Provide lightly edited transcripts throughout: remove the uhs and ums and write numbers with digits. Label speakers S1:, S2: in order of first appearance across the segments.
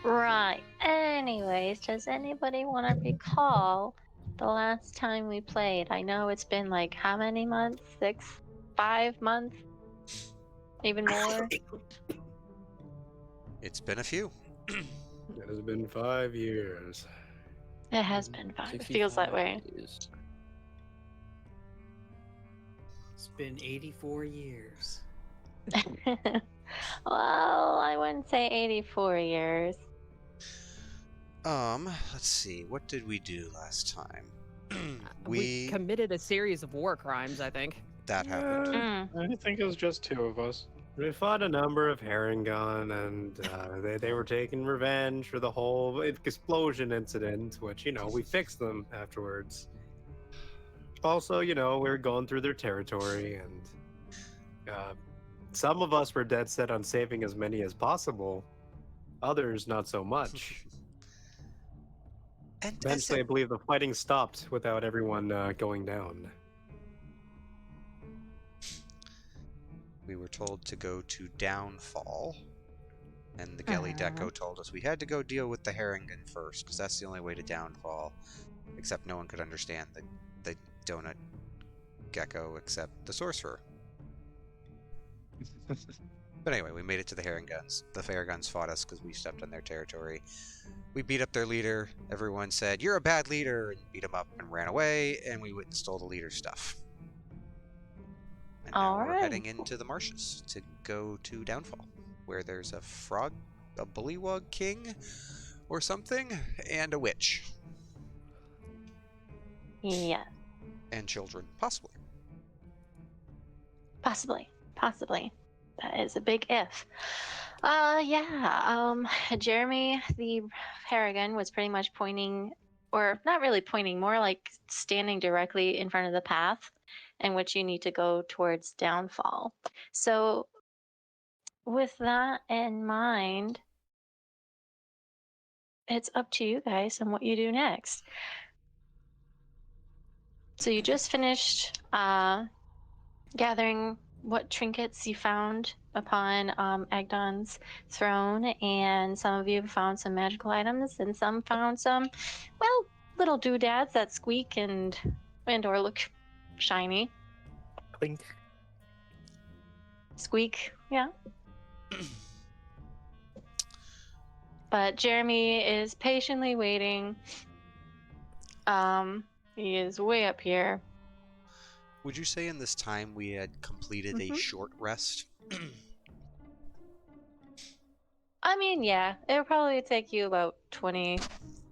S1: Right. Anyways, does anybody want to recall the last time we played? I know it's been like how many months? 5 months? Even more?
S2: It's been a few.
S3: It has been 5 years.
S1: It has been 5. It feels that
S4: 65
S1: way.
S4: days. It's been 84 years.
S1: Well, I wouldn't say 84 years.
S2: Let's see. What did we do last time?
S5: We committed a series of war crimes, I think.
S2: That happened.
S1: Mm.
S6: I think it was just 2 of us.
S3: We fought a number of Herringon, and they were taking revenge for the whole explosion incident, which, we fixed them afterwards. Also, we were going through their territory, and some of us were dead set on saving as many as possible. Others, not so much.
S2: And
S3: Eventually, I believe the fighting stopped without everyone going down.
S2: we were told to go to Downfall, and the Geli Deco told us we had to go deal with the Herringen first, because that's the only way to Downfall. Except no one could understand the donut gecko except the sorcerer. But anyway, we made it to the Herringuns. The Herringuns fought us because we stepped on their territory. We beat up their leader. Everyone said, "You're a bad leader," and beat him up and ran away, and we went and stole the leader's stuff. And now we're heading into the marshes to go to Downfall, where there's a frog, a bullywug king, or something, and a witch.
S1: Yeah.
S2: And children, possibly.
S1: Possibly. That is a big if. Jeremy, the Harrigan, was pretty much pointing, or not really pointing, more like standing directly in front of the path in which you need to go towards Downfall. So with that in mind, it's up to you guys and what you do next. So you just finished gathering what trinkets you found upon Agdon's throne, and some of you found some magical items, and some found some, well, little doodads that squeak and or look shiny.
S6: Clink.
S1: Squeak, yeah. But Jeremy is patiently waiting. He is way up here.
S2: Would you say in this time we had completed a short rest?
S1: I mean, yeah, it'll probably take you about 20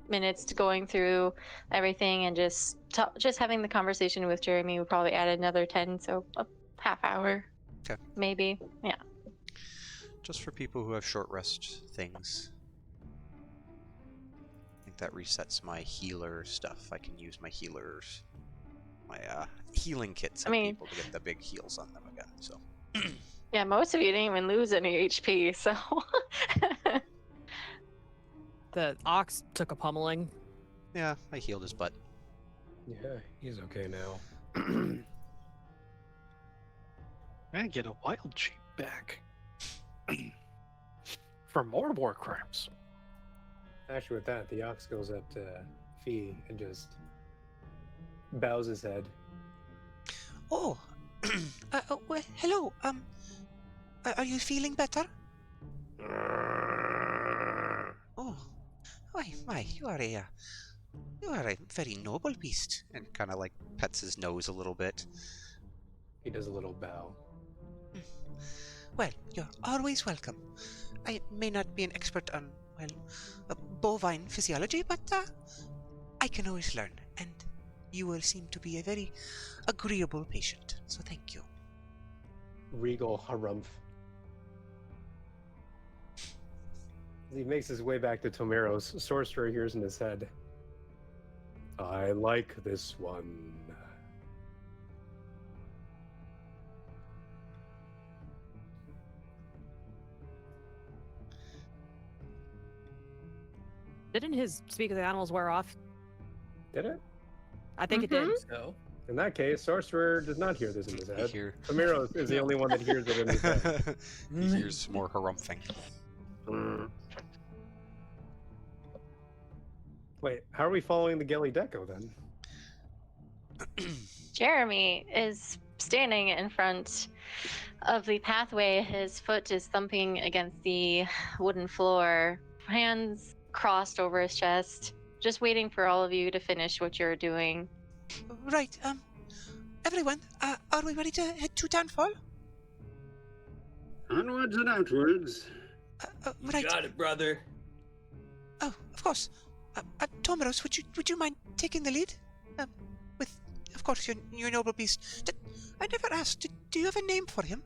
S1: minutes to going through everything, and just having the conversation with Jeremy would probably add another 10, so a half hour.
S2: Okay.
S1: Maybe, yeah.
S2: Just for people who have short rest things. I think that resets my healer stuff. I can use my healers, my healing kits on people to get the big heals on them again, so.
S1: Yeah, most of you didn't even lose any HP, so.
S5: The ox took a pummeling.
S2: Yeah, I healed his butt.
S3: Yeah, he's okay now.
S6: I get a wild sheep back. For more war crimes.
S3: Actually, with that, the ox goes up to Fee and just bows his head.
S2: Oh, well, hello. Are you feeling better? Oh, why, you are a very noble beast. And kind of like pets his nose a little bit.
S3: He does a little bow.
S2: Well, you're always welcome. I may not be an expert on, bovine physiology, but I can always learn, and you will seem to be a very agreeable patient, so thank you.
S3: Regal harumph. As he makes his way back to Tomeros, Sorcerer hears in his head, "I like this one."
S5: Didn't his Speak of the Animals wear off?
S3: Did it?
S5: I think it did.
S4: So,
S3: In that case, Sorcerer does not hear this in his head.
S2: Hear...
S3: Tomeros is the only one that hears it in his head.
S2: He hears more harumphing.
S3: Wait, how are we following the Gilly Deco then?
S1: Jeremy is standing in front of the pathway. His foot is thumping against the wooden floor, hands crossed over his chest, just waiting for all of you to finish what you're doing.
S2: Right, everyone, are we ready to head to Downfall?
S7: Onwards and outwards.
S2: Right.
S4: Got it, brother.
S2: Oh, of course. Tomeros, would you mind taking the lead? With, of course, your noble beast. I never asked. Do you have a name for him?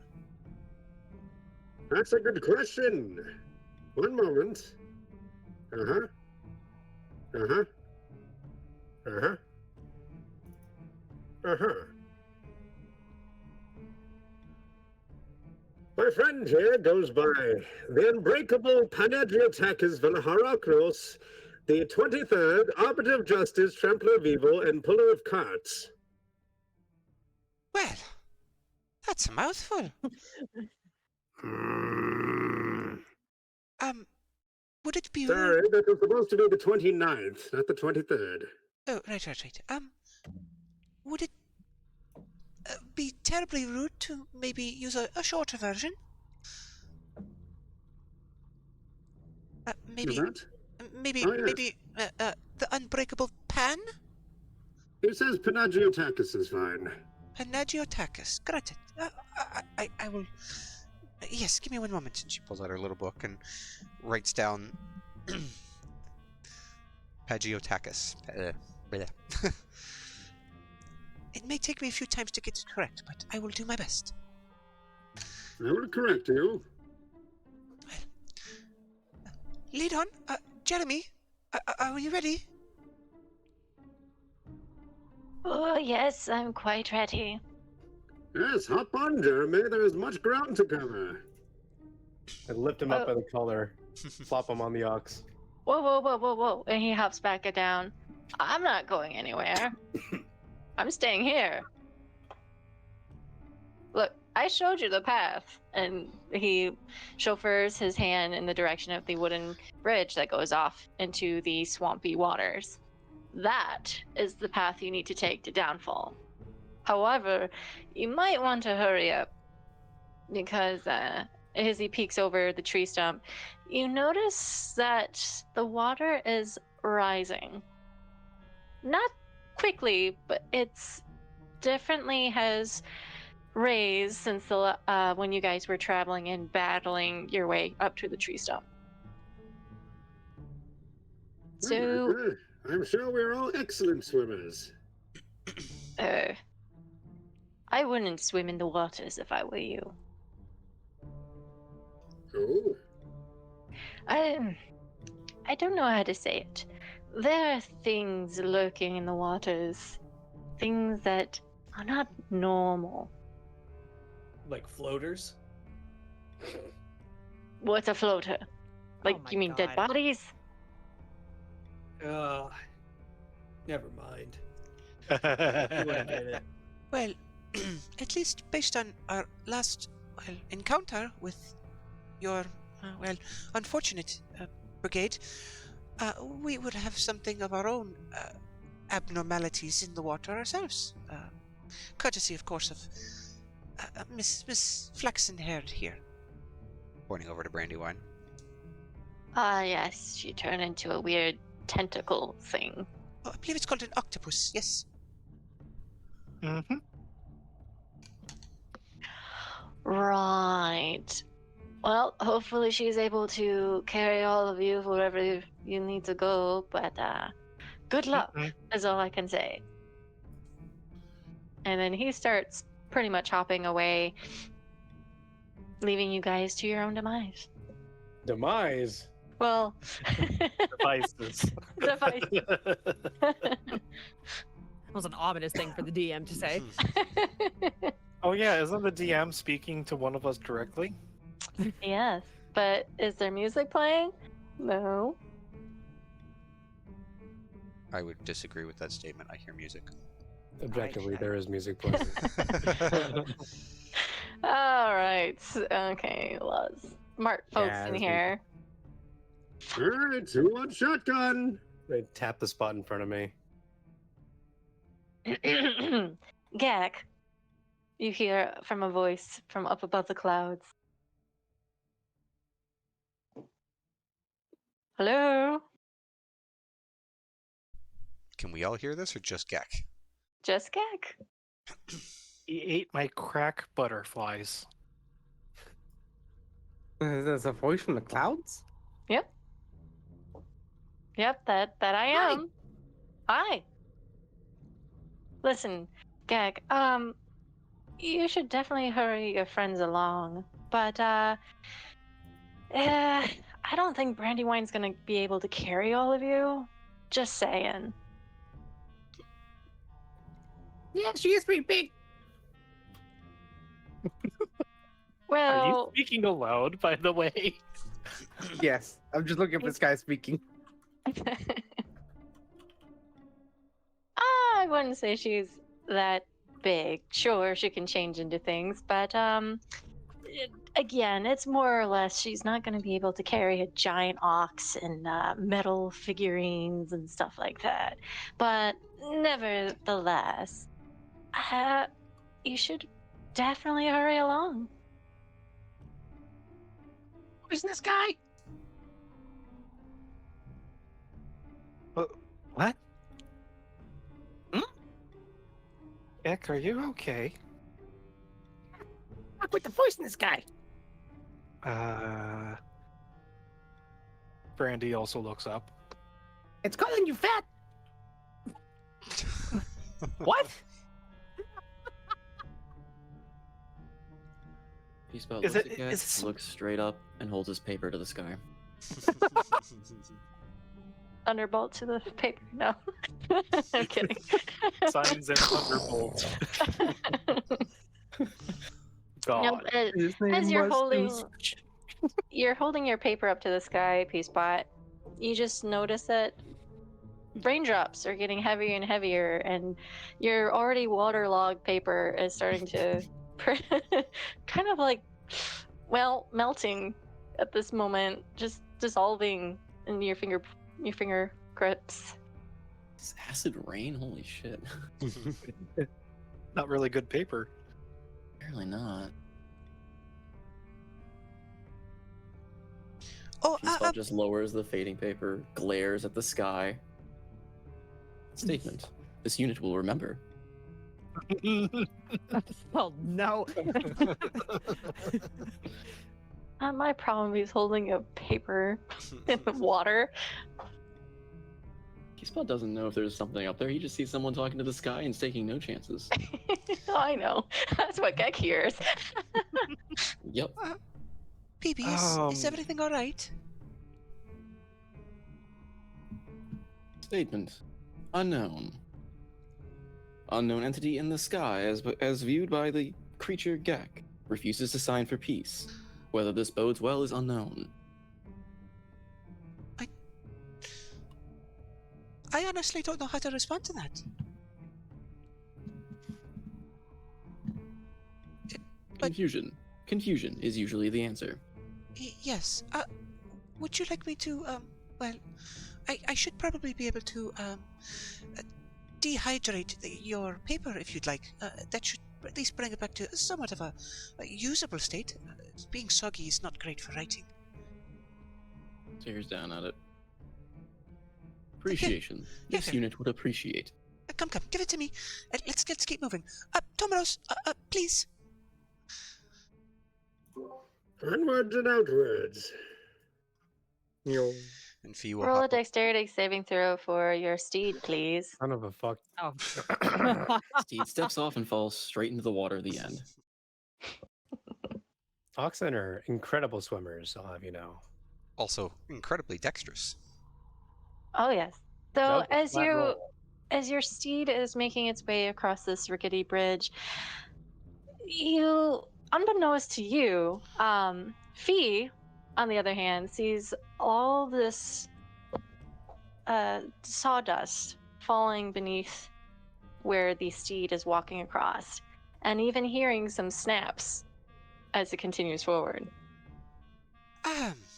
S7: That's a good question. One moment. Uh-huh. Uh-huh. Uh-huh. Uh-huh. My friend here goes by the unbreakable Panagiotakis Velharakros, the 23rd Arbiter of Justice, Trampler of Evil, and Puller of Carts.
S2: Well, that's a mouthful. Would it be
S7: Sorry, that was supposed to be the 29th, not the 23rd.
S2: Oh, right. Would it be terribly rude to maybe use a shorter version? Maybe,
S7: That?
S2: maybe,
S7: Oh, yes.
S2: maybe the unbreakable Pan?
S7: He says Panagiotakis is fine.
S2: Panagiotakis. Got it. I will. Yes, give me one moment. And she pulls out her little book and writes down Pagiotakis. It may take me a few times to get it correct, but I will do my best.
S7: I will correct you.
S2: Lead on. Jeremy, are you ready?
S1: Oh, yes, I'm quite ready.
S7: Yes, hop on, Jeremy. There is much ground to cover.
S3: I lift him up by the collar, flop him on the ox.
S1: Whoa. And he hops back down. I'm not going anywhere. I'm staying here. Look, I showed you the path. And he chauffeurs his hand in the direction of the wooden bridge that goes off into the swampy waters. That is the path you need to take to Downfall. However, you might want to hurry up because as he peeks over the tree stump, you notice that the water is rising. Not quickly, but it's definitely has raised since the when you guys were traveling and battling your way up to the tree stump. So,
S7: I'm sure we're all excellent swimmers.
S1: I wouldn't swim in the waters if I were you.
S7: Oh?
S1: I don't know how to say it. There are things lurking in the waters. Things that are not normal.
S4: Like floaters?
S1: What's a floater? Like,
S5: my
S1: you mean dead
S5: God.
S1: bodies?
S4: Never mind.
S6: Oh,
S4: You wouldn't get it.
S2: Well, at least based on our last encounter with your unfortunate brigade, we would have something of our own abnormalities in the water ourselves. Courtesy, of course, of Miss Flaxen-haired here. Pointing over to Brandywine.
S1: Ah, yes, she turned into a weird tentacle thing.
S2: Oh, I believe it's called an octopus, yes.
S6: Mm-hmm.
S1: Right. Well, hopefully she's able to carry all of you wherever you need to go, but good luck is all I can say. And then he starts pretty much hopping away, leaving you guys to your own demise.
S3: Demise?
S1: Well,
S6: Devices.
S1: device.
S5: That was an ominous thing for the DM to say.
S6: Oh yeah, isn't the DM speaking to one of us directly?
S1: Yes, but is there music playing? No.
S2: I would disagree with that statement. I hear music.
S3: Objectively, there is music playing.
S1: All right. Okay, let's smart folks
S3: Yeah,
S1: in
S3: it's
S1: here.
S7: Alright, who wants shotgun?
S3: I tap the spot in front of me.
S1: Gak, you hear from a voice from up above the clouds. Hello?
S2: Can we all hear this or just Gek?
S1: Just Gak.
S6: He ate my crack butterflies.
S8: There's a voice from the clouds?
S1: Yep. Yep, that I
S8: Hi.
S1: am. Hi. Listen, Gag, you should definitely hurry your friends along. But I don't think Brandywine's gonna be able to carry all of you. Just saying.
S8: Yeah, she is pretty big.
S6: Are you
S1: Well,
S6: speaking aloud, by the way?
S8: Yes, I'm just looking at this guy speaking.
S1: I wouldn't say she's that big. Sure, she can change into things, but again, it's more or less she's not going to be able to carry a giant ox and metal figurines and stuff like that. But nevertheless, you should definitely hurry along.
S8: Who's this guy?
S6: What? Ek, are you okay?
S8: Fuck with the voice in this guy.
S6: Brandy also looks up.
S8: It's calling you fat. What?
S9: Peacebell
S6: Is
S9: looks
S6: it-
S9: at Gek,
S6: is it some-
S9: looks straight up, and holds his paper to the sky.
S1: Thunderbolt to the paper. No. I'm kidding.
S6: Signs and thunderbolts. God.
S1: No, but
S8: His name
S1: as you're
S8: was
S1: holding your paper up to the sky, Peacepot, you just notice that raindrops are getting heavier and heavier, and your already waterlogged paper is starting to kind of like, well, melting at this moment, just dissolving in your finger grips.
S9: It's acid rain? Holy shit.
S6: Not really good paper.
S9: Apparently not.
S2: Oh,
S9: Peacebell just lowers the fading paper, glares at the sky. Statement. This unit will remember.
S5: Oh no.
S1: Not my problem. He's holding a paper in the water.
S9: Peacebell doesn't know if there's something up there. He just sees someone talking to the sky and taking no chances.
S1: I know. That's what Gek hears.
S9: Yep.
S2: Baby, is everything all right?
S9: Statement. Unknown. Unknown entity in the sky as viewed by the creature Gek. Refuses to sign for peace. Whether this bodes well is unknown.
S2: I honestly don't know how to respond to that.
S9: Confusion. Confusion is usually the answer.
S2: Yes. Would you like me to, well, I should probably be able to, dehydrate your paper if you'd like. That should at least bring it back to somewhat of a usable state. Being soggy is not great for writing.
S9: Stares down at it. Appreciation.
S2: Yeah,
S9: This
S2: fair.
S9: unit would appreciate.
S2: Come, give it to me. Let's keep moving. Tomaros, please.
S7: Onwards and outwards. Yo.
S2: And Fee will
S1: Roll a
S2: hop up.
S1: dexterity saving throw for your steed, please.
S3: Son of a fuck.
S5: Oh.
S9: Steed steps off and falls straight into the water at the end.
S3: Oxen are incredible swimmers, I'll have you know.
S2: Also incredibly dexterous.
S1: Oh yes. So
S3: Nope,
S1: as
S3: flat roll.
S1: your steed is making its way across this rickety bridge, you, unbeknownst to you, Fee, on the other hand, sees all this sawdust falling beneath where the steed is walking across, and even hearing some snaps as it continues forward.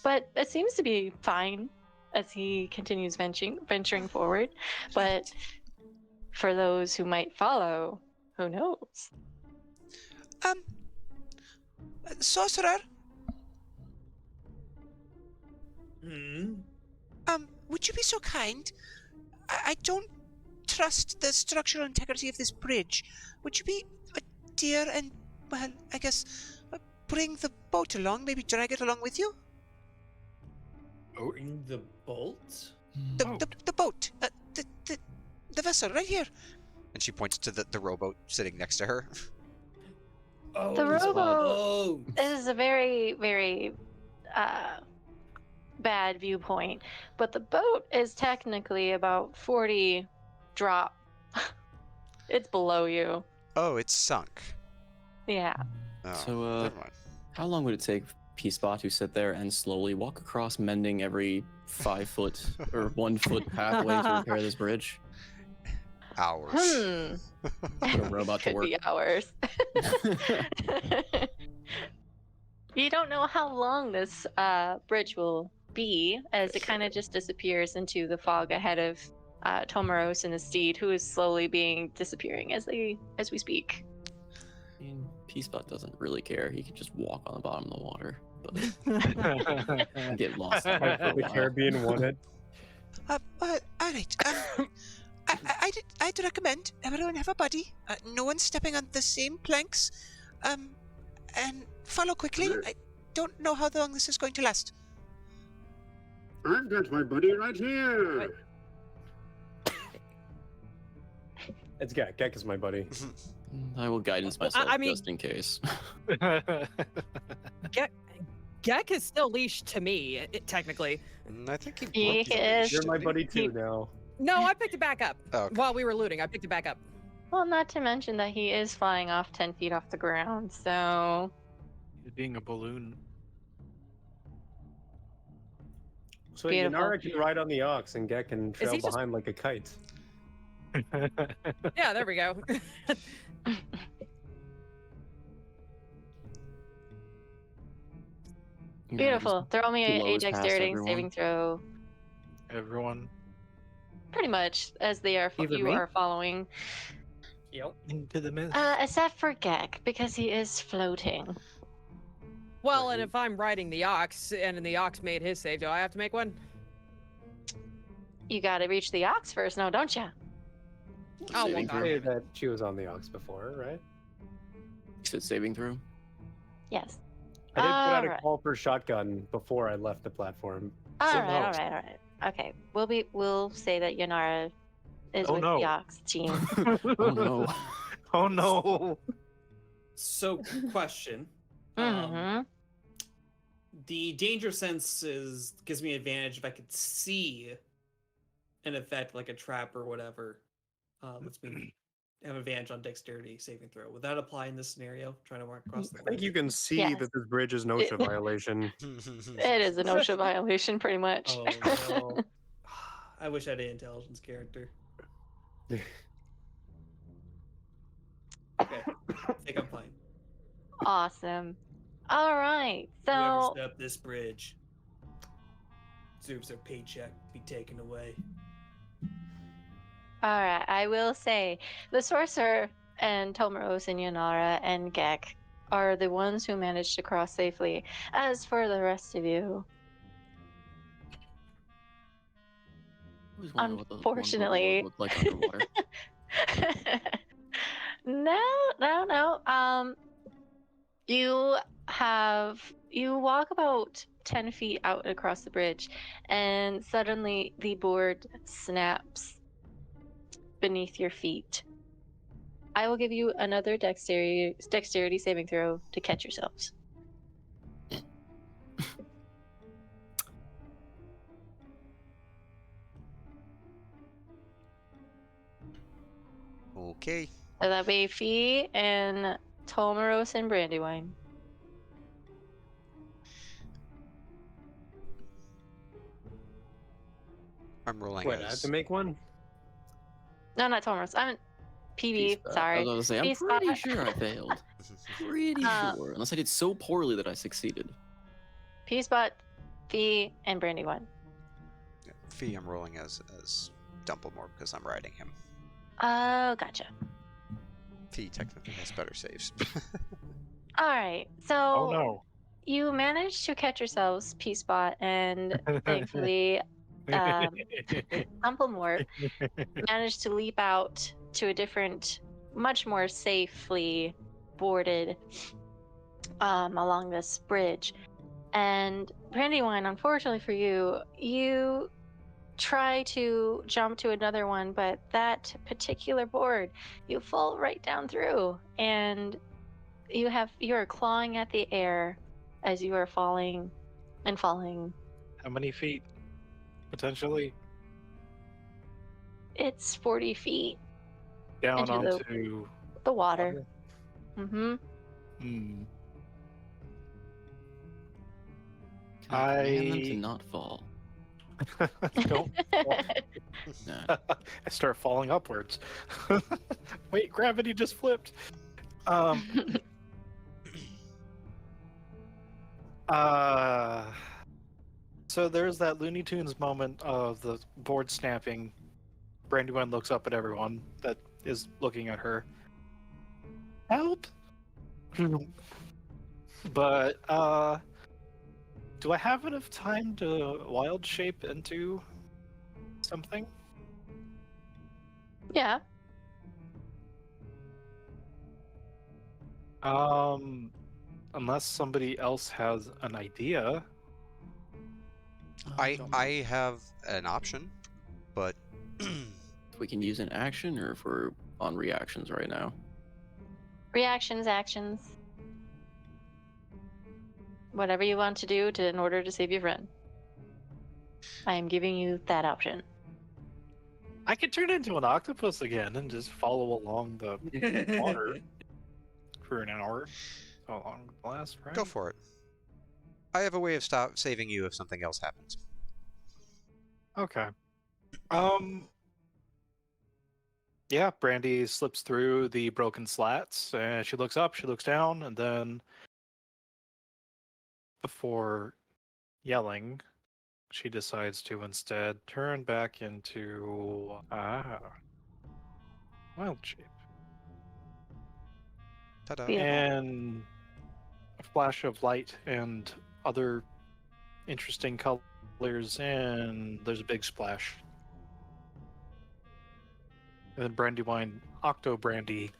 S1: But it seems to be fine. as he continues venturing forward. But for those who might follow, who knows?
S10: Sorcerer,
S4: Hmm.
S10: would you be so kind? I don't trust the structural integrity of this bridge. Would you be a dear and, well, I guess, bring the boat along, maybe drag it along with you?
S4: Bring the bolt?
S10: The boat, the vessel, right here.
S2: And she points to the rowboat sitting next to her.
S4: Oh,
S1: The rowboat.
S4: Oh.
S1: This is a very, very bad viewpoint, but the boat is technically about 40 drop. It's below you.
S2: Oh, it's sunk.
S1: Yeah.
S2: Oh,
S9: So,
S2: never mind.
S9: how long would it take Peacebot to sit there and slowly walk across, mending every 5 foot or 1 foot pathway to repair this bridge?
S2: Hours.
S9: Put a robot to
S1: Could
S9: work.
S1: be hours. You don't know how long this bridge will be, as it kind of just disappears into the fog ahead of Tomaros and the steed, who is slowly disappearing as we speak.
S9: I mean, Peacebot doesn't really care. He can just walk on the bottom of the water, but get lost. in it for a
S3: The
S9: while.
S3: Caribbean wanted.
S10: All right. I'd recommend everyone have a buddy. No one stepping on the same planks. And follow quickly. I don't know how long this is going to last.
S7: I've got my buddy right here.
S3: It's Gek. Gek is my buddy.
S9: I will guidance myself
S5: I mean-
S9: just in case.
S5: Gek is still leashed to me, technically.
S2: I think he
S1: He
S2: broke his
S1: is-
S2: leash,
S3: You're my
S2: didn't he?
S3: buddy too now.
S5: No, I picked it back up.
S2: Oh, okay.
S5: While we were looting, I picked it back up.
S1: Well, not to mention that he is flying off 10 feet off the ground, so
S6: He's being a balloon.
S3: So
S1: Beautiful.
S3: Yanara can ride on the ox and Gek can trail
S5: he just-
S3: behind like a kite.
S5: Yeah, there we go.
S1: beautiful. Throw me a
S9: blows past
S1: dexterity
S9: everyone.
S1: saving throw.
S6: Everyone
S1: Pretty much, as they are
S6: Even
S1: you
S6: me?
S1: are following.
S4: Yep.
S6: into the mist.
S1: Except for Gek, because he is floating.
S5: Well, and if I'm riding the ox, and the ox made his save, do I have to make one?
S1: You gotta reach the ox first, no, don't you?
S5: Oh,
S9: Saving
S5: well,
S9: throw.
S3: Say that she was on the ox before, right?
S9: You said saving throw?
S1: Yes.
S3: I did put out a
S1: Alright.
S3: call for shotgun before I left the platform.
S1: All
S3: So
S1: right,
S3: no.
S1: all right, all right. Okay, we'll say that Yanara is
S6: Oh,
S1: with
S6: no.
S1: the ox team.
S9: Oh no.
S6: Oh no!
S4: So, question.
S1: hmm
S4: The danger sense gives me advantage if I could see an effect like a trap or whatever. Lets me have advantage on dexterity saving throw. Would that apply in this scenario? Trying to walk across the
S3: I think you can see
S1: Yes.
S3: that this bridge is OSHA violation.
S1: It is an OSHA violation, pretty much.
S4: Oh no. I wish I had an intelligence character. Okay. I think I'm fine.
S1: Awesome. All right,
S4: Whoever
S1: so
S4: stepped this bridge deserves their paycheck be taken away.
S1: all right, I will say the sorcerer and Tomaros and Yanara and Gek are the ones who managed to cross safely. As for the rest of you,
S9: Always wonder what the one
S1: Unfortunately.
S9: would look like underwater.
S1: no. You walk about 10 feet out across the bridge, and suddenly the board snaps beneath your feet. I will give you another dexterity saving throw to catch yourselves.
S2: Okay.
S1: So that way, Fee and Tomaros and Brandywine.
S2: I'm rolling
S3: Wait, I have
S2: as
S3: to make one?
S1: No, not Tomaros. I'm PB.
S9: Peacebot. I
S1: Sorry.
S9: was about to say, I'm
S1: Peacebot.
S9: pretty sure I failed. Pretty
S1: Uh,
S9: sure. Unless I did so poorly that I succeeded.
S1: Peacebot, Fee, and Brandywine.
S2: Fee I'm rolling as Dumbledore because I'm riding him.
S1: Oh, gotcha.
S2: Fee technically has better saves.
S1: All right. So
S6: Oh no.
S1: you managed to catch yourselves P-Spot, and thankfully, Dumbledore managed to leap out to a different, much more safely boarded along this bridge. And Brandywine, unfortunately for you, you try to jump to another one, but that particular board, you fall right down through, and you're clawing at the air as you are falling and falling.
S6: How many feet? Potentially
S1: It's 40 feet
S6: down
S1: into
S6: onto
S1: the water. Mm-hmm.
S6: Hmm.
S9: Can I command them to not fall?
S6: Don't.
S9: Nah.
S6: I start falling upwards. Wait, gravity just flipped. So there's that Looney Tunes moment of the board snapping. Brandywine looks up at everyone that is looking at her. Help! But, do I have enough time to wild shape into something?
S1: Yeah.
S6: Unless somebody else has an idea.
S2: I have an option, but
S9: If we can use an action, or if we're on reactions right now.
S1: Reactions, actions. Whatever you want to do in order to save your friend. I am giving you that option.
S6: I could turn into an octopus again and just follow along the water for an hour. How long would it last, right?
S2: go for it. I have a way of saving you if something else happens.
S6: Okay. Yeah, Brandy slips through the broken slats, and she looks up, she looks down, and then before yelling, she decides to instead turn back into wild shape.
S2: Ta-da.
S1: Beautiful.
S6: And a flash of light and other interesting colors, and there's a big splash. And then Brandywine, Octo Brandy,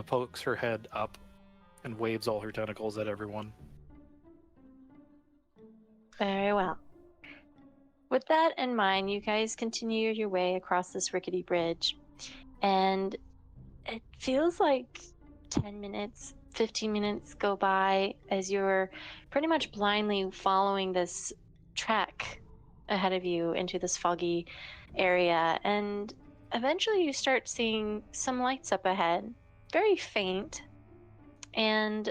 S6: pokes her head up and waves all her tentacles at everyone.
S1: Very well. With that in mind, you guys continue your way across this rickety bridge, and it feels like 10 minutes, 15 minutes go by as you're pretty much blindly following this track ahead of you into this foggy area, and eventually you start seeing some lights up ahead, very faint. And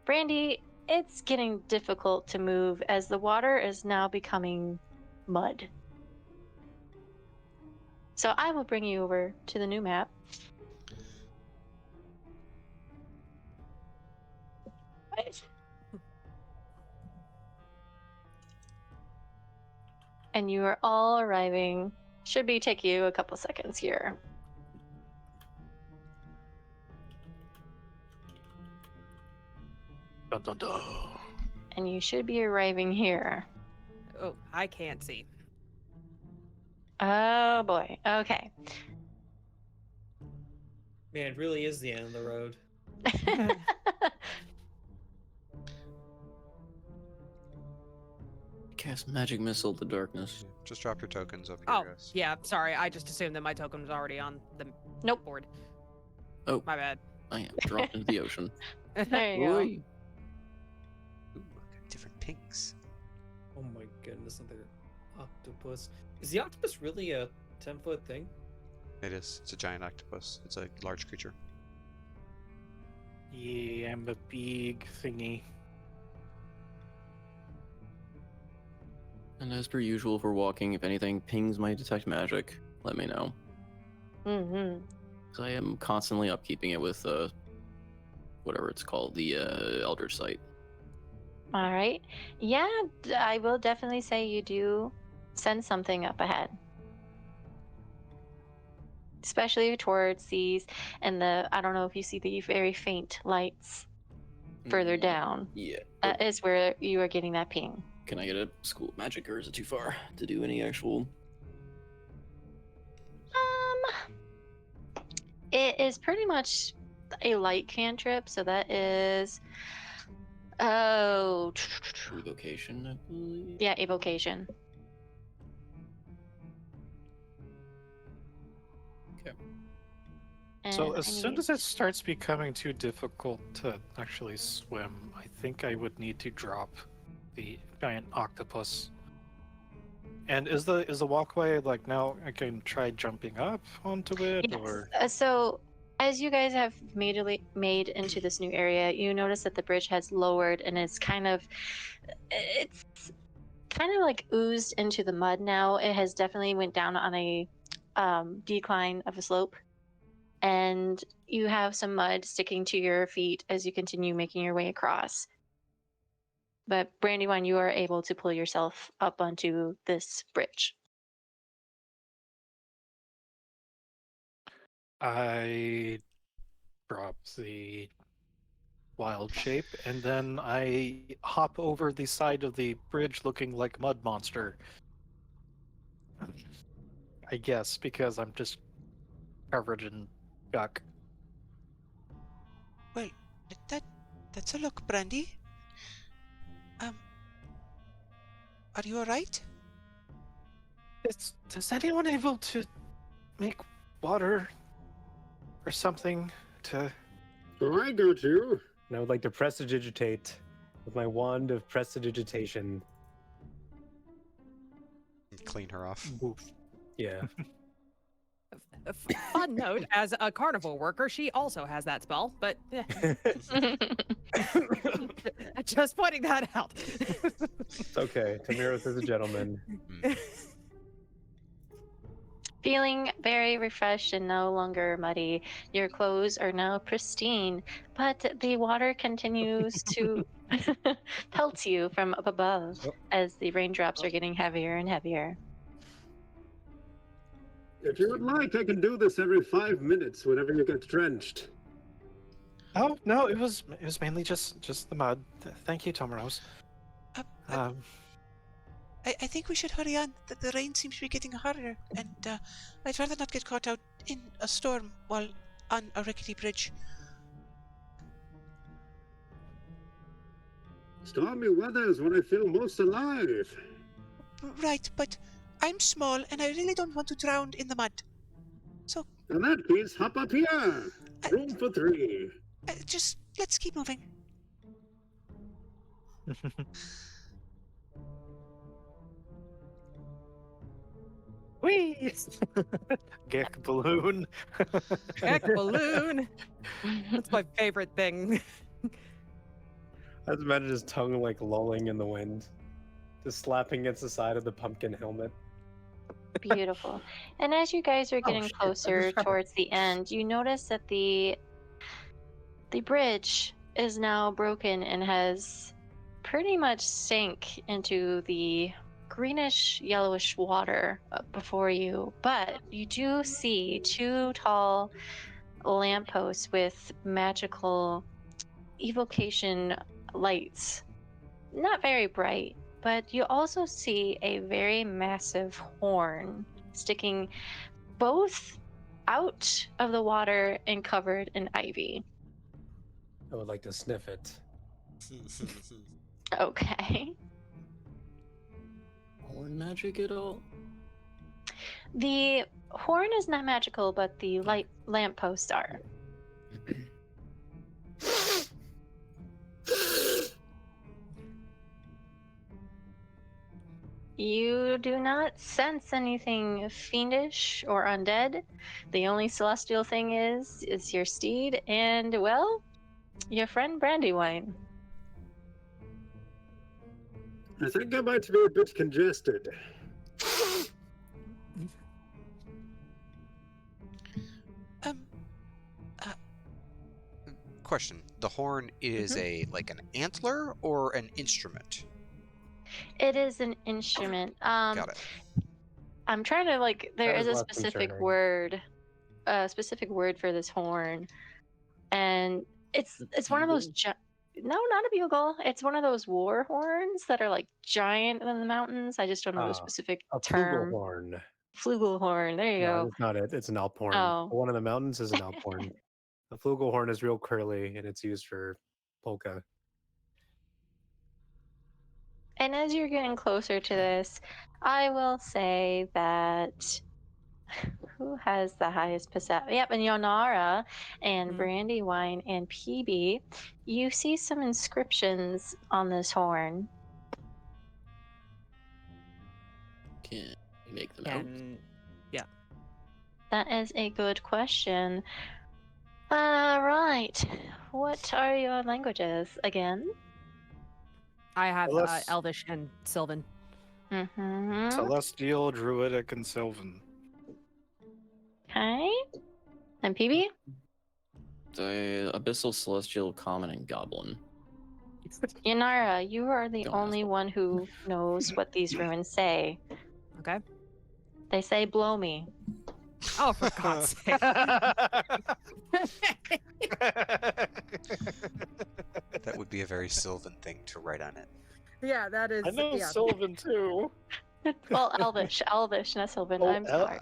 S1: Brandy, it's getting difficult to move as the water is now becoming mud. So I will bring you over to the new map. And you are all arriving. Should be take you a couple seconds here.
S6: Dun, dun, dun.
S1: And you should be arriving here.
S5: Oh, I can't see.
S1: Oh boy. Okay.
S4: Man, it really is the end of the road.
S9: Cast magic missile to darkness.
S2: Just drop your tokens over
S5: Oh,
S2: here, guys.
S5: yeah, sorry. I just assumed that my token was already on the
S1: Nope.
S5: board.
S9: Oh.
S5: My bad.
S9: I am dropped into the ocean.
S1: There you go.
S9: Oi.
S2: Ooh, got different pinks.
S4: Oh my goodness, another octopus. Is the octopus really a 10-foot thing?
S2: It is. It's a giant octopus. It's a large creature.
S6: Yeah, I'm a big thingy.
S9: And as per usual, if we're walking, if anything pings my detect magic, let me know.
S1: Mm-hmm.
S9: Because I am constantly upkeeping it with whatever it's called, the Eldritch Sight.
S1: All right. Yeah, I will definitely say you do sense something up ahead. Especially towards these, and I don't know if you see the very faint lights further down.
S9: Yeah.
S1: That is where you are getting that ping.
S9: Can I get a school of magic, or is it too far to do any actual?
S1: It is pretty much a light cantrip, so that is
S9: Evocation, I believe.
S1: yeah, evocation.
S9: Okay.
S6: So
S1: And
S6: as soon as it starts becoming too difficult to actually swim, I think I would need to drop the giant octopus. And is the walkway like now I can try jumping up onto it,
S1: yes.
S6: or
S1: So as you guys have made into this new area, you notice that the bridge has lowered and it's kind of like oozed into the mud now. It has definitely went down on a decline of a slope, and you have some mud sticking to your feet as you continue making your way across. But Brandywine, you are able to pull yourself up onto this bridge.
S6: I drop the wild shape and then I hop over the side of the bridge looking like mud monster. I guess because I'm just covered in guck.
S10: Well, that's a look, Brandy. Are you alright?
S6: Is anyone able to make water or something to...
S7: Oh, I got you.
S3: And I would like to prestidigitate with my wand of prestidigitation.
S2: Clean her off.
S3: Yeah.
S5: Fun note, as a carnival worker, she also has that spell, but just pointing that out.
S3: It's okay. Tamiros is a gentleman.
S1: Feeling very refreshed and no longer muddy, your clothes are now pristine, but the water continues to pelt you from up above as the raindrops are getting heavier and heavier.
S7: If you would like, I can do this every 5 minutes whenever you get drenched.
S6: Oh no, it was mainly just the mud. Thank you, Tomaros.
S10: I think we should hurry on. The rain seems to be getting harder, and I'd rather not get caught out in a storm while on a rickety bridge.
S7: Stormy weather is when I feel most alive.
S10: Right, but I'm small and I really don't want to drown in the mud. So,
S7: In that case, hop up here. Room for 3.
S10: just let's keep moving.
S6: Whee! Gek balloon.
S5: Heck, balloon. That's my favorite thing.
S3: I just imagine his tongue like lolling in the wind, just slapping against the side of the pumpkin helmet.
S1: Beautiful. And as you guys are getting closer towards the end, you notice that the bridge is now broken and has pretty much sank into the greenish yellowish water before you, but you do see 2 tall lampposts with magical evocation lights. Not very bright, but you also see a very massive horn sticking both out of the water and covered in ivy.
S3: I would like to sniff it.
S1: Okay.
S9: Horn magic at all?
S1: The horn is not magical, but the light lampposts are. You do not sense anything fiendish or undead. The only celestial thing is your steed and, well, your friend Brandywine.
S7: I think I might be a bit congested.
S2: Question: the horn is a like an antler or an instrument?
S1: It is an instrument.
S2: Got it.
S1: I'm trying to there
S3: That
S1: is
S3: is
S1: a
S3: less
S1: specific
S3: concerning.
S1: word for this horn, and it's one of those. No, not a bugle. It's one of those war horns that are giant in the mountains. I just don't know the specific
S3: A
S1: term.
S3: flugelhorn.
S1: Flugelhorn. There you
S3: No,
S1: go.
S3: that's not it. It's an alphorn.
S1: Oh.
S3: One of the mountains is an alphorn. The flugelhorn is real curly, and it's used for polka.
S1: And as you're getting closer to this, I will say that who has the highest perception? Yep, and Yonara and Brandywine and PB, you see some inscriptions on this horn.
S9: Can we make them out?
S5: Yeah.
S1: That is a good question. Right. What are your languages again?
S5: I have
S3: Unless-
S5: Elvish and Sylvan.
S1: Mm-hmm.
S6: Celestial, Druidic, and Sylvan.
S1: Okay. And PB?
S9: Abyssal, Celestial, Common, and Goblin.
S1: Yanara, you are the
S9: Don't
S1: only
S9: ask.
S1: one who knows what these runes say.
S5: Okay.
S1: They say blow me.
S5: Oh, for God's sake.
S2: That would be a very Sylvan thing to write on it.
S5: Yeah, that is.
S6: I know
S5: yeah.
S6: Sylvan too.
S1: Well, Elvish, not Sylvan. I'm sorry.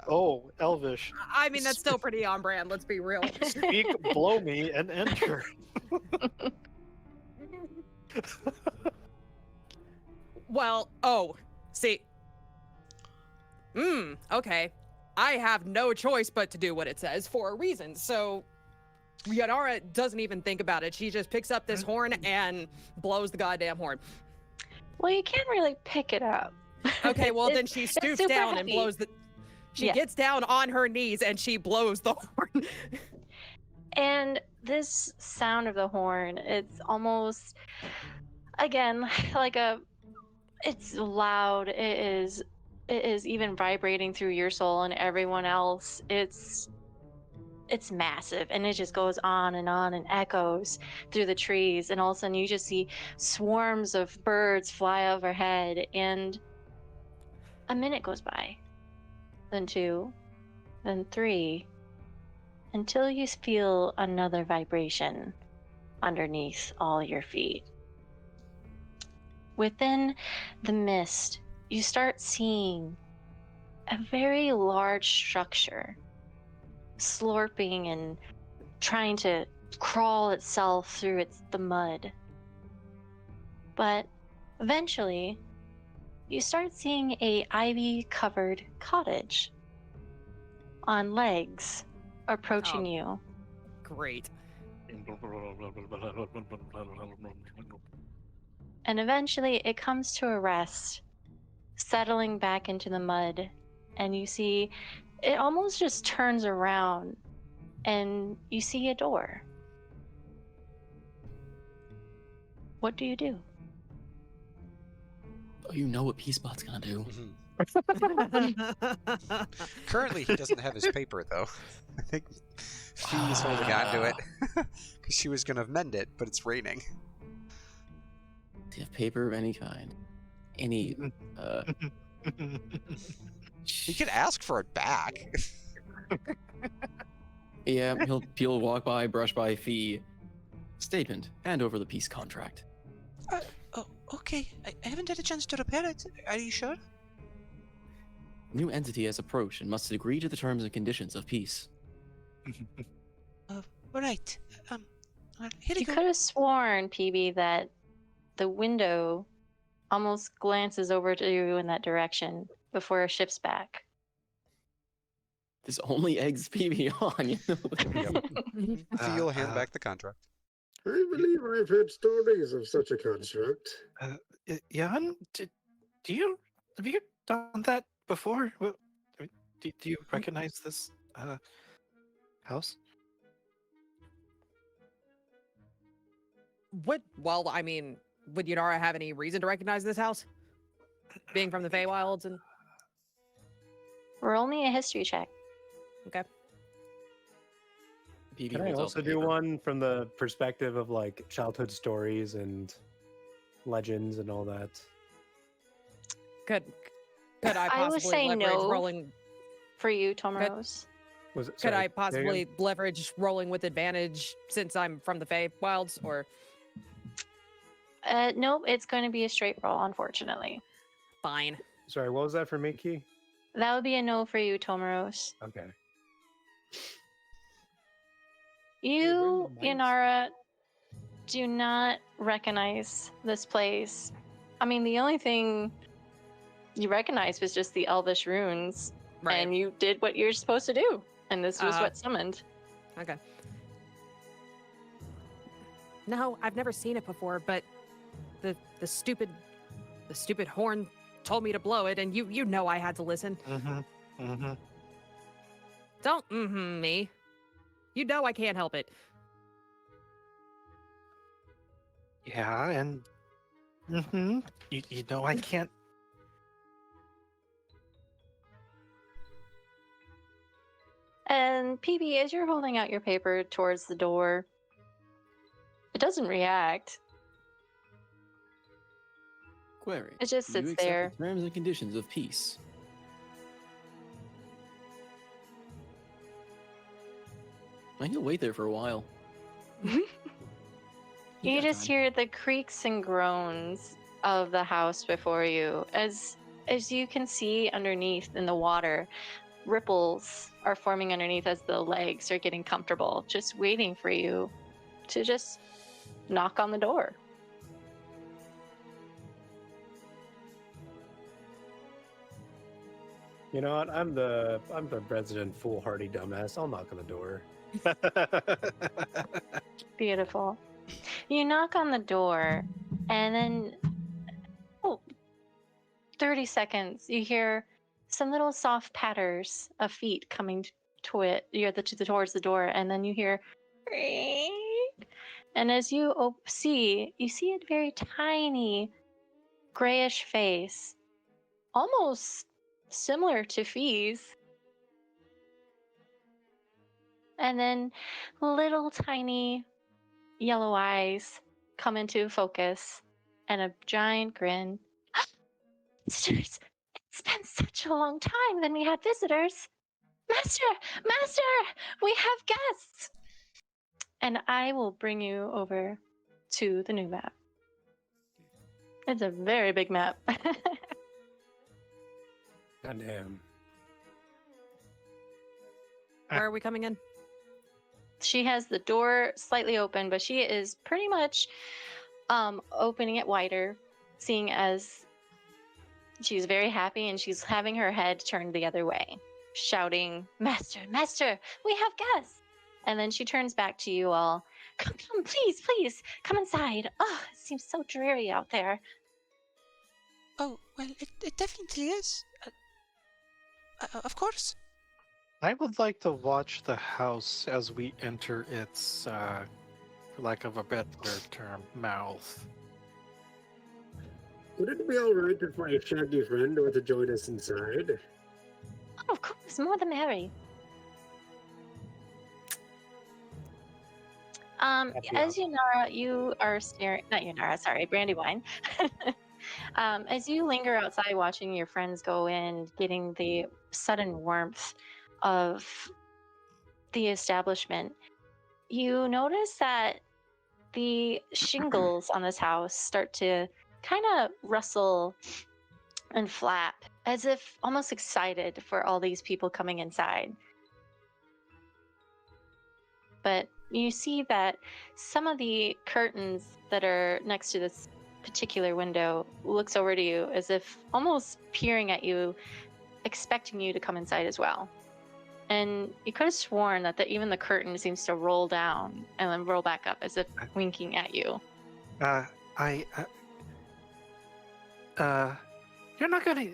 S6: Elvish.
S5: I mean, that's still pretty on brand, let's be real.
S6: Speak, blow me, and enter.
S5: Well, see. Okay. I have no choice but to do what it says for a reason. So Yanara doesn't even think about it. She just picks up this horn and blows the goddamn horn.
S1: Well, you can't really pick it up.
S5: Okay, well then
S1: It's-
S5: she
S1: it's
S5: stoops
S1: super
S5: down and
S1: heavy.
S5: blows the. She
S1: Yeah.
S5: gets down on her knees and she blows the horn.
S1: And this sound of the horn, it's almost, again, it's loud. It is even vibrating through your soul and everyone else. It's massive, and it just goes on and echoes through the trees, and all of a sudden you just see swarms of birds fly overhead, and a minute goes by, then 2, then 3, until you feel another vibration underneath all your feet. Within the mist, you start seeing a very large structure slurping and trying to crawl itself through the mud. But eventually, you start seeing a ivy-covered cottage on legs approaching you.
S5: Great.
S1: And eventually it comes to a rest, settling back into the mud, and you see it almost just turns around and you see a door. What do you do?
S9: Oh, you know what Peacepot's gonna do.
S2: Currently, he doesn't have his paper, though. I think Fee is holding on to it because she was going to mend it, but it's raining.
S9: Do you have paper of any kind? Any,
S2: He could ask for it back.
S9: Yeah, he'll walk by, brush by Fee. Statement, hand over the peace contract.
S10: Oh, okay. I haven't had a chance to repair it. Are you sure?
S9: New entity has approached and must agree to the terms and conditions of peace.
S10: Right. Here you
S1: You
S10: go.
S1: could have sworn, PB, that the window almost glances over to you in that direction before it shifts back.
S9: This only eggs PB on, you know?
S2: Fee will hand back the contract.
S7: I believe I've heard stories of such a construct.
S6: Jan, have you done that before? Do you recognize this house?
S5: Well, I mean, would Yanara have any reason to recognize this house? Being from the Feywilds and...
S1: We're only a history check.
S5: Okay.
S9: PB
S3: Can I
S9: holds out
S3: also
S9: the
S3: do
S9: paper.
S3: one from the perspective of like childhood stories and legends and all that?
S5: Could I
S1: I would
S5: possibly
S1: say
S5: leverage
S1: no.
S5: rolling?
S1: For you, Tomoros.
S3: Was it,
S5: Could
S3: sorry,
S5: I
S3: say again?
S5: possibly leverage rolling with advantage since I'm from the Feywilds, or
S1: Nope, it's going to be a straight roll, unfortunately.
S5: fine?
S3: Sorry, what was that for Mickey?
S1: That would be a no for you, Tomoros.
S3: Okay.
S1: You,
S3: the mics.
S1: Yanara, do not recognize this place. I mean, the only thing you recognize was just the elvish runes,
S5: Right.
S1: and you did what you're supposed to do, and this was
S5: Uh-huh.
S1: what summoned.
S5: Okay. No, I've never seen it before, but the stupid horn told me to blow it, and you know I had to listen. Don't me. You know I can't help it.
S6: Yeah, and you know I can't.
S1: And PB, as you're holding out your paper towards the door, it doesn't react.
S9: Query.
S1: It just
S9: Do you
S1: sits
S9: accept
S1: there.
S9: the terms and conditions of peace? I can wait there for a while.
S1: You
S9: got
S1: just
S9: time.
S1: hear the creaks and groans of the house before you. As you can see underneath in the water, ripples are forming underneath as the legs are getting comfortable, just waiting for you to just knock on the door.
S3: You know what? I'm the resident foolhardy dumbass. I'll knock on the door.
S1: Beautiful. You knock on the door, and then 30 seconds, you hear some little soft patters of feet coming to it. You're towards the door, and then you hear, and as you see a very tiny grayish face, almost similar to Fee's. And then little tiny yellow eyes come into focus and a giant grin. Visitors! It's been such a long time that we had visitors. Master! Master! We have guests! And I will bring you over to the new map. It's a very big map.
S3: Goddamn.
S5: Where are we coming in?
S1: She has the door slightly open, but she is pretty much opening it wider, seeing as she's very happy and she's having her head turned the other way, shouting, Master, Master, we have guests. And then she turns back to you all. Come, please, please, come inside. Oh, it seems so dreary out there.
S10: Oh, well, it definitely is. Of course.
S6: I would like to watch the house as we enter its, for lack of a better term, mouth.
S7: Would it be alright if my shaggy friend were to join us inside?
S1: Oh, of course, more the merry. As Yanara, you are staring, not Yanara, sorry, Brandywine. As you linger outside watching your friends go in, getting the sudden warmth of the establishment, you notice that the shingles on this house start to kind of rustle and flap, as if almost excited for all these people coming inside. But you see that some of the curtains that are next to this particular window looks over to you as if almost peering at you, expecting you to come inside as well. And you could have sworn that even the curtain seems to roll down and then roll back up as if winking at you.
S6: You're not gonna,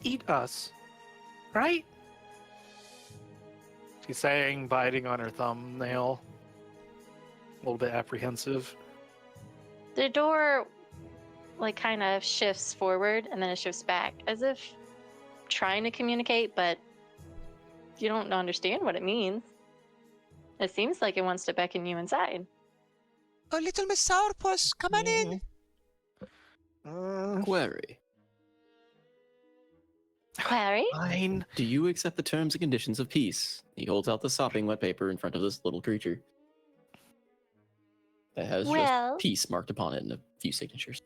S6: eat us, right? She's saying, biting on her thumbnail. A little bit apprehensive.
S1: The door, kind of shifts forward and then it shifts back as if trying to communicate, but you don't understand what it means. It seems like it wants to beckon you inside.
S10: Oh, little Miss Sourpuss, come on in.
S9: Query.
S1: Query?
S6: Fine.
S9: Do you accept the terms and conditions of peace? He holds out the sopping wet paper in front of this little creature. That has
S1: Well-
S9: just peace marked upon it and a few signatures.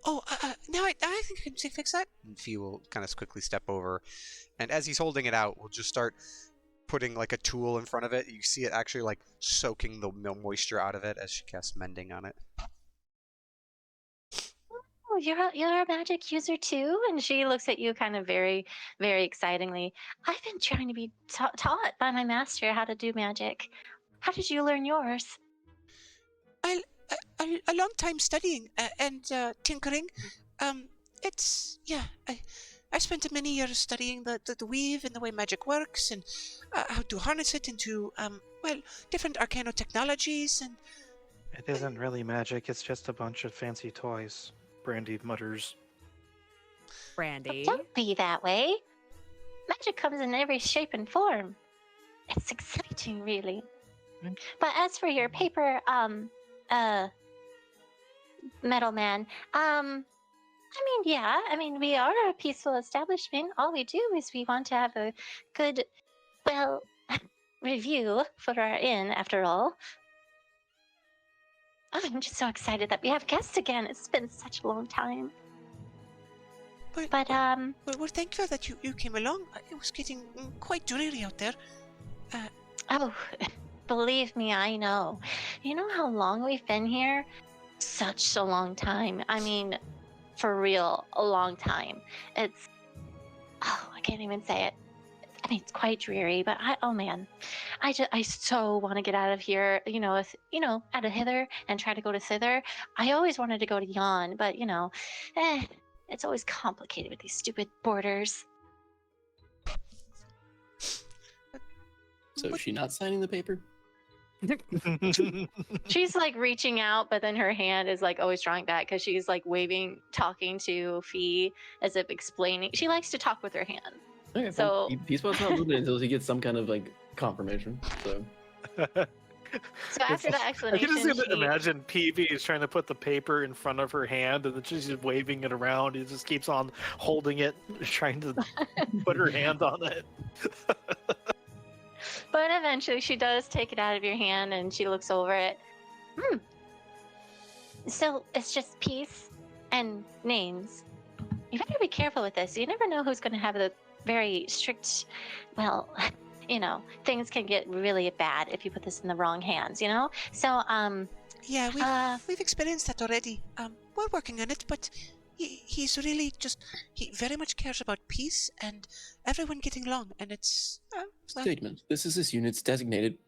S10: Oh, now I think I can fix that.
S2: And Fee will kind of quickly step over, and as he's holding it out, we'll just start putting like a tool in front of it. You see it actually like soaking the moisture out of it as she casts mending on it.
S1: Oh, you're a magic user too? And she looks at you kind of very, very excitingly. I've been trying to be taught by my master how to do magic. How did you learn yours?
S10: A long time studying and tinkering. I spent many years studying the weave and the way magic works and how to harness it into different arcano technologies and.
S6: It isn't really magic, it's just a bunch of fancy toys. Brandy mutters.
S5: Brandy.
S1: Don't be that way. Magic comes in every shape and form. It's exciting, really.
S6: Mm.
S1: But as for your paper, metal man, we are a peaceful establishment. All we do is we want to have a good, review for our inn, after all. Oh, I'm just so excited that we have guests again. It's been such a long time. But
S10: we're thankful that you came along. It was getting quite dreary out there.
S1: Oh, believe me, I know. You know how long we've been here? Such a long time. I mean, for real, a long time. I can't even say it. I mean, it's quite dreary, but I so want to get out of here, out of hither and try to go to thither. I always wanted to go to yon, but, it's always complicated with these stupid borders.
S9: So is she not signing the paper?
S1: She's like reaching out, but then her hand is like always drawing back because she's like talking to Fee as if explaining. She likes to talk with her hand.
S9: Okay,
S1: So-
S9: he's not moving until he gets some kind of like confirmation. So
S1: So after that
S6: I
S1: explanation,
S6: can just
S1: she-
S6: imagine PB is trying to put the paper in front of her hand, and then she's just waving it around. He just keeps on holding it, trying to put her hand on it.
S1: But eventually she does take it out of your hand and she looks over it. So it's just peace and names. You better be careful with this. You never know who's going to have the very strict, things can get really bad if you put this in the wrong hands, So,
S10: Yeah, we've experienced that already. We're working on it, but he's really he very much cares about peace and everyone getting along, and it's
S9: statement. This is this unit's designated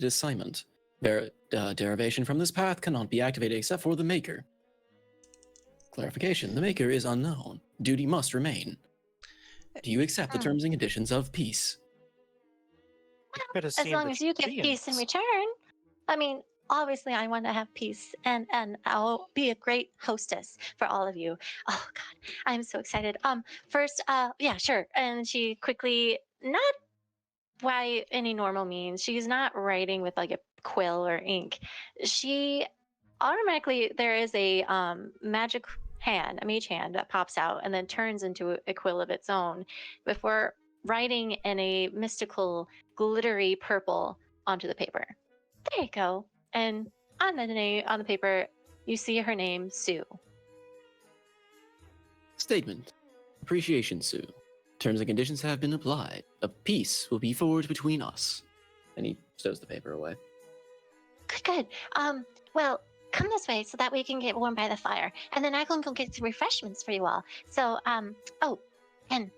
S9: assignment. Derivation from this path cannot be activated except for the Maker. Clarification: the Maker is unknown. Duty must remain. Do you accept the terms and conditions of peace?
S1: as long as you get peace in return. I mean, obviously I want to have peace and I'll be a great hostess for all of you. Oh God, I'm so excited. First, yeah, sure. And she quickly, not by any normal means, she's not writing with like a quill or ink. She automatically, there is a magic hand, a mage hand that pops out and then turns into a quill of its own before writing in a mystical glittery purple onto the paper. There you go. And on the paper, you see her name, Sue.
S9: Statement. Appreciation, Sue. Terms and conditions have been applied. A peace will be forged between us. And he stows the paper away.
S1: Good. Well, come this way so that we can get warm by the fire. And then I can go get some refreshments for you all. So, and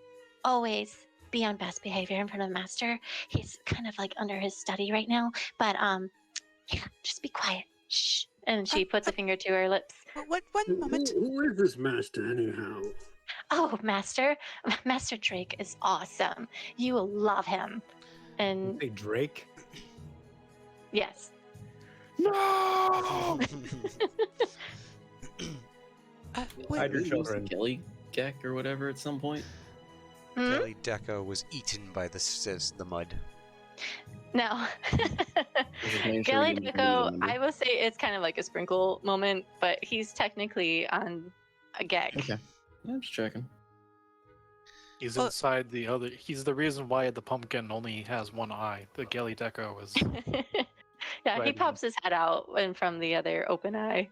S1: always be on best behavior in front of the master. He's kind of like under his study right now. But, yeah, just be quiet. Shh. And she puts a finger to her lips.
S10: one moment.
S7: Who is this master, anyhow?
S1: Oh, Master Drake is awesome. You will love him. And
S3: Hey, Drake.
S1: yes.
S3: No! Hide your
S9: He was
S3: children.
S9: Gilly Gek or whatever at some point.
S1: Hmm?
S2: Kelly Deco was eaten by the mud.
S1: No.
S9: Just making sure
S1: Gally
S9: we didn't
S1: Deco,
S9: remember.
S1: I will say it's kind of like a sprinkle moment, but he's technically on a gag.
S9: Okay. Yeah, I'm just checking.
S6: He's
S10: Well-
S6: inside the other. He's the reason why the pumpkin only has one eye. The Gelly Deco is.
S1: Yeah, he
S6: Right.
S1: pops his head out and from the other open eye.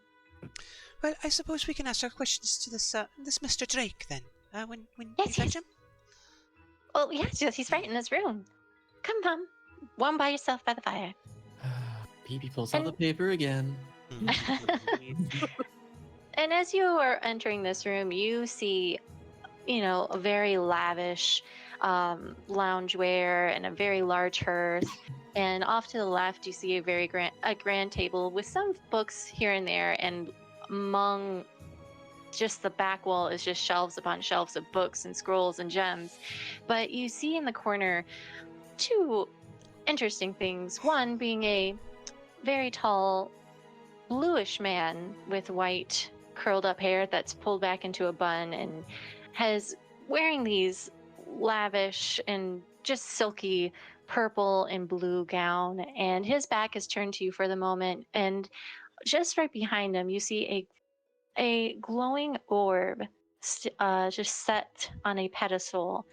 S10: Well, I suppose we can ask our questions to this Mr. Drake then. When
S1: Yes,
S10: you fetch
S1: yes.
S10: him.
S1: Well, yes, he's right in this room. Come, Mum. One by yourself by the fire.
S9: PB pulls out the
S1: And-
S9: paper again.
S1: And as you are entering this room, you see, a very lavish loungewear and a very large hearth. And off to the left, you see a grand table with some books here and there. And among just the back wall is just shelves upon shelves of books and scrolls and gems. But you see in the corner two interesting things. One being a very tall, bluish man with white curled up hair that's pulled back into a bun and has wearing these lavish and just silky purple and blue gown, and his back is turned to you for the moment, and just right behind him you see a glowing orb just set on a pedestal,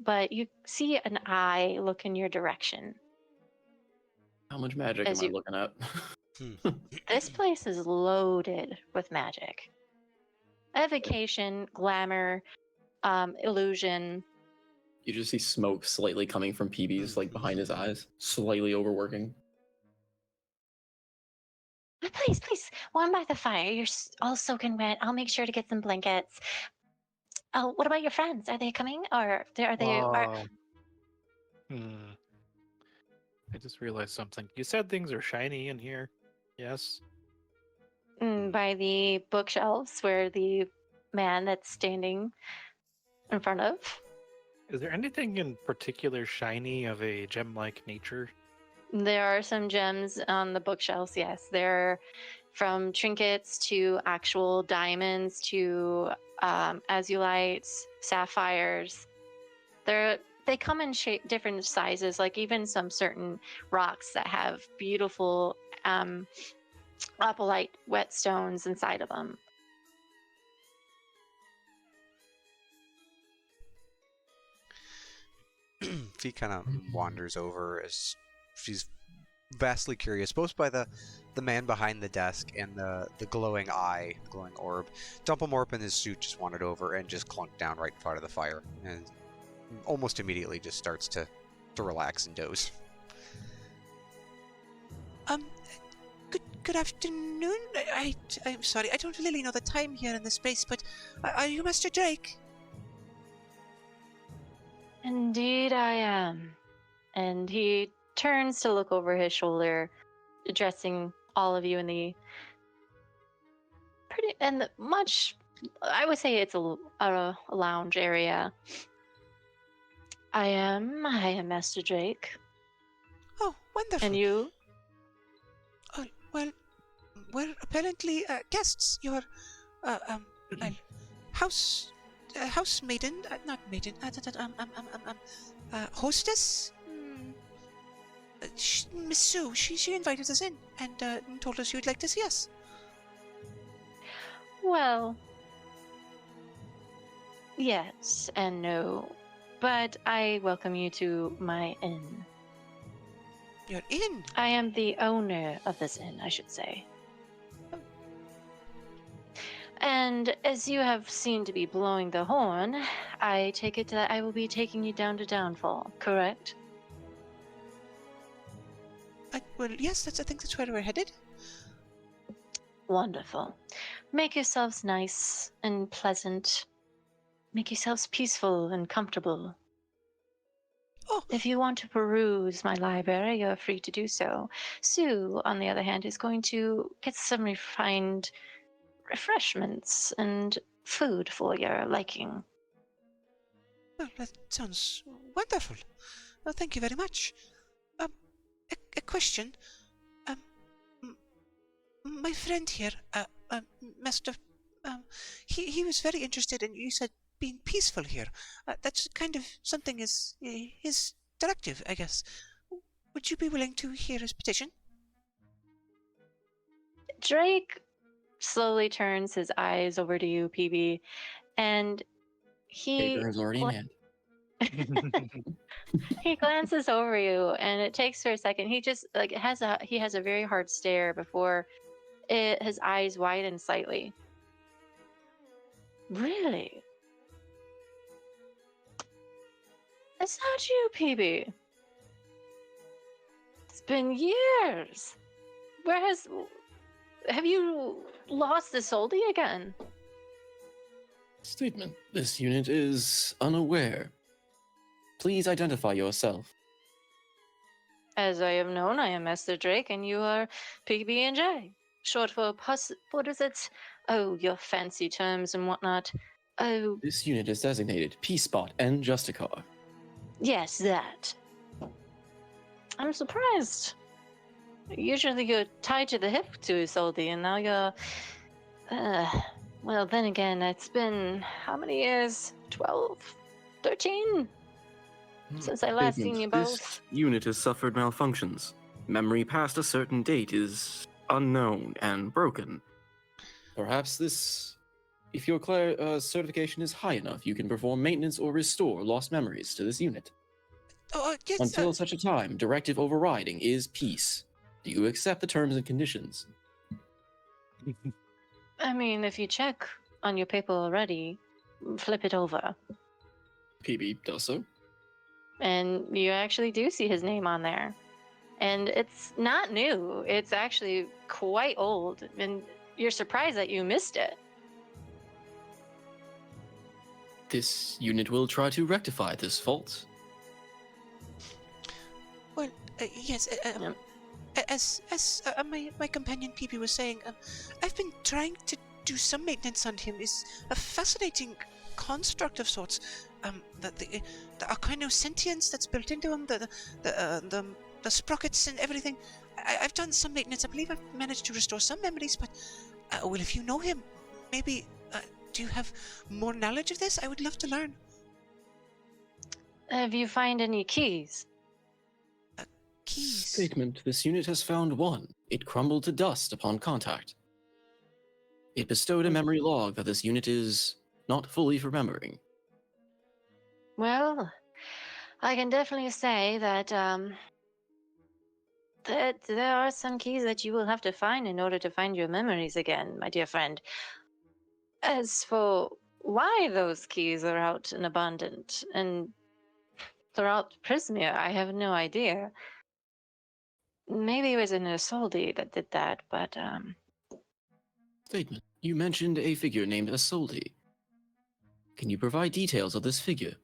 S1: but you see an eye look in your direction.
S9: How much magic
S1: As
S9: am I
S1: you-
S9: looking at?
S1: This place is loaded with magic. Evocation, glamour, illusion.
S9: You just see smoke slightly coming from PB's like behind his eyes, slightly overworking.
S1: Please, please, one by the fire. You're all soaking wet. I'll make sure to get some blankets. Oh, what about your friends? Are they coming, or are they?
S6: Hmm. I just realized something. You said things are shiny in here. Yes.
S1: By the bookshelves where the man that's standing in front of?
S6: Is there anything in particular shiny of a gem-like nature?
S1: There are some gems on the bookshelves, yes. They're from trinkets to actual diamonds to azulites, sapphires. They come in different sizes, like even some certain rocks that have beautiful opalite whetstones inside of them.
S2: Fee kind of wanders over as she's vastly curious, both by the man behind the desk and the glowing eye, glowing orb. Dumplemorp in his suit just wandered over and just clunked down right in front of the fire, and almost immediately just starts to relax and doze.
S10: Good afternoon. I'm sorry. I don't really know the time here in this place, but are you Mr. Drake?
S1: Indeed, I am. And he turns to look over his shoulder, addressing all of you in the much. I would say it's a lounge area. I am Master Drake.
S10: Oh, wonderful.
S1: And you?
S10: Oh, well, we're apparently guests. You're, house maiden, not maiden, hostess. Miss Sue, she invited us in and told us you'd like to see us.
S1: Well, yes and no, but I welcome you to my inn.
S10: You're in.
S1: I am the owner of this inn, I should say. And as you have seemed to be blowing the horn, I take it that I will be taking you down to Downfall, correct?
S10: Well, yes, I think that's where we're headed.
S1: Wonderful. Make yourselves nice and pleasant. Make yourselves peaceful and comfortable.
S10: Oh.
S1: If you want to peruse my library, you're free to do so. Sue, on the other hand, is going to get some refined refreshments and food for your liking.
S10: Well, that sounds wonderful. Well, thank you very much. A question. My friend here, Master, he was very interested in, you said, being peaceful here. That's kind of something his directive, I guess. Would you be willing to hear his petition?
S1: Drake slowly turns his eyes over to you, PB, and he
S9: Paper is already in hand.
S1: He glances over you, and it takes for a second. He just like he has a very hard stare before his eyes widen slightly. Really? It's not you, PB. It's been years. Have you lost Isolde again?
S9: Statement. This unit is unaware. Please identify yourself.
S1: As I have known, I am Master Drake, and you are PB&J. Short for what is it? Oh, your fancy terms and whatnot. Oh,
S9: This unit is designated Peace Spot and Justicar.
S1: yes, that. I'm surprised. Usually you're tied to the hip to Isolde, and now you're... well, then again, it's been how many years? 12? 13? Since I last seen you both.
S9: This unit has suffered malfunctions. Memory past a certain date is unknown and broken. Perhaps this... If your certification is high enough, you can perform maintenance or restore lost memories to this unit.
S10: Oh, yes.
S9: Until such a time, directive overriding is peace. Do you accept the terms and conditions?
S1: I mean, if you check on your paper already, flip it over.
S9: PB does so.
S1: And you actually do see his name on there. And it's not new. It's actually quite old. And you're surprised that you missed it.
S9: This unit will try to rectify this fault.
S10: Well, yes. As my companion PB was saying, I've been trying to do some maintenance on him. It's a fascinating construct of sorts. The Arcano sentience that's built into him, the sprockets and everything. I've done some maintenance. I believe I've managed to restore some memories, but well, if you know him, maybe do you have more knowledge of this? I would love to learn.
S1: Have you found any keys?
S10: Keys.
S9: Statement. This unit has found one. It crumbled to dust upon contact. It bestowed a memory log that this unit is not fully remembering.
S1: Well, I can definitely say that that there are some keys that you will have to find in order to find your memories again, my dear friend. As for why those keys are out and abundant and throughout Prismia, I have no idea. Maybe it was an Isolde that did that, but
S9: Statement. You mentioned a figure named Isolde. Can you provide details of this figure?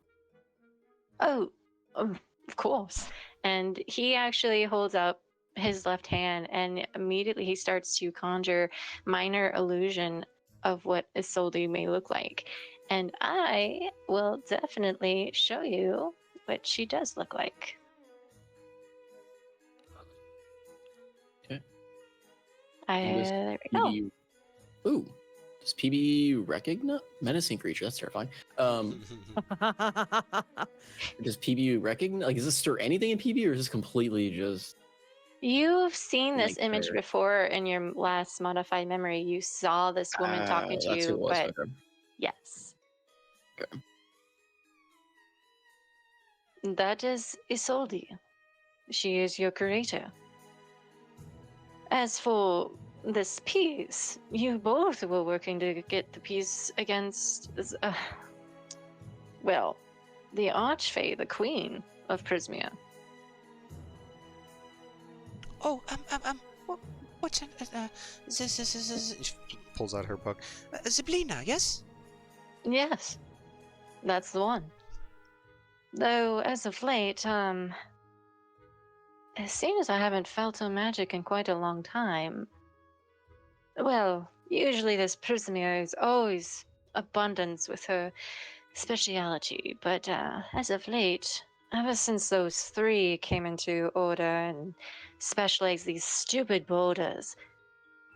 S1: oh, of course. And he actually holds up his left hand, and immediately he starts to conjure minor illusion of what Isolde may look like. And I will definitely show you what she does look like.
S9: Okay.
S1: There we go.
S9: PB... Ooh. Does PB recognize? Menacing creature, that's terrifying. Does PB recognize? Like, does this stir anything in PB, or is this completely just...
S1: You've seen this
S9: Like
S1: image
S9: her.
S1: before in your last modified memory. You saw this woman talking to
S9: that's who
S1: you,
S9: it was,
S1: but
S9: okay.
S1: yes.
S9: Okay.
S1: That is Isolde. She is your curator. As for this piece, you both were working to get the piece against, well, the Archfey, the Queen of Prismia.
S10: Oh, what's this?
S2: She pulls out her book.
S10: Zablina, yes?
S1: Yes, that's the one. Though, as of late, it seems I haven't felt her magic in quite a long time. Well, usually this Prismia is always abundance with her speciality, but as of late, ever since those three came into order and specialized these stupid borders,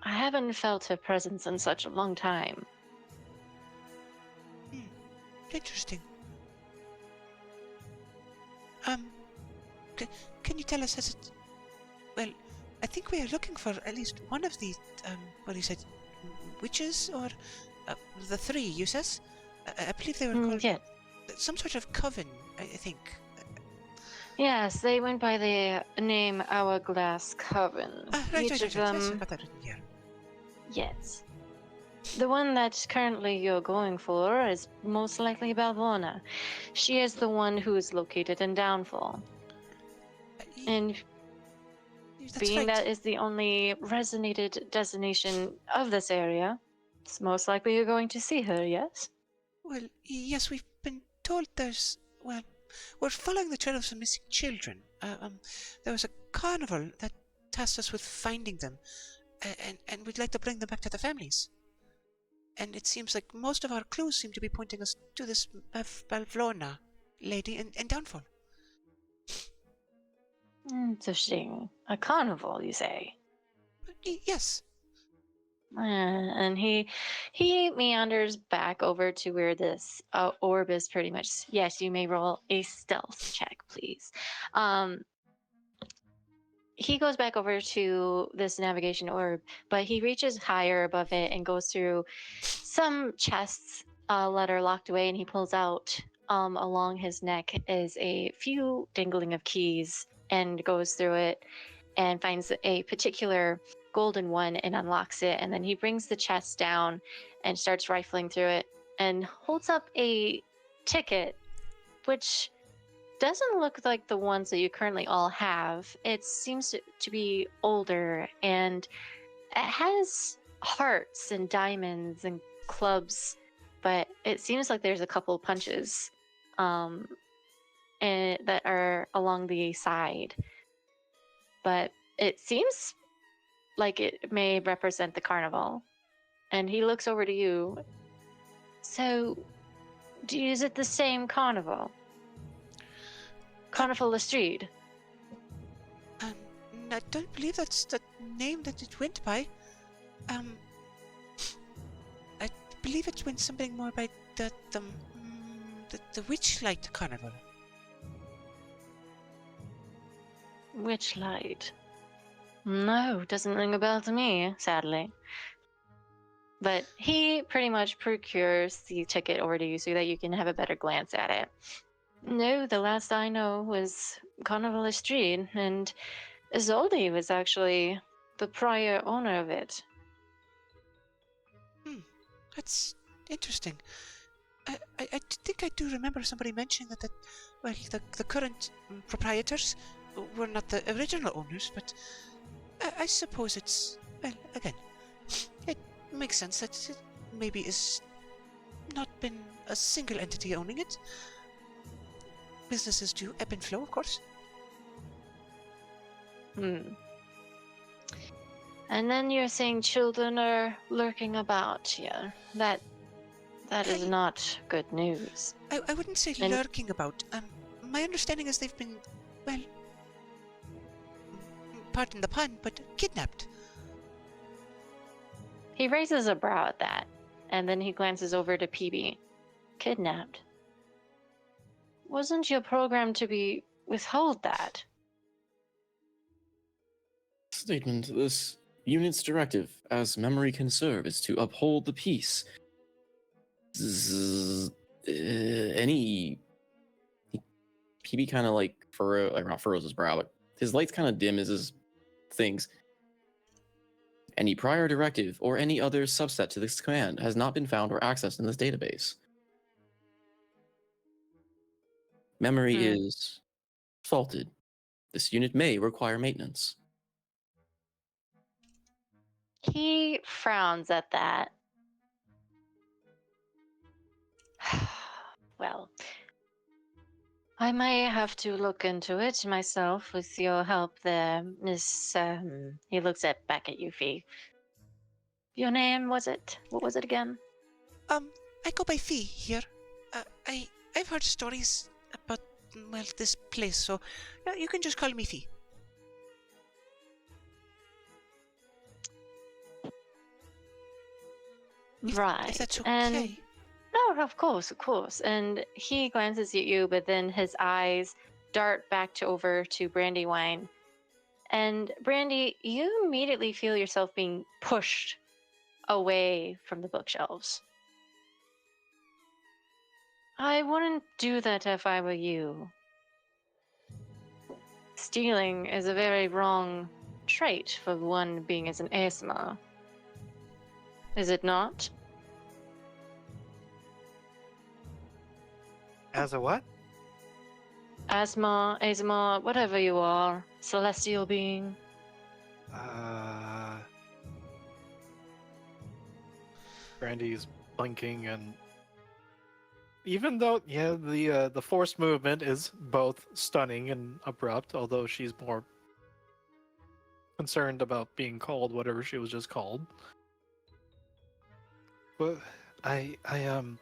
S1: I haven't felt her presence in such a long time.
S10: Interesting. Can you tell us, has it... Well, I think we are looking for at least one of these, what you said, witches, or the three, you says? I believe they were called...
S1: Yeah.
S10: Some sort of coven. I think.
S1: Yes, they went by the name Hourglass Coven.
S10: Right,
S1: Each
S10: right,
S1: of
S10: right, right. Yes,
S1: them,
S10: I've got that written here.
S1: yes. The one that currently you're going for is most likely Balvona. She is the one who is located in Downfall. And
S10: That's
S1: being
S10: right.
S1: that is the only resonated destination of this area, it's most likely you're going to see her, yes?
S10: Well, yes, we've been told there's. Well, we're following the trail of some missing children. There was a carnival that tasked us with finding them, and we'd like to bring them back to their families. And it seems like most of our clues seem to be pointing us to this Balvlona lady in Downfall.
S1: Interesting. A carnival, you say?
S10: Yes.
S1: And he meanders back over to where this orb is pretty much. Yes, you may roll a stealth check, please. He goes back over to this navigation orb, but he reaches higher above it and goes through some chests that are locked away, and he pulls out along his neck is a few dangling of keys and goes through it and finds a particular golden one and unlocks it. And then he brings the chest down and starts rifling through it and holds up a ticket, which doesn't look like the ones that you currently all have. It seems to be older, and it has hearts and diamonds and clubs, but it seems like there's a couple punches that are along the side. But it seems like it may represent the carnival. And he looks over to you. So, is it the same carnival? Carnival Lestrade?
S10: I don't believe that's the name that it went by. I believe it went something more by the Witchlight Carnival.
S1: Witchlight? No, doesn't ring a bell to me, sadly. But he pretty much procures the ticket over to you so that you can have a better glance at it. No, the last I know was Carnival Lestrade, and Isolde was actually the prior owner of it.
S10: That's interesting. I think I do remember somebody mentioning that well, the current proprietors were not the original owners, but I suppose it's, well, again, it makes sense that it maybe is not been a single entity owning it. Businesses do ebb and flow, of course.
S1: And then you're saying children are lurking about here. That is not good news.
S10: I wouldn't say lurking about. My understanding is they've been, well, pardon the pun, but kidnapped.
S1: He raises a brow at that, and then he glances over to PB. Kidnapped? Wasn't your program to be withhold that?
S9: Statement. This unit's directive, as memory can serve, is to uphold the peace. Any PB kind of like not furrows his brow, but his light's kind of dim as his things. Any prior directive or any other subset to this command has not been found or accessed in this database. Memory is faulted. This unit may require maintenance.
S1: He frowns at that. Well, I may have to look into it myself with your help there, Miss. He looks back at you, Fee. Your name, was it? What was it again?
S10: I go by Fee here. I've heard stories about, well, this place, so you can just call me Fee.
S1: Right.
S10: If that's okay.
S1: And no, of course, of course. And he glances at you, but then his eyes dart back over to Brandywine. And Brandy, you immediately feel yourself being pushed away from the bookshelves. I wouldn't do that if I were you. Stealing is a very wrong trait for one being as an ASMR. Is it not?
S6: As a what?
S1: ASMR, whatever you are, celestial being.
S6: Brandy's blinking, and even though, yeah, the force movement is both stunning and abrupt, although she's more concerned about being called whatever she was just called. But I've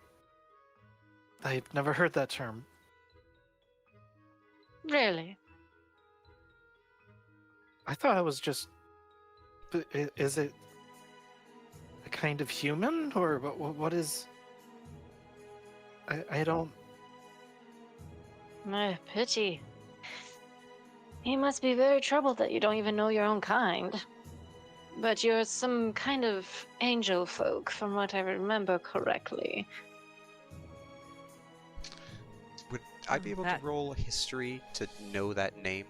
S6: never heard that term.
S1: Really?
S6: I thought it was just. But is it a kind of human, or what is? I don't.
S1: My pity. You must be very troubled that you don't even know your own kind. But you're some kind of angel folk, from what I remember correctly.
S2: Would I be able to roll history to know that name?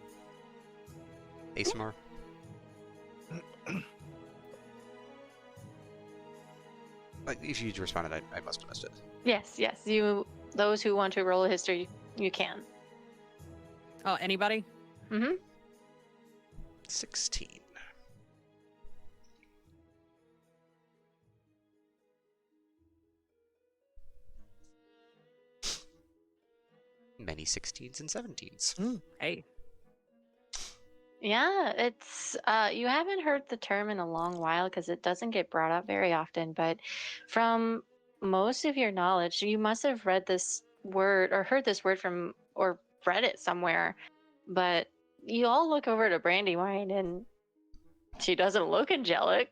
S2: ASMR? Like, if you responded, I must have missed it.
S1: Yes. Those who want to roll a history, you can.
S5: Oh, anybody?
S1: Mm-hmm.
S2: 16. Many 16s and 17s.
S5: Hey.
S1: Yeah, it's you haven't heard the term in a long while because it doesn't get brought up very often, but from most of your knowledge, you must have read this word or heard this word from or read it somewhere. But you all look over to Brandywine and she doesn't look angelic,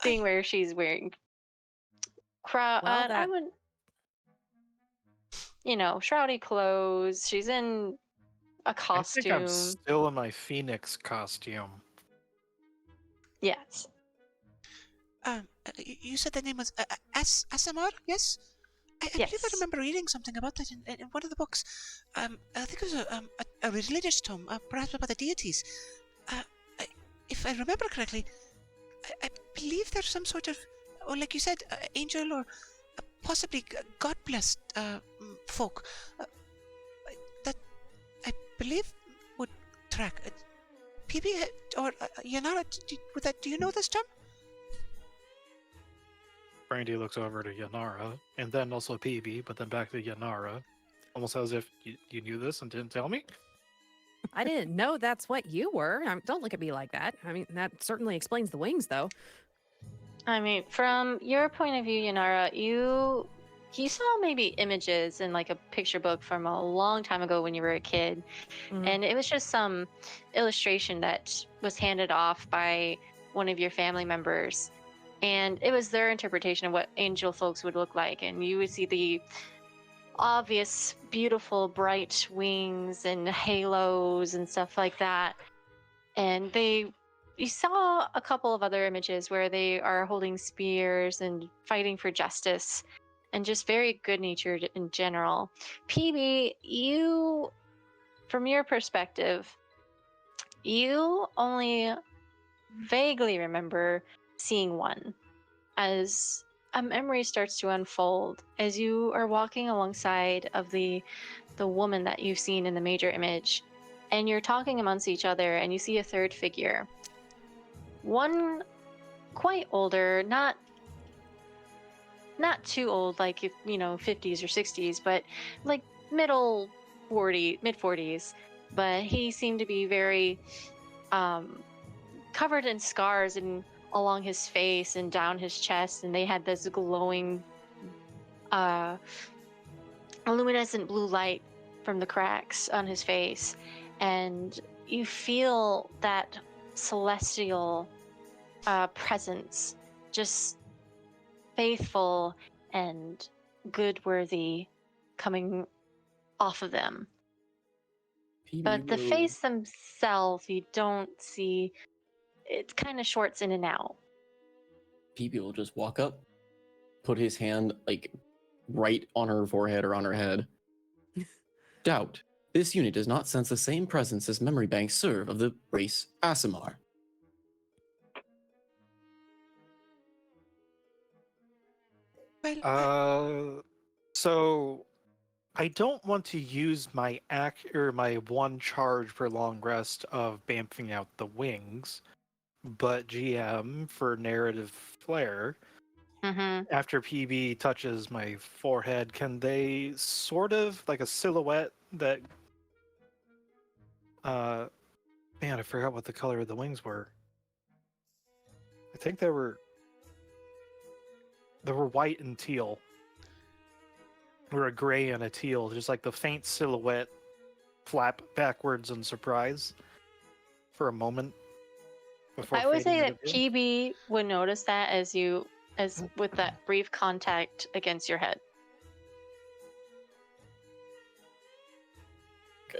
S1: seeing where she's wearing
S5: Well,
S1: I wouldn't, shroudy clothes. She's in a
S6: I think I'm
S1: costume.
S6: still in my Phoenix costume.
S1: Yes.
S10: You said the name was Asamar, yes? I believe I
S1: Yes.
S10: remember reading something about that in one of the books. I think it was a religious tome, perhaps about the deities. If I remember correctly, I believe there's some sort of, or like you said, angel or possibly God-blessed folk that I believe would track. PB or Yanara, do you know this term?
S6: Brandy looks over to Yanara, and then also PB, but then back to Yanara, almost as if you knew this and didn't tell me.
S5: I didn't know that's what you were. Don't look at me like that. I mean, that certainly explains the wings, though.
S1: I mean, from your point of view, Yanara, you saw maybe images in like a picture book from a long time ago when you were a kid, and it was just some illustration that was handed off by one of your family members, and it was their interpretation of what angel folks would look like, and you would see the obvious, beautiful, bright wings and halos and stuff like that, and you saw a couple of other images where they are holding spears and fighting for justice and just very good natured in general. PB, from your perspective, you only vaguely remember seeing one as a memory starts to unfold as you are walking alongside of the woman that you've seen in the major image, and you're talking amongst each other, and you see a third figure. One quite older, not too old, like 50s or 60s, but like mid 40s. But he seemed to be very covered in scars and along his face and down his chest, and they had this glowing, luminescent blue light from the cracks on his face, and you feel that celestial presence, just faithful and good worthy, coming off of them. But the face themselves, you don't see. It kind of shorts in and out.
S9: PB will just walk up, put his hand like right on her forehead or on her head. Doubt. This unit does not sense the same presence as memory banks serve of the race Asimar.
S10: Well,
S6: So I don't want to use my my one charge per long rest of bamfing out the wings, but GM for narrative flair.
S1: Mm-hmm.
S6: After PB touches my forehead, can they sort of like a silhouette that man, I forgot what the color of the wings were. I think they were white and teal. Or a gray and a teal, just like the faint silhouette flap backwards in surprise for a moment before
S1: I would say
S6: fading
S1: that
S6: into view.
S1: PB would notice that as with that brief contact against your head.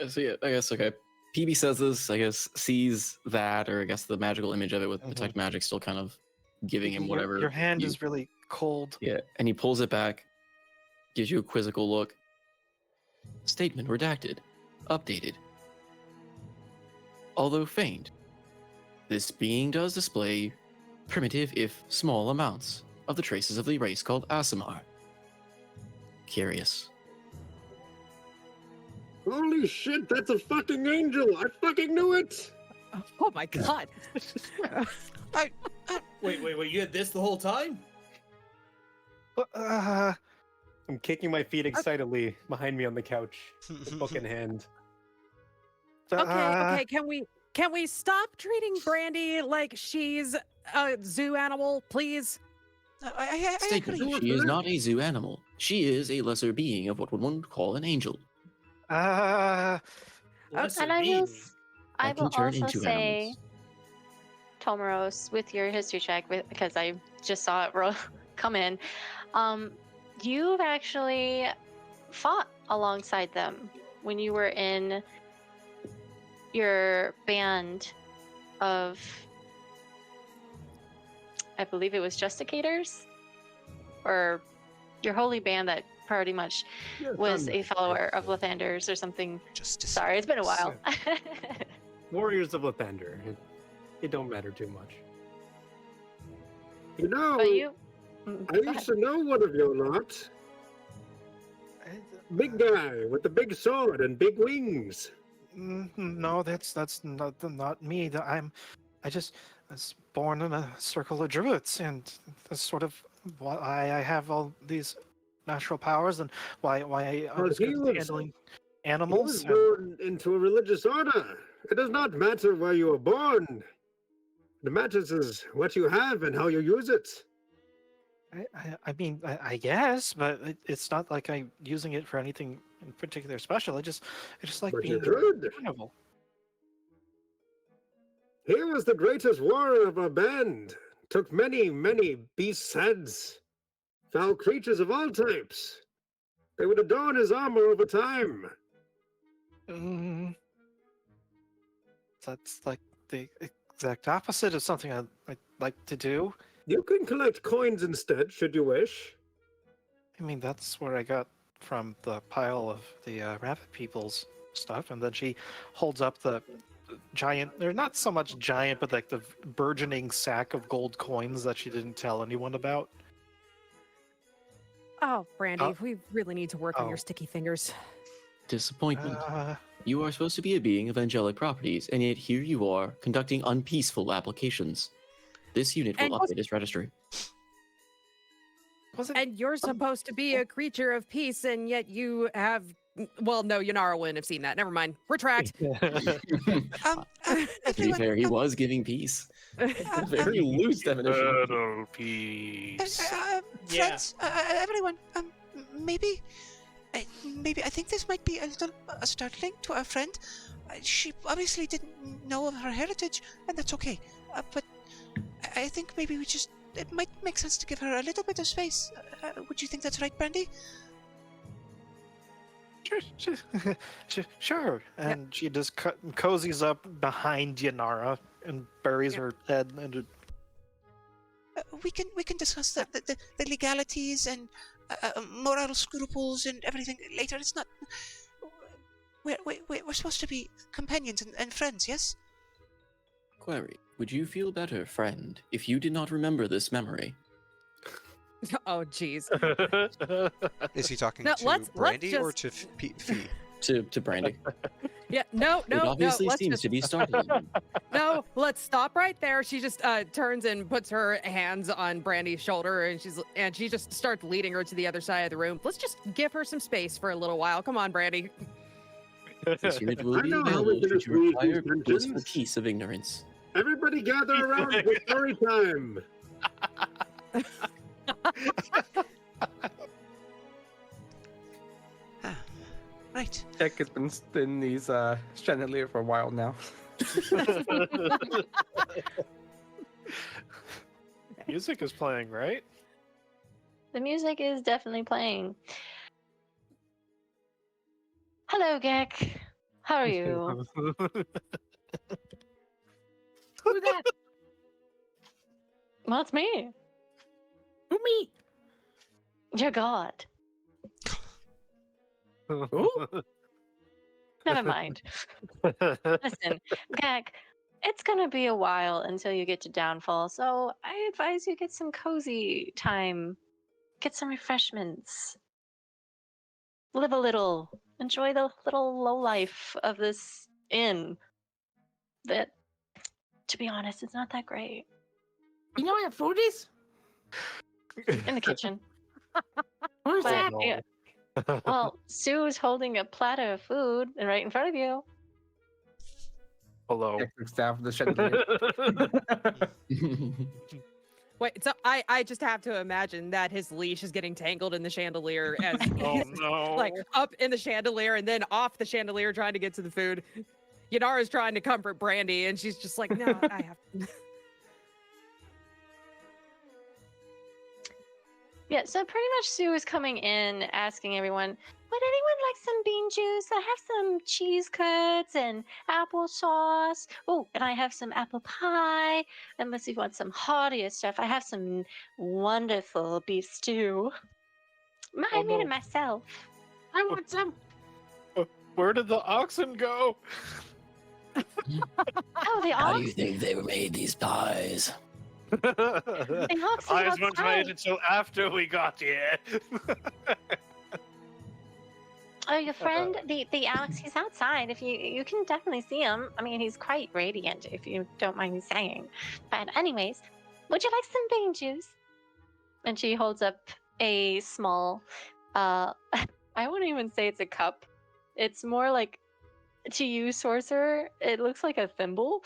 S9: So yeah, I guess okay. PB says this, I guess, sees that, or I guess the magical image of it with detect magic still kind of giving him whatever.
S6: Your hand is really cold.
S9: Yeah, and he pulls it back, gives you a quizzical look. Statement redacted. Updated. Although faint, this being does display primitive, if small, amounts of the traces of the race called Asimar. Curious.
S7: Holy shit, that's a fucking angel! I fucking knew it!
S5: Oh my god.
S4: Wait, you had this the whole time?
S3: I'm kicking my feet excitedly behind me on the couch, the book in hand.
S5: Okay, can we stop treating Brandy like she's a zoo animal, please?
S10: I
S9: Statement.
S10: agree.
S9: She is not a zoo animal. She is a lesser being of what one would call an angel.
S4: Lesser
S1: And I will,
S4: being.
S1: I
S9: That can
S1: will
S9: turn
S1: also
S9: into
S1: say,
S9: animals.
S1: Tomaros, with your history check, because I just saw it come in, you've actually fought alongside them when you were in your band of, I believe it was Justicators, or your holy band that pretty much was a follower of Lathander's or something. Sorry, it's been a while.
S3: Warriors of Lathander. It don't matter too much.
S7: You know,
S1: But you,
S7: I used to know one of your lot. Big guy with the big sword and big wings.
S6: No, that's not me. I was born in a circle of druids, and that's sort of why I have all these natural powers, and why I
S7: Well,
S6: was
S7: he
S6: good at
S7: was-
S6: handling
S7: He
S6: animals.
S7: was
S6: and-
S7: born into a religious order. It does not matter where you were born. What matters is what you have and how you use it.
S6: I mean, I guess, but it's not like I'm using it for anything in particular special. I just like
S7: But
S6: being
S7: you could.
S6: carnival.
S7: He was the greatest warrior of our band. Took many, many beasts' heads. Foul creatures of all types. They would adorn his armor over time.
S6: Mm, that's like the exact opposite of something I'd like to do.
S7: You can collect coins instead, should you wish.
S6: I mean, that's where I got from the pile of the rabbit people's stuff, and then she holds up the giant, or not so much giant, but like the burgeoning sack of gold coins that she didn't tell anyone about.
S5: Oh, Brandy,
S6: Oh.
S5: we really need to work on your
S6: Oh.
S5: sticky fingers.
S9: Disappointment.
S6: Uh,
S9: You are supposed to be a being of angelic properties, and yet here you are, conducting unpeaceful applications. This unit will
S5: And
S9: update its registry.
S6: was it?
S5: And you're supposed to be a creature of peace, and yet you have. Well, no, Yanara wouldn't have seen that. Never mind. Retract.
S9: To be
S10: Everyone,
S9: fair, he was giving peace. A very loose definition.
S6: Little piece.
S10: friends, everyone, maybe I think this might be a little startling to our friend. She obviously didn't know of her heritage, and that's okay. But I think maybe it might make sense to give her a little bit of space. Would you think that's right, Brandy?
S6: Sure. And she just cozies up behind Yanara and buries her head into.
S10: We can discuss the legalities and moral scruples and everything later. It's not. We're supposed to be companions and friends, yes?
S9: Query, would you feel better, friend, if you did not remember this memory?
S5: Oh, jeez.
S2: Is he talking
S5: No,
S2: to
S5: let's
S2: Brandy or
S5: just-
S2: to Fee?
S9: To Brandy.
S5: Yeah, no,
S9: It obviously
S5: let's
S9: seems
S5: just,
S9: to be startling him.
S5: no, let's stop right there. She just turns and puts her hands on Brandy's shoulder, and she just starts leading her to the other side of the room. Let's just give her some space for a little while. Come on, Brandy.
S9: This unit will
S7: I
S9: be
S7: know how
S9: available
S7: we can
S9: should you
S7: squeeze these
S9: require just for
S7: tensions.
S9: peace of ignorance.
S7: Everybody gather around for story time.
S10: Right.
S11: Jack has been in these chandelier for a while now.
S6: Music is playing, right?
S1: The music is definitely playing. Hello, Gek. How are you?
S8: Who's that?
S1: Well, it's me,
S8: Who, me?
S1: your god.
S8: Who?
S1: Never mind. Listen, Gek, it's gonna be a while until you get to Downfall, so I advise you get some cozy time, get some refreshments, live a little, enjoy the little low life of this inn. That, to be honest, it's not that great.
S8: You know where food is?
S1: In the kitchen.
S8: Where's
S1: But,
S8: that?
S1: yeah, well, Sue's holding a platter of food right in front of you.
S6: Hello.
S11: Jack looks down from the chandelier.
S5: Wait, so I just have to imagine that his leash is getting tangled in the chandelier as
S6: Oh
S5: he's
S6: no.
S5: like up in the chandelier and then off the chandelier trying to get to the food. Yanara's trying to comfort Brandy, and she's just like, no, I have to.
S1: Yeah, so pretty much Sue is coming in asking everyone, would anyone like some bean juice? I have some cheese curds and applesauce. Oh, and I have some apple pie. Unless you want some heartier stuff, I have some wonderful beef stew. I made
S6: no.
S1: it myself.
S8: I want some.
S6: Where did the oxen go?
S1: Oh, the
S9: How do you
S1: ox.
S9: think they made these pies?
S1: The ox is
S6: Eyes weren't made
S1: outside.
S6: until after we got here.
S1: Oh, your friend, the Alex, he's outside. If you can definitely see him. I mean, he's quite radiant, if you don't mind me saying. But anyways, would you like some bean juice? And she holds up a small, I wouldn't even say it's a cup. It's more like, to you, sorcerer, it looks like a thimble.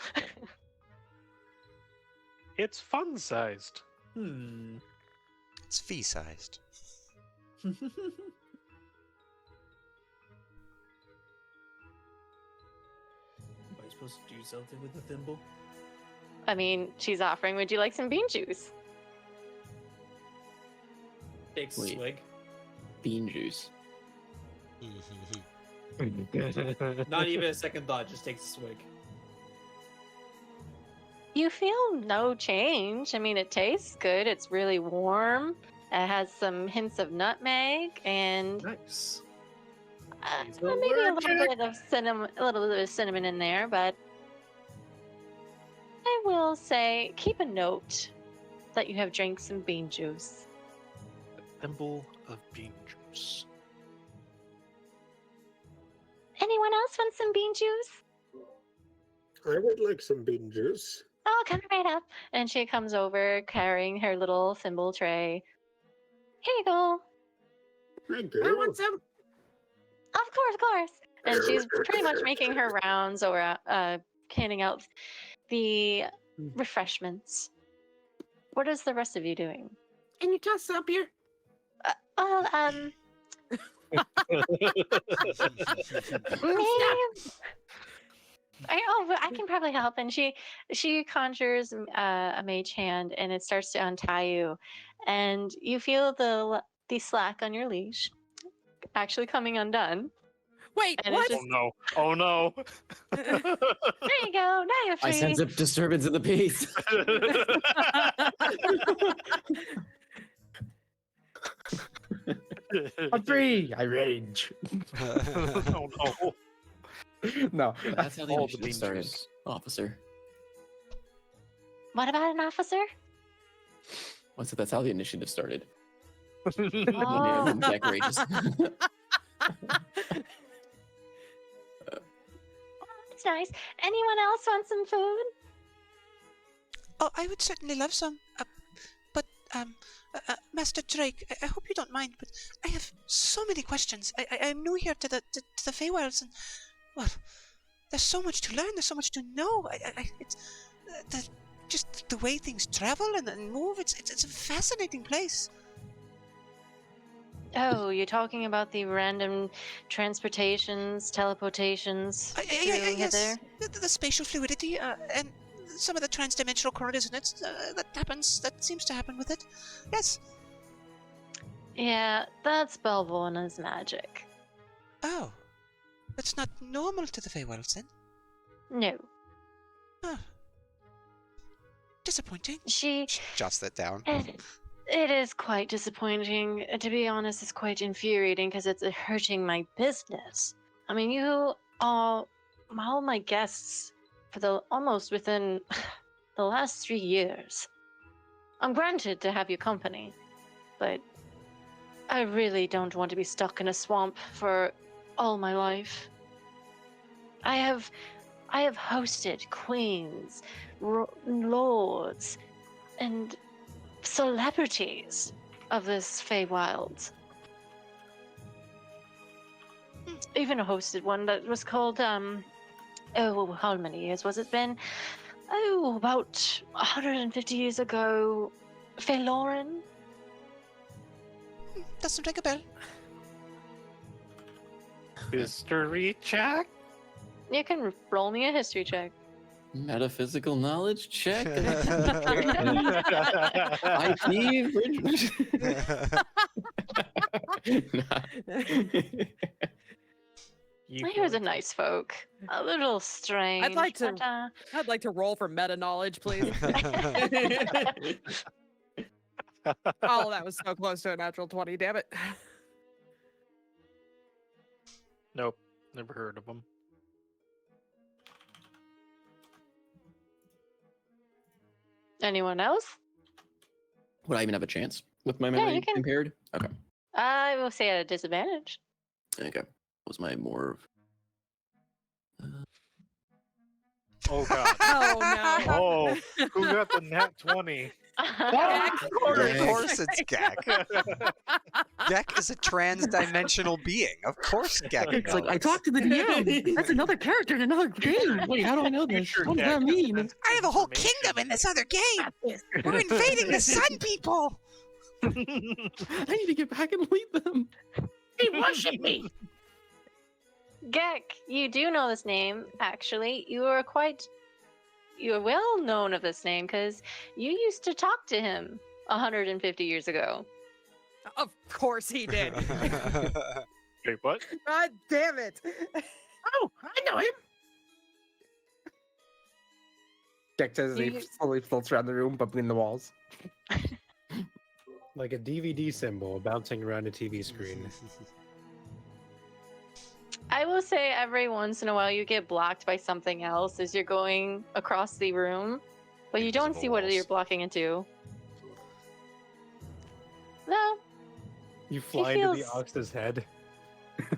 S6: It's fun-sized.
S2: It's fee-sized.
S4: Am I supposed to do something with the thimble?
S1: I mean, she's offering, would you like some bean juice?
S4: Takes a
S9: Wait.
S4: swig.
S9: Bean juice.
S4: Not even a second thought, just takes a swig.
S1: You feel no change. I mean, it tastes good. It's really warm. It has some hints of nutmeg and
S4: Nice.
S6: He's
S1: maybe a little
S6: allergic.
S1: bit of cinnamon, a little bit of cinnamon in there. But I will say, keep a note that you have drank some bean juice.
S6: Thimble of bean juice.
S1: Anyone else want some bean juice?
S7: I would like some bean juice.
S1: Oh, come right up. And she comes over carrying her little thimble tray. Here you go.
S7: Thank
S8: I
S7: you.
S8: want some.
S1: Of course. And she's pretty much making her rounds or handing out the refreshments. What is the rest of you doing?
S8: Can you toss up here?
S1: Well, I can probably help. And she conjures a mage hand, and it starts to untie you, and you feel the slack on your leash actually coming undone.
S5: Wait,
S1: And
S5: what?
S1: it's
S6: Oh
S1: just,
S6: no. Oh no.
S1: there you go. Now you're free.
S9: I sense a disturbance in the peace.
S11: I'm free. I rage.
S6: Oh no.
S11: No,
S9: That's how the
S6: All the
S9: initiative started,
S6: dangers.
S9: officer.
S1: What about an officer?
S9: I said that's how the initiative started.
S1: Oh.
S9: And Jack rages.
S1: That's nice. Anyone else want some food?
S10: Oh, I would certainly love some. But, Master Drake, I hope you don't mind, but I have so many questions. I'm new here to the Feywilds, and, well, there's so much to learn. There's so much to know. It's just the way things travel and move. It's a fascinating place.
S1: Oh, you're talking about the random transportations, teleportations through
S10: Yes,
S1: hither?
S10: the spatial fluidity, and some of the transdimensional coordinates that seems to happen with it. Yes.
S1: Yeah, that's Belvorna's magic.
S10: Oh, that's not normal to the Feywilds then.
S1: No.
S10: Huh. Disappointing.
S1: She...
S2: Jots that down.
S1: It is quite disappointing. To be honest, it's quite infuriating because it's hurting my business. I mean, you are all my guests for almost within the last 3 years. I'm granted to have your company, but I really don't want to be stuck in a swamp for all my life. I have hosted queens, lords, and celebrities of this Feywild. Even hosted one that was called, oh, how many years was it been? Oh, about 150 years ago, Feyloren.
S10: Doesn't ring a bell.
S6: History check?
S1: You can roll me a history check.
S9: Metaphysical knowledge check. IP.
S1: He was a nice folk. A little strange.
S5: I'd like to.
S1: but,
S5: I'd like to roll for meta knowledge, please. Oh, that was so close to a natural 20. Damn it.
S6: Nope, never heard of them.
S1: Anyone else?
S9: Would I even have a chance with my
S1: Yeah,
S9: memory
S1: you can.
S9: impaired? Okay.
S1: I will say at a disadvantage.
S9: Okay. Was my more of
S6: Oh god.
S5: Oh no.
S6: Oh, who got the nat 20?
S2: Of course it's Gak. Gak is a trans-dimensional being. Of course Gak knows.
S8: It's like I talked to the DM. That's another character in another game. Wait, how do I know this?
S6: Future
S8: What does
S6: Gak
S8: that mean?
S6: has
S10: I have a whole
S6: information.
S10: kingdom in this other game. We're invading the Sun People.
S8: I need to get back and lead them. They worship me.
S1: Gek, you do know this name, actually. You're well known of this name because you used to talk to him 150 years ago.
S5: Of course he did.
S6: Wait, what?
S5: God damn it.
S8: Oh, I know him.
S11: Jack says he
S1: You-
S11: slowly floats around the room, bumping the walls.
S3: Like a DVD symbol bouncing around a TV screen.
S1: I will say every once in a while you get blocked by something else as you're going across the room, but you don't
S2: Invisible
S1: see what
S2: walls.
S1: you're blocking into. No,
S3: You fly into the
S1: feels-
S3: ox's head.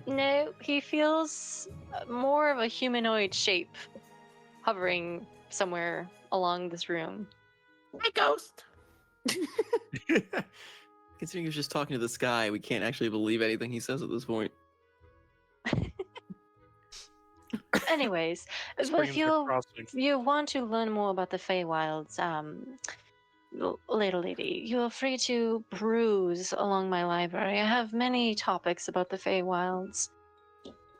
S1: no, he feels more of a humanoid shape hovering somewhere along this room.
S8: My ghost.
S9: considering he was just talking to the sky, we can't actually believe anything he says at this point.
S1: Anyways, but
S6: Screams
S1: if
S6: across me.
S1: you want to learn more about the Feywilds, little lady, you are free to peruse along my library. I have many topics about the Feywilds.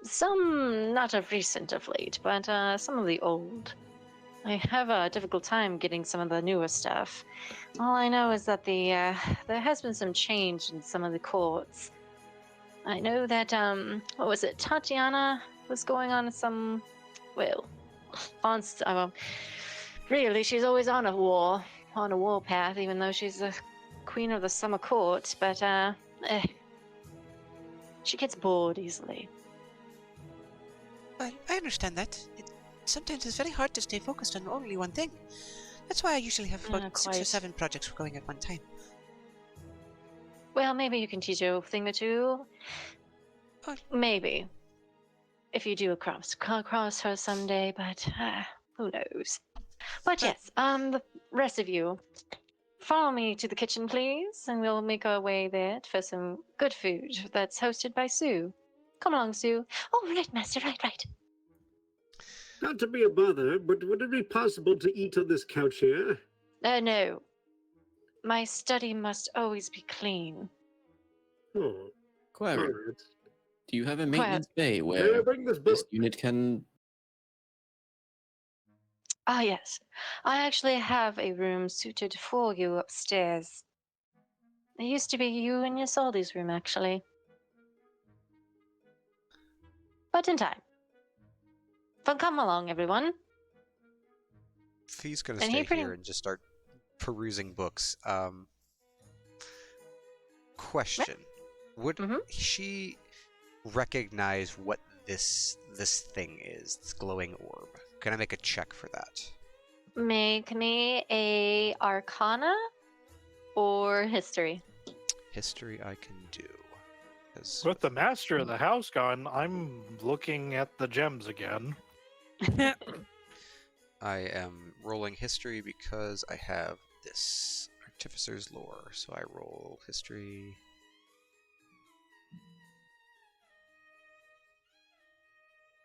S1: Some not of recent of late, but some of the old. I have a difficult time getting some of the newer stuff. All I know is that there has been some change in some of the courts. I know that what was it? Tatiana was going on some, well, really, she's always on a war path, even though she's the queen of the summer court. But She gets bored easily.
S10: Well, I understand that. Sometimes it's very hard to stay focused on only one thing. That's why I usually have about 6 or
S1: Quite.
S10: 7 projects going at one time.
S1: Well, maybe you can teach her a thing or two.
S10: Oh.
S1: Maybe. If you do cross her someday, but who knows. But yes, the rest of you, follow me to the kitchen, please, and we'll make our way there for some good food that's hosted by Sue. Come along, Sue. Oh, right, Master, right.
S7: Not to be a bother, but would it be possible to eat on this couch here?
S1: No. My study must always be clean.
S7: Oh,
S9: Query.
S7: all right.
S9: Do you have a maintenance bay
S7: May I
S9: where
S7: bring this
S9: this
S7: book?
S9: unit can...
S1: Ah, yes. I actually have a room suited for you upstairs. It used to be you and Isolde's room, actually. But in time. But come along, everyone.
S2: Fee's gonna
S1: And he
S2: stay
S1: pretty-
S2: here and just start perusing books. Question: Would she recognize what this thing is? This glowing orb. Can I make a check for that?
S1: Make me a Arcana or History.
S2: History I can do. 'Cause
S6: With the master of the house gone, I'm looking at the gems again.
S2: I am rolling history because I have this Artificer's Lore. So I roll history.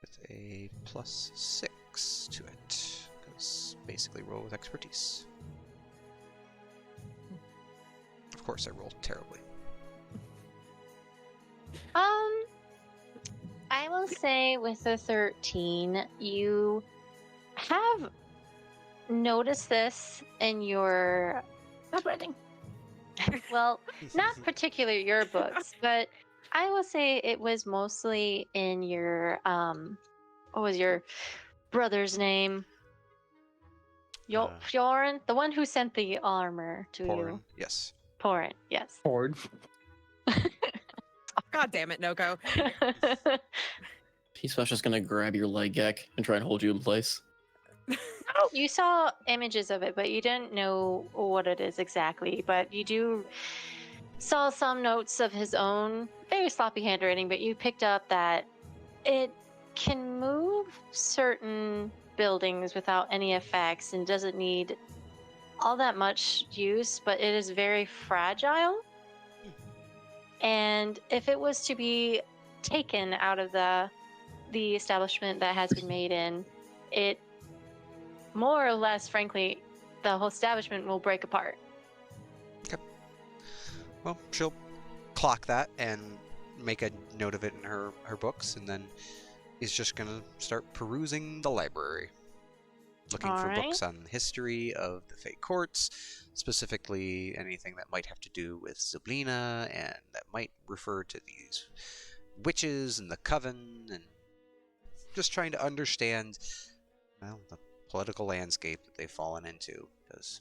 S2: With a +6 to it. Because basically roll with expertise. Of course I rolled terribly.
S1: I will say with the 13, you have noticed this in your writing. Well, not particularly your books, but I will say it was mostly in your what was your brother's name? Fjorin, the one who sent the armor to
S2: Porin,
S1: you.
S2: yes.
S1: Porin, yes.
S11: Horde.
S5: God damn it, Noko.
S9: Peacewash just gonna grab your leg, Gek, and try and hold you in place.
S1: You saw images of it, but you didn't know what it is exactly. But you saw some notes of his own, very sloppy handwriting, but you picked up that it can move certain buildings without any effects and doesn't need all that much use, but it is very fragile. And if it was to be taken out of the establishment that has been made in, it more or less, frankly, the whole establishment will break apart.
S2: Okay. Well, she'll clock that and make a note of it in her books, and then is just gonna start perusing the library. Looking for
S1: Alright.
S2: books on the history of the Fey Courts, specifically anything that might have to do with Zablina, and that might refer to these witches and the Coven, and just trying to understand, well, the political landscape that they've fallen into. Because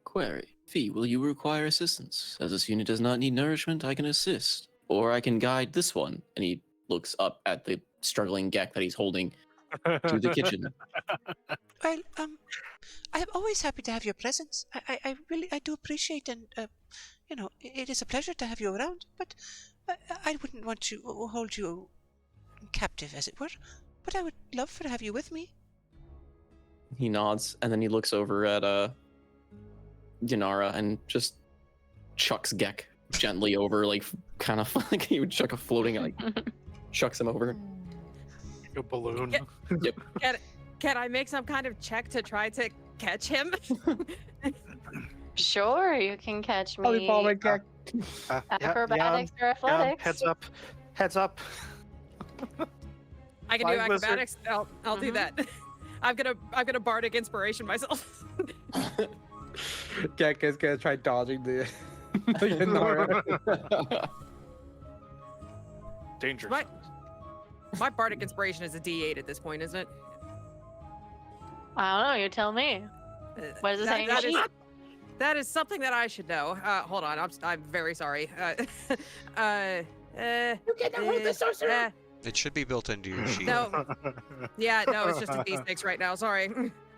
S9: Query. Fee, will you require assistance? As this unit does not need nourishment, I can assist. Or I can guide this one. And he looks up at the struggling Gek that he's holding to the kitchen.
S10: Well, I am always happy to have your presence. I really do appreciate, and it is a pleasure to have you around. But I wouldn't want to hold you captive, as it were. But I would love to have you with me.
S9: He nods, and then he looks over at Yanara and just chucks Gek gently over, like kind of like he would chuck a floating, like chucks him over.
S6: A balloon.
S9: Yep.
S5: Can I make some kind of check to try to catch him?
S1: Sure, you can catch me.
S11: Holy ball, Gek.
S1: Acrobatics or athletics.
S6: Heads up. Heads up.
S5: I can do
S6: Flying lizard.
S5: acrobatics. I'll do that. I'm gonna bardic inspiration myself.
S11: Gek is gonna try dodging the Yanara.
S6: Danger.
S5: My bardic inspiration is a D8 at this point, isn't it?
S1: I don't know. You tell me. What does it say?
S5: That is, that is something that I should know. Hold on, I'm very sorry.
S8: You cannot hold the sorcerer.
S2: It should be built into your sheet.
S5: No. Yeah, no, it's just a D6 right now. Sorry.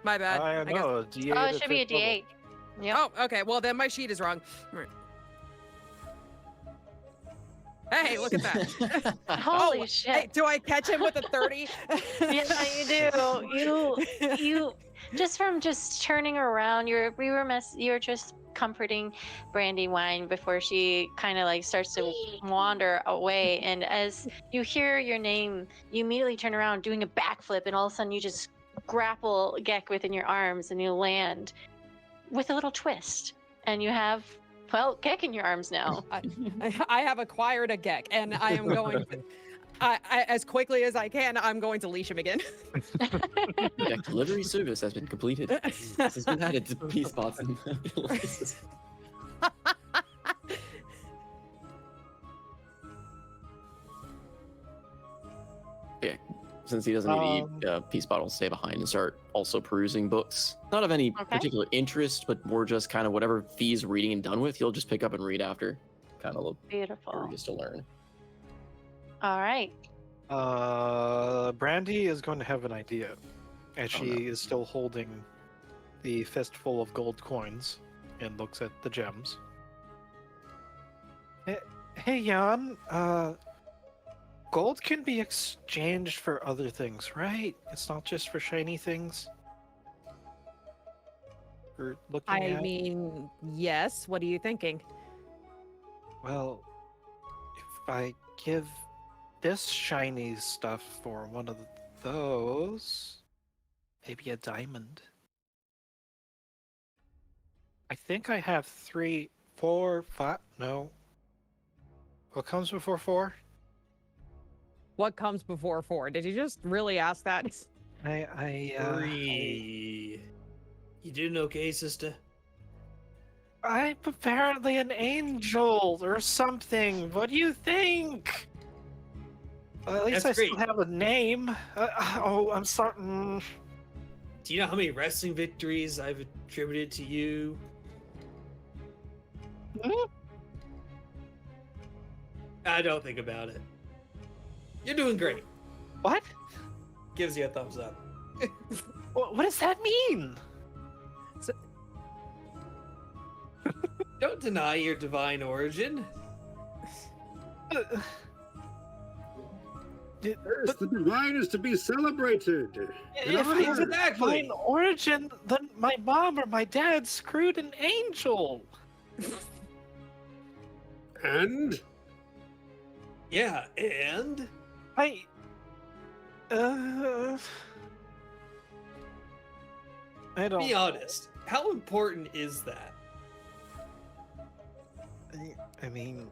S5: My bad.
S6: I
S5: guess.
S6: know. D8
S1: Oh, it
S6: at
S1: should be a
S6: fifth level.
S1: D8. Yep.
S5: Oh, okay. Well, then my sheet is wrong. Right. Hey, look at that.
S1: Holy
S5: Oh,
S1: shit.
S5: Hey, do I catch him with a 30?
S1: Yeah, you do. You just from just turning around, you were just comforting Brandywine before she kind of like starts to wander away, and as you hear your name, you immediately turn around doing a backflip, and all of a sudden you just grapple Gek within your arms and you land with a little twist, and you have Gek in your arms now.
S5: I have acquired a Gek, and I am going to, I, as quickly as I can, I'm going to leash him again.
S9: Yeah, delivery service has been completed. This has been added to P spots and abilities. Yeah, since he doesn't need P spot, will stay behind and start also perusing books. Not of any particular interest, but more just kind of whatever Fee's reading and done with, he'll just pick up and read after. Kind of
S1: Beautiful.
S9: curious to learn.
S1: All right.
S6: Brandy is going to have an idea, as she is still holding the fistful of gold coins and looks at the gems. Hey, Jan, gold can be exchanged for other things, right? It's not just for shiny things. We're looking
S5: I
S6: at.
S5: mean, yes. What are you thinking?
S6: Well, if I give this shiny stuff for one of those, maybe a diamond. I think I have 3, 4, 5. No. What comes before 4?
S5: What comes before 4? Did you just really ask that?
S4: Three. You doing okay, sister?
S6: I'm apparently an angel or something. What do you think? At least
S4: That's
S6: I
S4: great.
S6: still have a name. I'm starting.
S4: Do you know how many wrestling victories I've attributed to you? I don't think about it. You're doing great.
S6: What?
S4: Gives you a thumbs up.
S6: What does that mean?
S4: Don't deny your divine origin.
S7: Yes, the divine is to be celebrated.
S6: If I
S7: honor.
S6: did divine origin, then my mom or my dad screwed an angel.
S7: And?
S4: Yeah, and?
S6: I don't.
S4: Be honest. How important is that?
S6: I mean,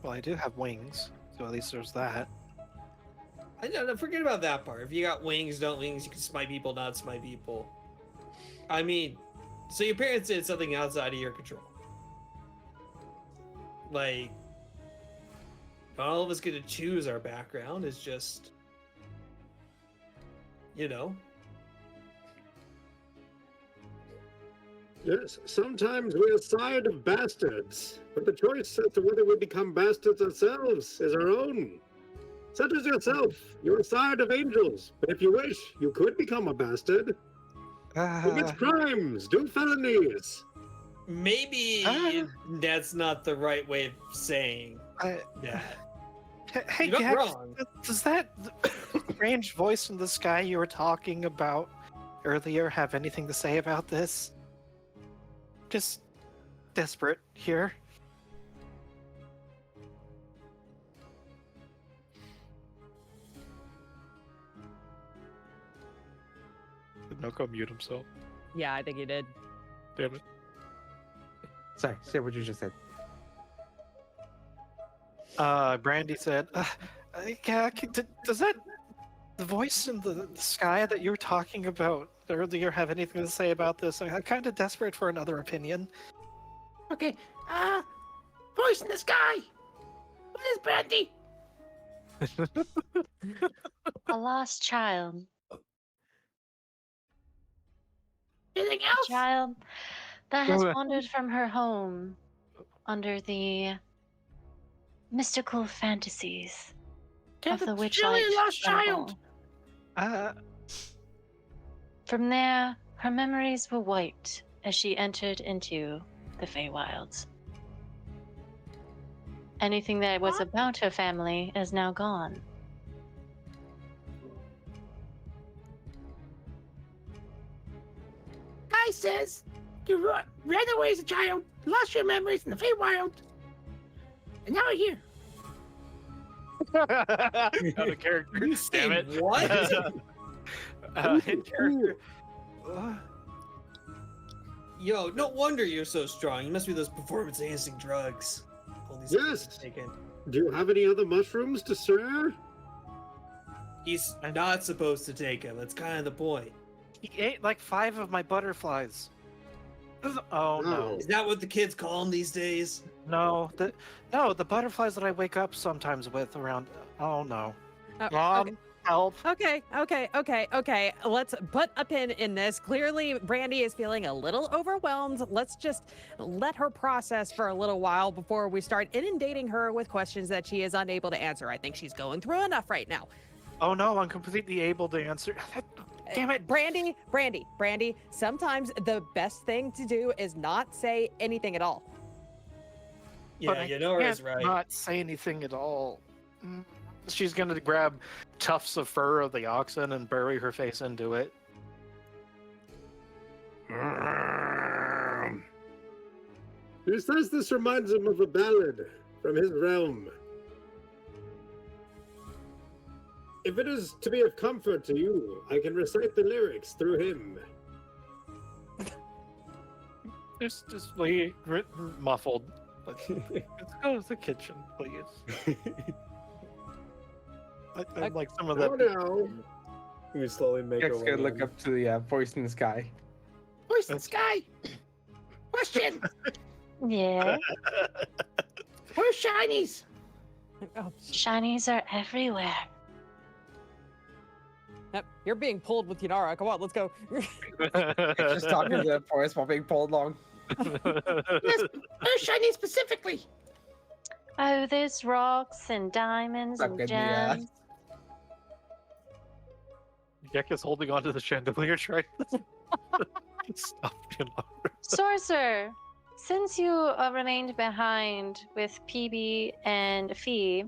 S6: well, I do have wings, so at least there's that.
S4: I don't forget about that part. If you got wings, don't wings, you can smite people, not smite people. I mean, so your parents did something outside of your control. Like, not all of us get to choose our background. It's just, you know.
S7: Yes, sometimes we're a side of bastards, but the choice as to whether we become bastards ourselves is our own. Such as yourself, you're a side of angels, but if you wish, you could become a bastard. Commit crimes, do felonies.
S4: Maybe that's not the right way of saying that.
S6: Hey,
S4: You're not
S6: Gek,
S4: wrong.
S6: does that strange voice in the sky you were talking about earlier have anything to say about this? Just desperate here. Did Noko mute himself?
S5: Yeah, I think he did.
S6: Damn it.
S11: Sorry, say what you just said.
S6: Brandy said, Gek, does that the voice in the sky that you were talking about earlier have anything to say about this? I'm kind of desperate for another opinion.
S8: Okay. Voice in the sky. What is Brandy?
S1: A lost child.
S8: Anything
S1: A
S8: else?
S1: child that has
S6: Go ahead.
S1: wandered from her home under the mystical fantasies
S8: To
S1: of the
S8: the silly
S1: Witchlight
S8: lost child.
S1: temple. From there, her memories were wiped as she entered into the Feywilds. Anything that was
S8: What?
S1: about her family is now gone.
S8: Guy says you ran away as a child, lost your memories in the Feywild, and now you're here.
S6: Out of character.
S4: You
S6: Damn
S4: said
S6: it.
S4: what?
S6: In character.
S4: Yo, no wonder you're so strong. You must be those performance-enhancing drugs. All these
S7: Yes.
S4: kids have taken.
S7: Do you have any other mushrooms to share?
S4: He's not supposed to take them. That's kind of the point.
S6: He ate like 5 of my butterflies. Oh no.
S4: Is that what the kids call them these days?
S6: No, the butterflies that I wake up sometimes with around. Oh no.
S5: Oh,
S6: Mom, help.
S5: Okay. Let's put a pin in this. Clearly, Brandy is feeling a little overwhelmed. Let's just let her process for a little while before we start inundating her with questions that she is unable to answer. I think she's going through enough right now.
S6: Oh no, I'm completely able to answer. Damn it.
S5: Brandy, sometimes the best thing to do is not say anything at all.
S6: But
S4: Yeah,
S6: I
S4: you know her is
S6: can't
S4: right.
S6: Not say anything at all. She's gonna grab tufts of fur of the oxen and bury her face into it.
S7: He says this reminds him of a ballad from his realm. If it is to be of comfort to you, I can recite the lyrics through him.
S6: Just muffled. Let's go to the kitchen, please. I'd like some of that.
S7: Oh no.
S3: We slowly make our
S11: Jack's
S3: way
S11: gonna look
S3: in.
S11: up to the voice in the sky.
S8: Voice in the sky. Question.
S1: Yeah,
S8: Where's shinies?
S5: Oh,
S1: shinies are everywhere.
S5: yep, you're being pulled with Yanara. Come on, let's go.
S11: Just talking to that voice while being pulled along.
S8: Yes, where's shinies specifically?
S1: Oh, there's rocks and diamonds
S11: Suck
S1: and
S11: in the ass.
S1: gems.
S6: Jack is holding onto the chandelier tray. Stop,
S1: Sorcerer, since you remained behind with PB and Fee,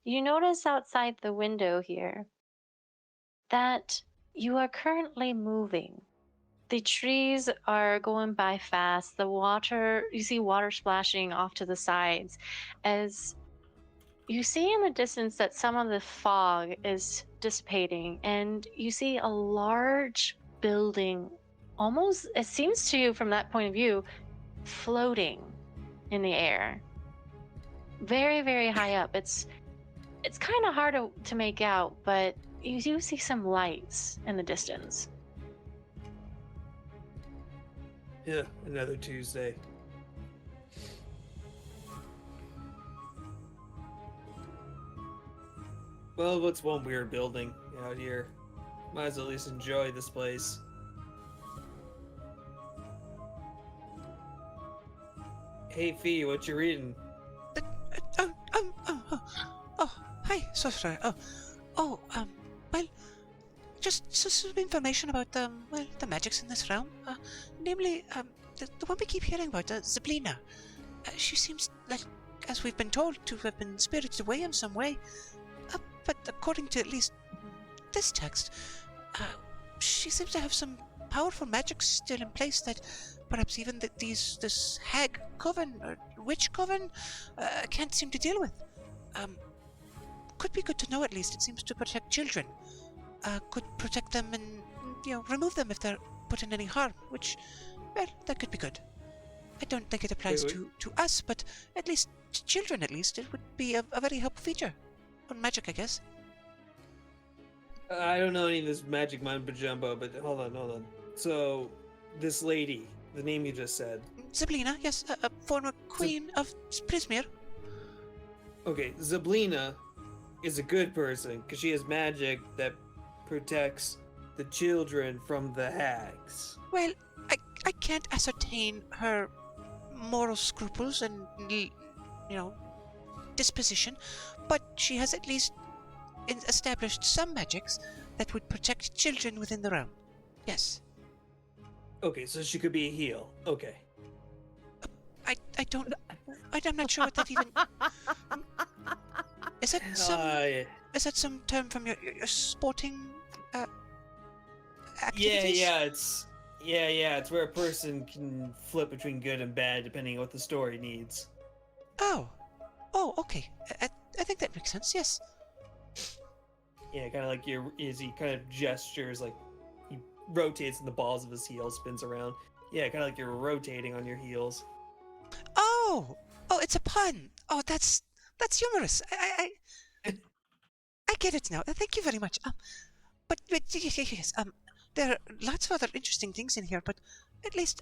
S1: you notice outside the window here that you are currently moving. The trees are going by fast. The water, you see water splashing off to the sides as you see in the distance that some of the fog is dissipating, and you see a large building, almost, it seems to you from that point of view, floating in the air. Very, very high up. It's kind of hard to make out, but you do see some lights in the distance.
S4: Yeah, another Tuesday. Well, what's one weird building out here? Might as well at least enjoy this place. Hey, Fee, what you reading?
S10: Hi, sorcerer. Well, just some information about, the magics in this realm. Namely, the one we keep hearing about, Zablina. She seems like, as we've been told, to have been spirited away in some way. But according to at least this text, she seems to have some powerful magic still in place that perhaps even this hag coven or witch coven can't seem to deal with. Could be good to know at least. It seems to protect children. Could protect them and remove them if they're put in any harm. Which, well, that could be good. I don't think it applies
S4: Wait.
S10: to us, but at least to children, at least it would be a very helpful feature. On magic, I guess.
S4: I don't know any of this magic mumbo jumbo, but hold on. So, this lady, the name you just said.
S10: Zablina, yes, a former queen of Prismir.
S4: Okay, Zablina is a good person because she has magic that protects the children from the hags.
S10: Well, I can't ascertain her moral scruples and, disposition, but she has at least established some magics that would protect children within the realm. Yes.
S4: Okay, so she could be a heel. Okay.
S10: I'm not sure what that even. Is that some?
S4: Yeah.
S10: Is that some term from your sporting activities?
S4: It's where a person can flip between good and bad depending on what the story needs.
S10: Oh, okay. I think that makes sense. Yes.
S4: Yeah, kind of like he kind of gestures, like he rotates and the balls of his heel spins around. Yeah, kind of like you're rotating on your heels.
S10: Oh, it's a pun. Oh, that's humorous. I get it now. Thank you very much. But yes. There are lots of other interesting things in here, but at least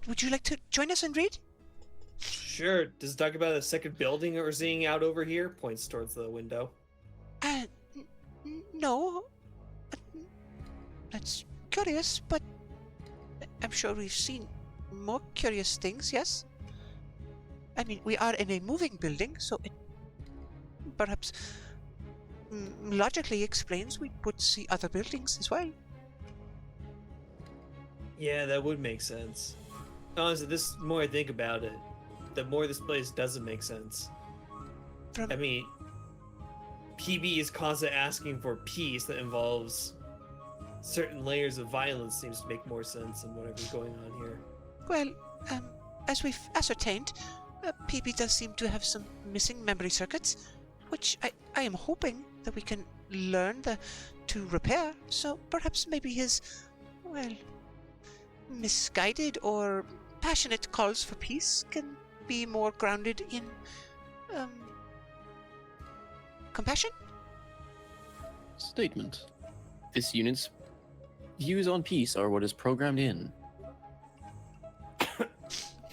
S10: would you like to join us and read?
S4: Sure. Does it talk about a second building that we're seeing out over here? Points towards the window.
S10: No. That's curious, but I'm sure we've seen more curious things, yes? I mean, we are in a moving building, so it perhaps logically explains we would see other buildings as well.
S4: Yeah, that would make sense. Honestly, the more I think about it, the more this place doesn't make sense. I mean, PB is constantly asking for peace that involves certain layers of violence seems to make more sense than whatever's going on here.
S10: Well, as we've ascertained, PB does seem to have some missing memory circuits, which I am hoping that we can learn to repair, so perhaps maybe his, well, misguided or passionate calls for peace can be more grounded in, compassion?
S9: Statement. This unit's views on peace are what is programmed in.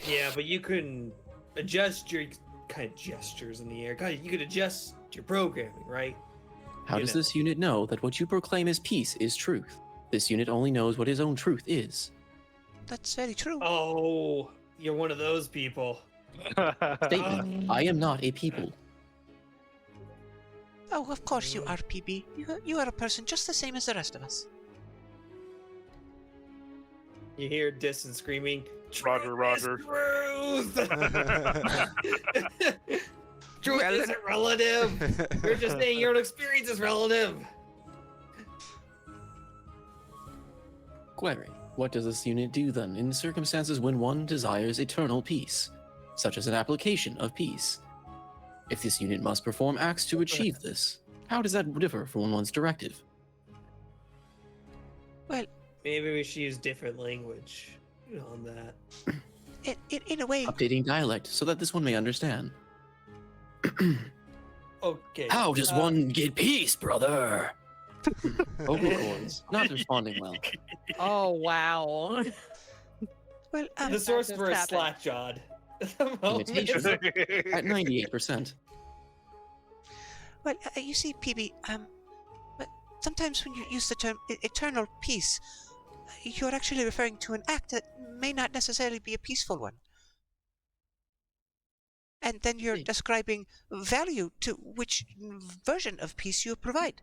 S4: Yeah, but you can adjust your kind of gestures in the air. God, you could adjust your programming, right?
S9: How does this unit know that what you proclaim as peace is truth? This unit only knows what his own truth is.
S10: That's very true.
S4: Oh, you're one of those people.
S9: Statement. I am not a people.
S10: Oh, of course you are, PB. You are a person just the same as the rest of us.
S4: You hear distant screaming.
S6: Roger, Roger.
S4: Truth! Truth isn't relative. You're just saying your own experience is relative.
S9: Query. What does this unit do then in circumstances when one desires eternal peace, such as an application of peace? If this unit must perform acts to achieve this, how does that differ from one's directive?
S10: Well,
S4: maybe we should use different language on that.
S10: In a way.
S9: Updating dialect so that this one may understand.
S4: Okay.
S9: How does one get peace, brother? Vocal cords not responding well.
S5: Oh, wow.
S10: Well,
S4: the source for is slack-jawed.
S9: Imitation at 98%.
S10: Well, you see, PB, sometimes when you use the term eternal peace, you're actually referring to an act that may not necessarily be a peaceful one. And then you're describing value to which version of peace you provide.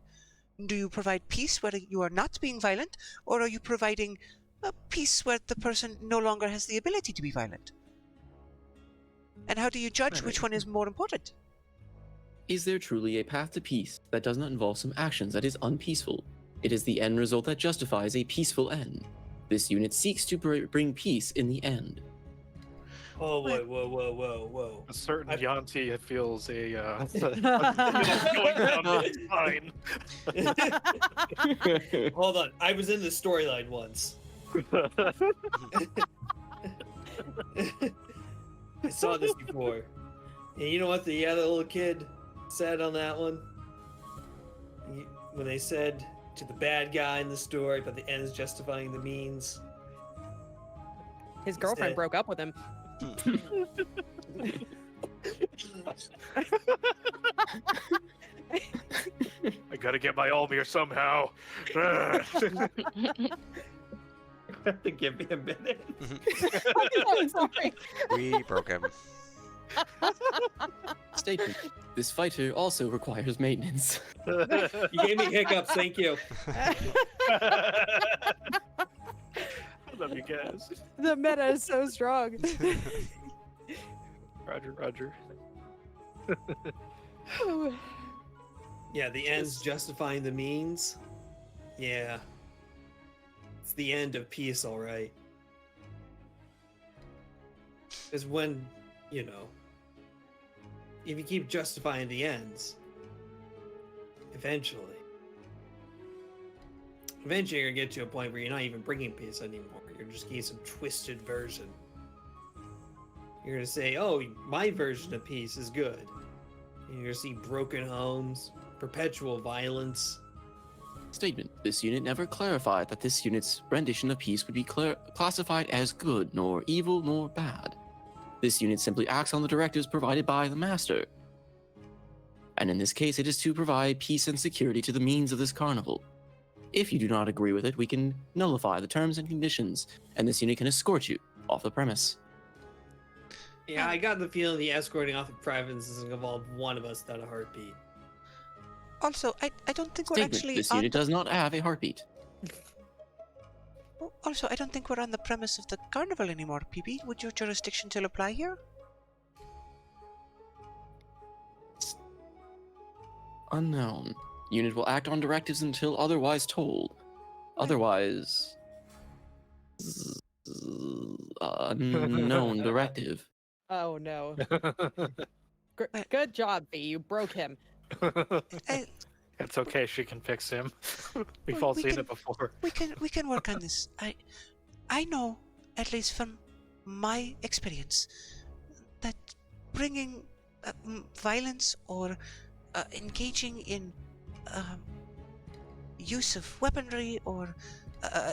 S10: Do you provide peace where you are not being violent, or are you providing a peace where the person no longer has the ability to be violent? And how do you judge which one is more important?
S9: Is there truly a path to peace that does not involve some actions that is unpeaceful? It is the end result that justifies a peaceful end. This unit seeks to bring peace in the end.
S4: Oh, whoa.
S6: A certain Yanti feels a going down his spine.
S4: Hold on, I was in the storyline once. I saw this before. And you know what the other little kid said on that one? When they said to the bad guy in the story, but the ends justifying the means.
S5: His girlfriend broke up with him.
S6: I gotta get my Almir somehow.
S4: Give me a minute.
S5: I'm sorry.
S2: We broke him.
S9: Statement. This fighter also requires maintenance.
S4: You gave me hiccups. Thank you.
S6: I love you guys.
S5: The meta is so strong.
S6: Roger, Roger.
S4: Yeah, the ends justifying the means. Yeah. It's the end of peace, all right. Because when, you know, if you keep justifying the ends, eventually you're gonna get to a point where you're not even bringing peace anymore. You're just getting some twisted version. You're gonna say, oh, my version of peace is good. And you're gonna see broken homes, perpetual violence.
S9: Statement. This unit never clarified that this unit's rendition of peace would be classified as good, nor evil, nor bad. This unit simply acts on the directives provided by the Master. And in this case, it is to provide peace and security to the means of this carnival. If you do not agree with it, we can nullify the terms and conditions, and this unit can escort you off the premise.
S4: Yeah, I got the feeling the escorting off the premises doesn't involve one of us without a heartbeat.
S10: Also, I don't think we're
S9: Statement.
S10: actually
S9: This
S10: on
S9: unit does not have a heartbeat.
S10: Also, I don't think we're on the premise of the carnival anymore, PB. Would your jurisdiction still apply here?
S9: Unknown. Unit will act on directives until otherwise told. Otherwise... unknown directive.
S5: Oh no. Good job, B. You broke him.
S6: It's okay. She can fix him. We've
S10: Well,
S6: all
S10: we
S6: seen
S10: can-
S6: it before.
S10: We can work on this. I know, at least from my experience, that bringing violence or engaging in use of weaponry or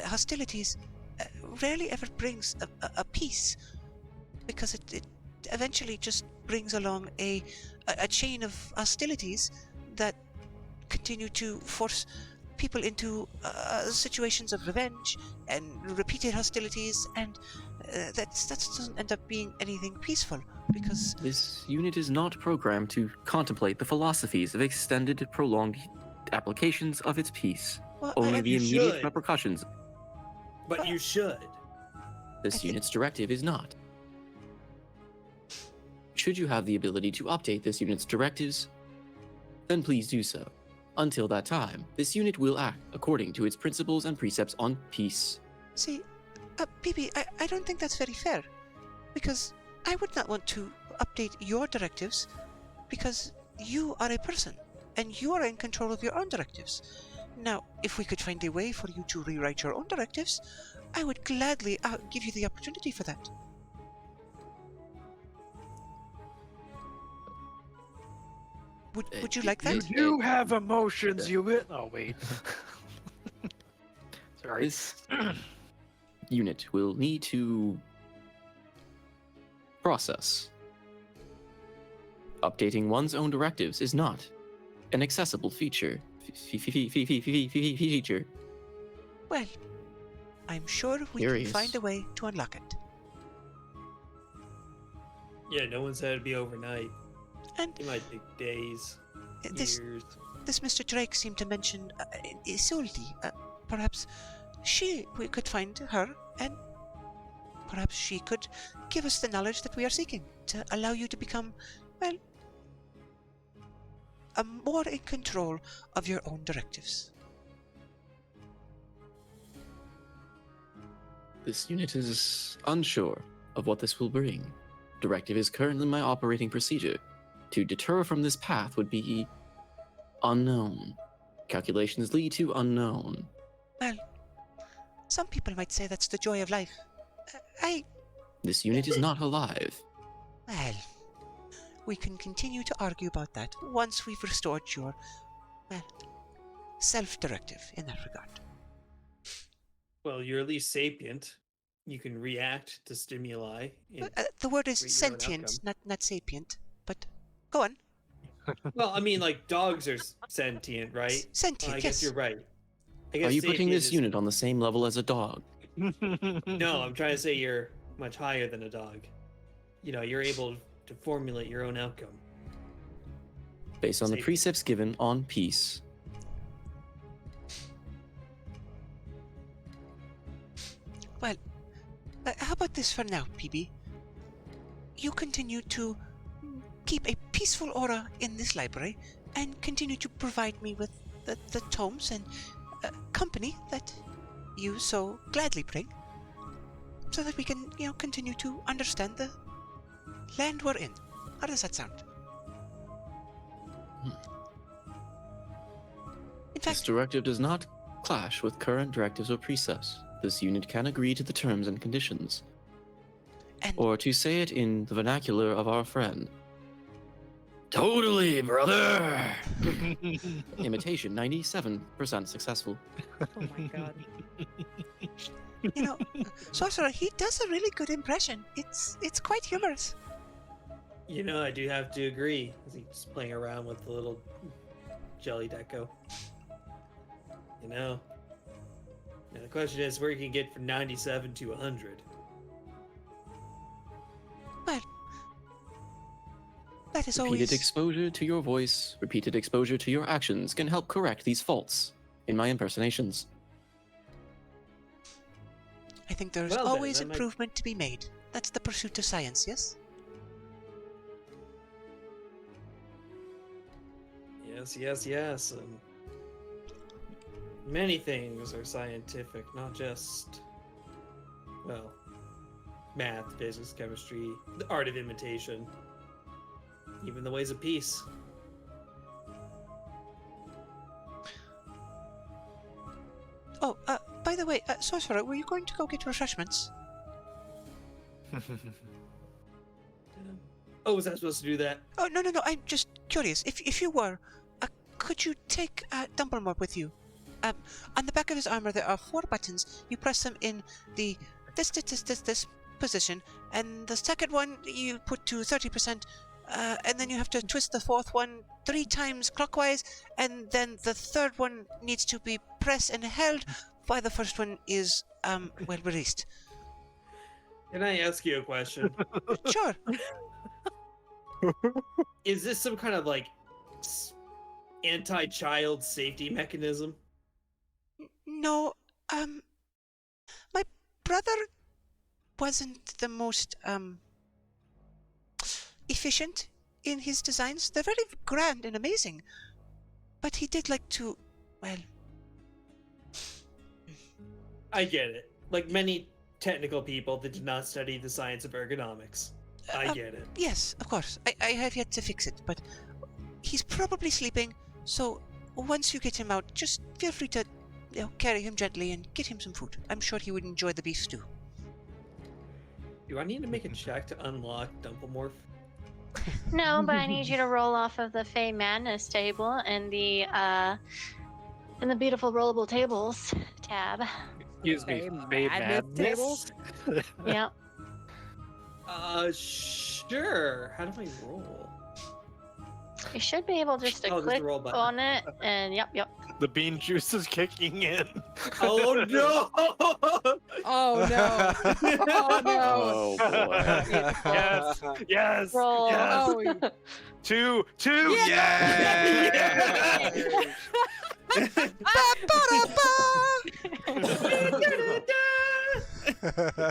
S10: hostilities rarely ever brings a peace, because it eventually just brings along a chain of hostilities that continue to force people into situations of revenge and repeated hostilities, and that doesn't end up being anything peaceful, because
S9: This unit is not programmed to contemplate the philosophies of extended, prolonged applications of its peace.
S10: well,
S9: Only
S4: But
S9: the
S4: you
S9: immediate
S4: should.
S9: repercussions.
S4: But you should.
S9: This
S10: think-
S9: unit's directive is not. Should you have the ability to update this unit's directives, then please do so. Until that time, this unit will act according to its principles and precepts on peace.
S10: see, PB, I don't think that's very fair, because I would not want to update your directives, because you are a person and you are in control of your own directives. Now, if we could find a way for you to rewrite your own directives, I would gladly give you the opportunity for that. Would you like that?
S6: You have emotions, you it. Oh wait. Sorry.
S9: This unit will need to process. Updating one's own directives is not an accessible feature. Feature.
S10: Well, I'm sure we
S9: Here
S10: can
S9: he is.
S10: find a way to unlock it.
S4: Yeah, no one said it'd be overnight.
S10: And
S4: It might take days,
S10: this
S4: years.
S10: this Mr. Drake seemed to mention Isolde. Perhaps we could find her, and perhaps she could give us the knowledge that we are seeking to allow you to become, well, more in control of your own directives.
S9: This unit is unsure of what this will bring. Directive is currently my operating procedure. To deter from this path would be unknown. Calculations lead to unknown.
S10: Well, some people might say that's the joy of life.
S9: This unit is not alive.
S10: Well, we can continue to argue about that once we've restored your, well, self-directive in that regard.
S4: Well, you're at least sapient. You can react to stimuli. and
S10: The word is
S4: create your own
S10: sentient,
S4: outcome.
S10: not sapient. But go on.
S4: Well, I mean, like dogs are sentient, right?
S10: Sentient,
S4: I
S10: yes.
S4: guess you're right. I
S9: Are
S4: guess
S9: you putting
S4: sapient
S9: this
S4: is-
S9: unit on the same level as a dog?
S4: No, I'm trying to say you're much higher than a dog. You know, you're able to formulate your own outcome.
S9: Based on the
S4: Safety.
S9: precepts given on peace.
S10: Well, how about this for now, PB? You continue to keep a peaceful aura in this library and continue to provide me with the tomes and company that you so gladly bring, so that we can, continue to understand the land we're in. How does that sound? In
S9: This
S10: fact,
S9: directive does not clash with current directives or precepts. This unit can agree to the terms and conditions.
S10: and
S9: Or to say it in the vernacular of our friend, totally, brother! Imitation 97% successful.
S5: Oh my god.
S10: Sorcerer, he does a really good impression. It's quite humorous.
S4: I do have to agree. As he's playing around with the little jelly deco. Now the question is where you can get from 97 to 100.
S10: That is
S9: Repeated
S10: always
S9: exposure to your voice, repeated exposure to your actions can help correct these faults in my impersonations.
S10: I think there's
S4: Well then,
S10: always
S4: that might-
S10: improvement to be made. That's the pursuit of science, yes?
S4: Yes. Many things are scientific, not just, math, physics, chemistry, the art of imitation, even the ways of peace.
S10: Oh, by the way, Sorcerer, were you going to go get refreshments?
S4: Oh, was I supposed to do that?
S10: Oh, no, I'm just curious. If you were, could you take Dumbledore with you? On the back of his armor, there are 4 buttons. You press them in the this position, and the second one you put to 30%, and then you have to twist the 4th one 3 times clockwise, and then the 3rd one needs to be pressed and held while the first one is released.
S4: Can I ask you a question?
S10: Sure.
S4: Is this some kind of anti-child safety mechanism?
S10: No, my brother wasn't the most efficient in his designs. They're very grand and amazing, but he did like to,
S4: I get it. Like many technical people that did not study the science of ergonomics. I get it.
S10: Yes, of course. I have yet to fix it, but he's probably sleeping, so once you get him out, just feel free to carry him gently and get him some food. I'm sure he would enjoy the beef stew.
S4: Do I need to make a check to unlock Dumplemorph?
S1: No, but I need you to roll off of the Fey Madness table and the beautiful rollable tables tab.
S6: Excuse me,
S5: Fey
S6: Fey
S5: Madness tables?
S1: Yep.
S4: Sure. How do I roll?
S1: You should be able just to
S4: Oh, there's the
S1: click
S4: roll button.
S1: on it, and yep.
S6: The bean juice is kicking in.
S4: Oh no!
S5: Oh no. Oh no.
S9: Oh boy.
S6: Yes.
S1: Roll.
S6: Yes.
S5: Oh,
S6: Two.
S5: Yeah.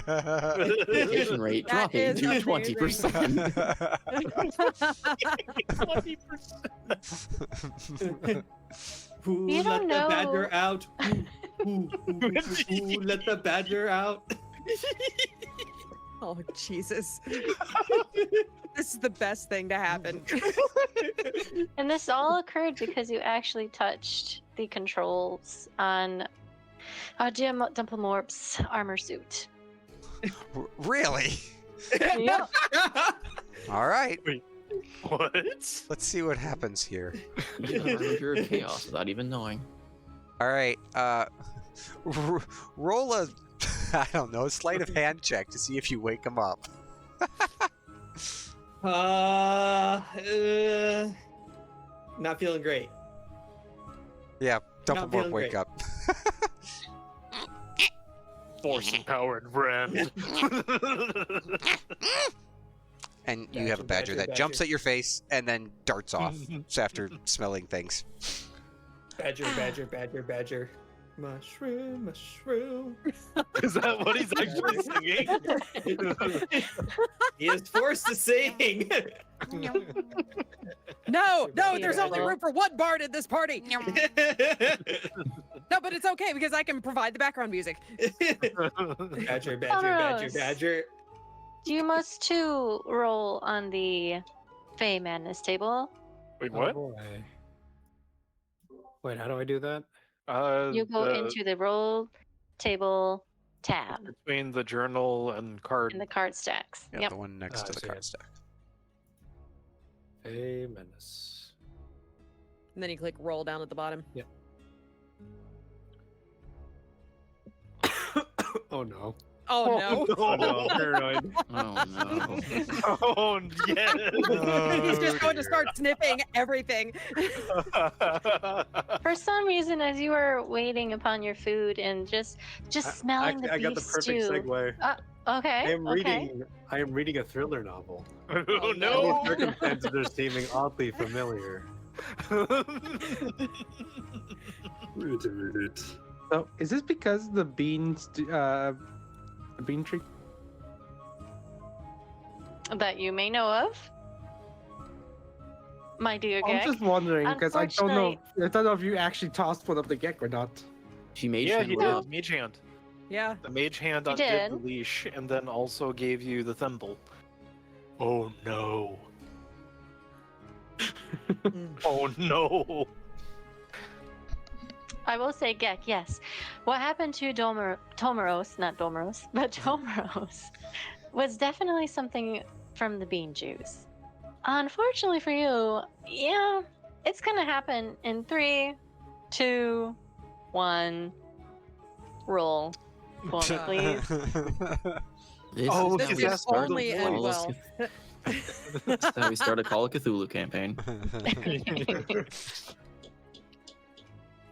S9: Participation rate
S5: That
S9: dropping
S5: is
S9: to
S5: amazing.
S9: 20%.
S4: 20%. Who
S1: You
S4: let
S1: don't
S4: the
S1: know.
S4: badger out? Who let the badger out?
S5: Oh Jesus. This is the best thing to happen.
S1: And this all occurred because you actually touched the controls on Jim Dumplemorp's armor suit.
S2: Really?
S1: Yep.
S2: All right.
S6: What?
S2: Let's see what happens here.
S9: You're a harbinger of chaos without even knowing.
S2: All right. Roll a, I don't know, sleight of hand check to see if you wake him up.
S4: Not feeling great.
S2: Yeah,
S4: Not
S2: Dumplemore
S4: feeling
S2: wake
S4: great.
S2: up.
S6: Force empowered friend.
S2: And you have a badger that jumps at your face and then darts off after smelling things.
S4: Badger, badger, badger, badger. Mushroom, mushroom.
S6: Is that what he's actually singing?
S4: He is forced to sing.
S5: No, there's only room for one bard in this party. No, but it's okay because I can provide the background music.
S4: Badger, badger, badger, badger.
S1: You must too roll on the Fey Madness table.
S6: Wait, what?
S3: Oh, boy. Wait, how do I do that?
S1: You go into the roll table tab
S6: between the journal and card.
S1: in the card stacks.
S2: Yeah,
S1: Yep.
S2: the one next to the
S3: see
S2: card
S3: it.
S2: stack.
S3: A menace.
S5: And then you click roll down at the bottom.
S3: Yep. Oh no.
S5: Oh no.
S3: Oh no, paranoid.
S9: Oh no.
S6: Oh yes.
S5: He's just going to start sniffing everything.
S1: For some reason, as you were waiting upon your food and just smelling the
S3: I
S1: beef
S3: got the perfect
S1: stew.
S3: segue.
S1: Okay.
S3: I am reading a thriller novel.
S6: Oh
S3: No
S6: no.
S3: circumstances are seeming oddly familiar.
S7: Wait a minute.
S11: So, is this because the bean tree?
S1: That you may know of, my dear
S11: I'm
S1: Gek.
S11: just wondering because I don't know.
S1: Unfortunately-
S11: I don't know if you actually tossed one of the gek or not.
S9: She made
S6: Yeah,
S9: sure
S6: he
S9: to
S6: did. Mage hand.
S5: Yeah.
S6: The mage hand
S1: He
S6: undid the
S1: did.
S6: leash and then also gave you the thimble. Oh no. Oh no.
S1: I will say, Gek, yes. What happened to Tomoros, not Domoros, but Tomoros, was definitely something from the bean juice. Unfortunately for you, yeah, it's gonna happen in 3, 2, 1. Roll. Well, please.
S9: This
S6: Oh,
S9: is how
S5: This
S9: we
S5: could
S9: start
S5: only
S9: a
S5: end
S9: Call of
S5: well.
S9: This is how we start a Call of Cthulhu campaign.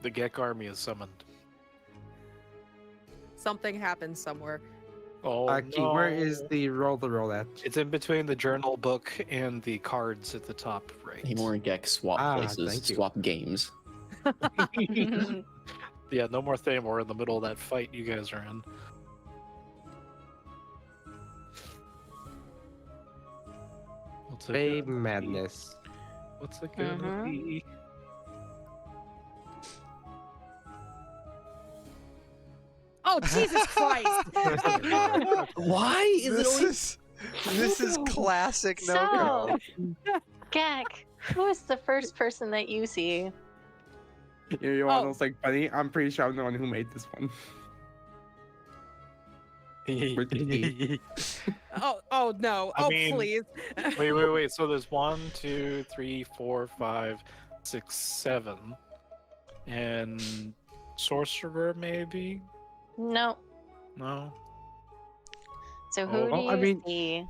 S6: The Gek army is summoned.
S5: Something happened somewhere.
S6: Oh
S11: Key,
S6: no.
S11: where is the roll at?
S6: It's in between the journal book and the cards at the top right.
S9: Any more Gek swap places,
S11: thank you.
S9: swap games.
S6: Yeah, no more Thamor in the middle of that fight you guys are in. What's it
S11: Bay
S6: gonna be?
S11: madness.
S6: What's it gonna
S1: Mhm.
S6: be?
S5: Oh, Jesus Christ!
S9: Why is it always
S2: This is classic no
S1: So, Gek, who is the first person that you see?
S11: You want those like funny? I'm pretty sure I'm the one who made this one. With the E.
S5: Oh no!
S6: I
S5: Oh
S6: mean-
S5: please!
S6: Wait. So there's 1, 2, 3, 4, 5, 6, 7. And sorcerer maybe?
S1: No.
S6: No.
S1: So who
S6: Oh,
S1: do you
S11: I mean-
S1: see?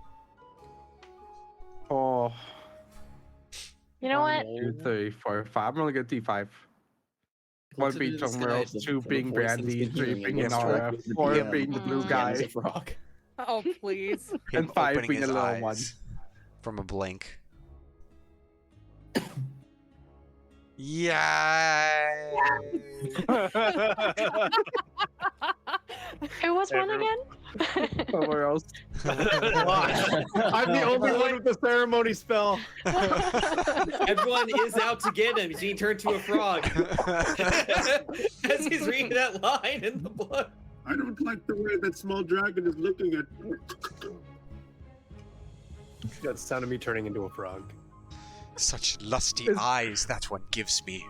S11: Oh,
S1: You know what?
S11: 2, 3, 4, 5. I'm only gonna do 5. One
S9: Looks
S11: being
S9: into the
S11: somewhere
S9: sky
S11: else,
S9: for
S11: 2
S9: the
S11: being
S9: voice that's
S11: Brandy,
S9: been
S11: 3
S9: hearing
S11: being
S9: against
S11: Inara,
S9: her with the
S11: 4
S9: DM.
S11: being the blue
S1: Mm.
S11: guy,
S9: As a frog.
S5: Oh please!
S2: Him
S11: and 5
S2: opening
S11: being the
S2: his
S11: little one.
S2: eyes from a blink. Yay!
S1: Who was one
S6: Everyone-
S1: again?
S11: Somewhere else.
S3: I'm the only one with the ceremony spell.
S4: Everyone is out to get him. He's being turned to a frog. As he's reading that line in the book.
S7: I don't like the way that small dragon is looking at me.
S3: That's the sound of me turning into a frog.
S2: Such lusty
S11: Is-
S2: eyes that one gives me.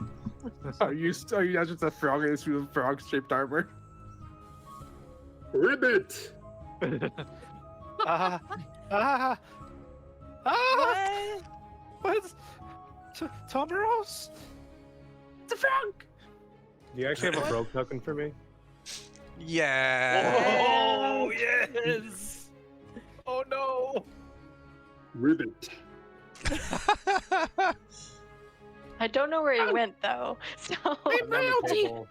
S11: Are you not just a frog in this frog-shaped armor?
S7: Ribbit!
S6: What? Tomaros?
S8: It's a frog.
S3: Do you actually have a frog token for me?
S2: Yeah.
S6: Oh yes! Oh no!
S7: Ribbit.
S1: I don't know where he went though. So
S3: I'm on the table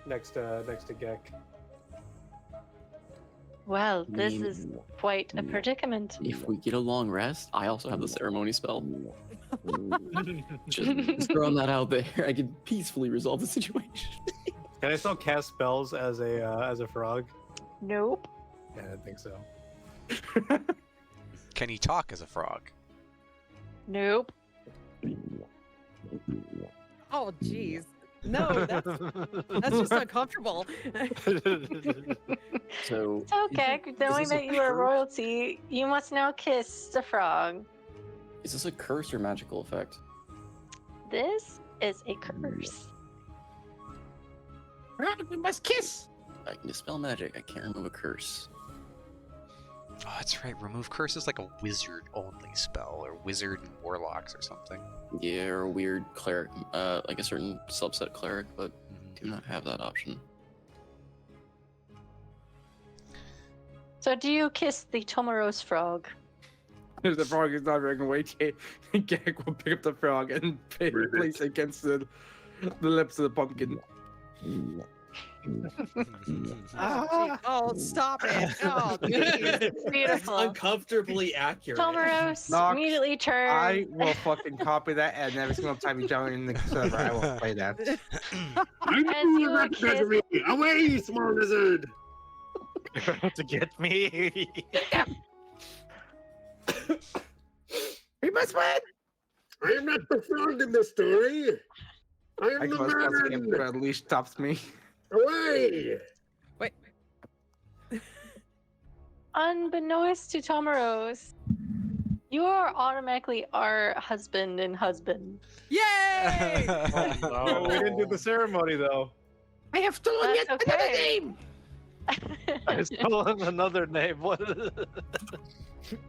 S3: next to Gek.
S1: Well, this is
S9: mean,
S1: quite a predicament.
S9: if we get a long rest, I also have the ceremony spell. Just throwing that out there. I can peacefully resolve the situation.
S3: Can I still cast spells as a frog?
S1: Nope.
S3: Yeah, I didn't think so.
S2: Can he talk as a frog?
S1: Nope.
S5: Oh, jeez. No, that's just uncomfortable.
S9: So
S1: It's okay. Knowing
S9: this a
S1: that you are
S9: curse?
S1: royalty, you must now kiss the frog.
S9: Is this a curse or magical effect?
S1: This is a curse.
S8: Right, we must kiss.
S9: I can dispel magic. I can't remove a curse.
S2: Oh, that's right. Remove curse is like a wizard-only spell, or wizard and warlocks or something.
S9: Yeah, or a weird cleric, like a certain subset cleric, but do not have that option.
S1: So do you kiss the Tomoros frog?
S11: The frog is not running away. Gag will pick up the frog and place it against the lips of the pumpkin.
S5: Oh, stop it. Oh, jeez.
S1: Beautiful.
S4: Uncomfortably accurate.
S1: Tomoros
S11: Nox,
S1: immediately turns.
S11: I will fucking copy that, and every single time you join the server, I will play that.
S7: I know
S1: As
S7: you
S1: you
S7: recognize me! Away, small lizard!
S6: To get me.
S8: We must win.
S7: I am not the frog in this story! I am
S11: I
S7: the
S11: was casting it, but
S7: man!
S11: at least stops me.
S7: Away!
S5: Wait.
S1: Unbeknownst to Tomoros, you are automatically our husband and husband.
S5: Yay!
S3: Oh, we didn't do the ceremony though.
S8: I have stolen
S1: That's
S8: yet another
S1: okay.
S8: name.
S6: I stole another name. What?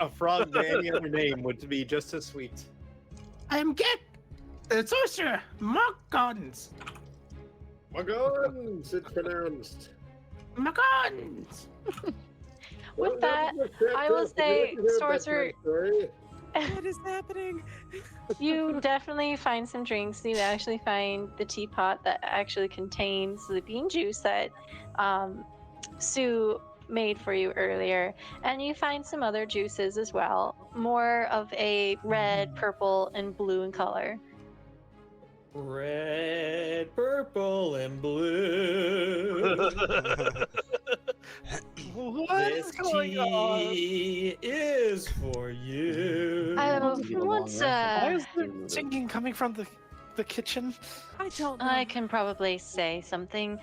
S3: A frog by any other name would be just as sweet.
S8: I am Get, the sorcerer, Mockguns.
S7: Magons, it's pronounced.
S8: Mockguns.
S1: With that, I will say, sorcerer,
S5: What is happening?
S1: you definitely find some drinks. You actually find the teapot that actually contains the bean juice that Sue made for you earlier. And you find some other juices as well, more of a red, purple, and blue in color.
S4: Red, purple, and blue.
S6: What
S4: This
S6: is going on?
S4: tea is for you.
S1: Once,
S6: Why is there singing coming from the kitchen?
S5: I don't know.
S1: I can probably say something.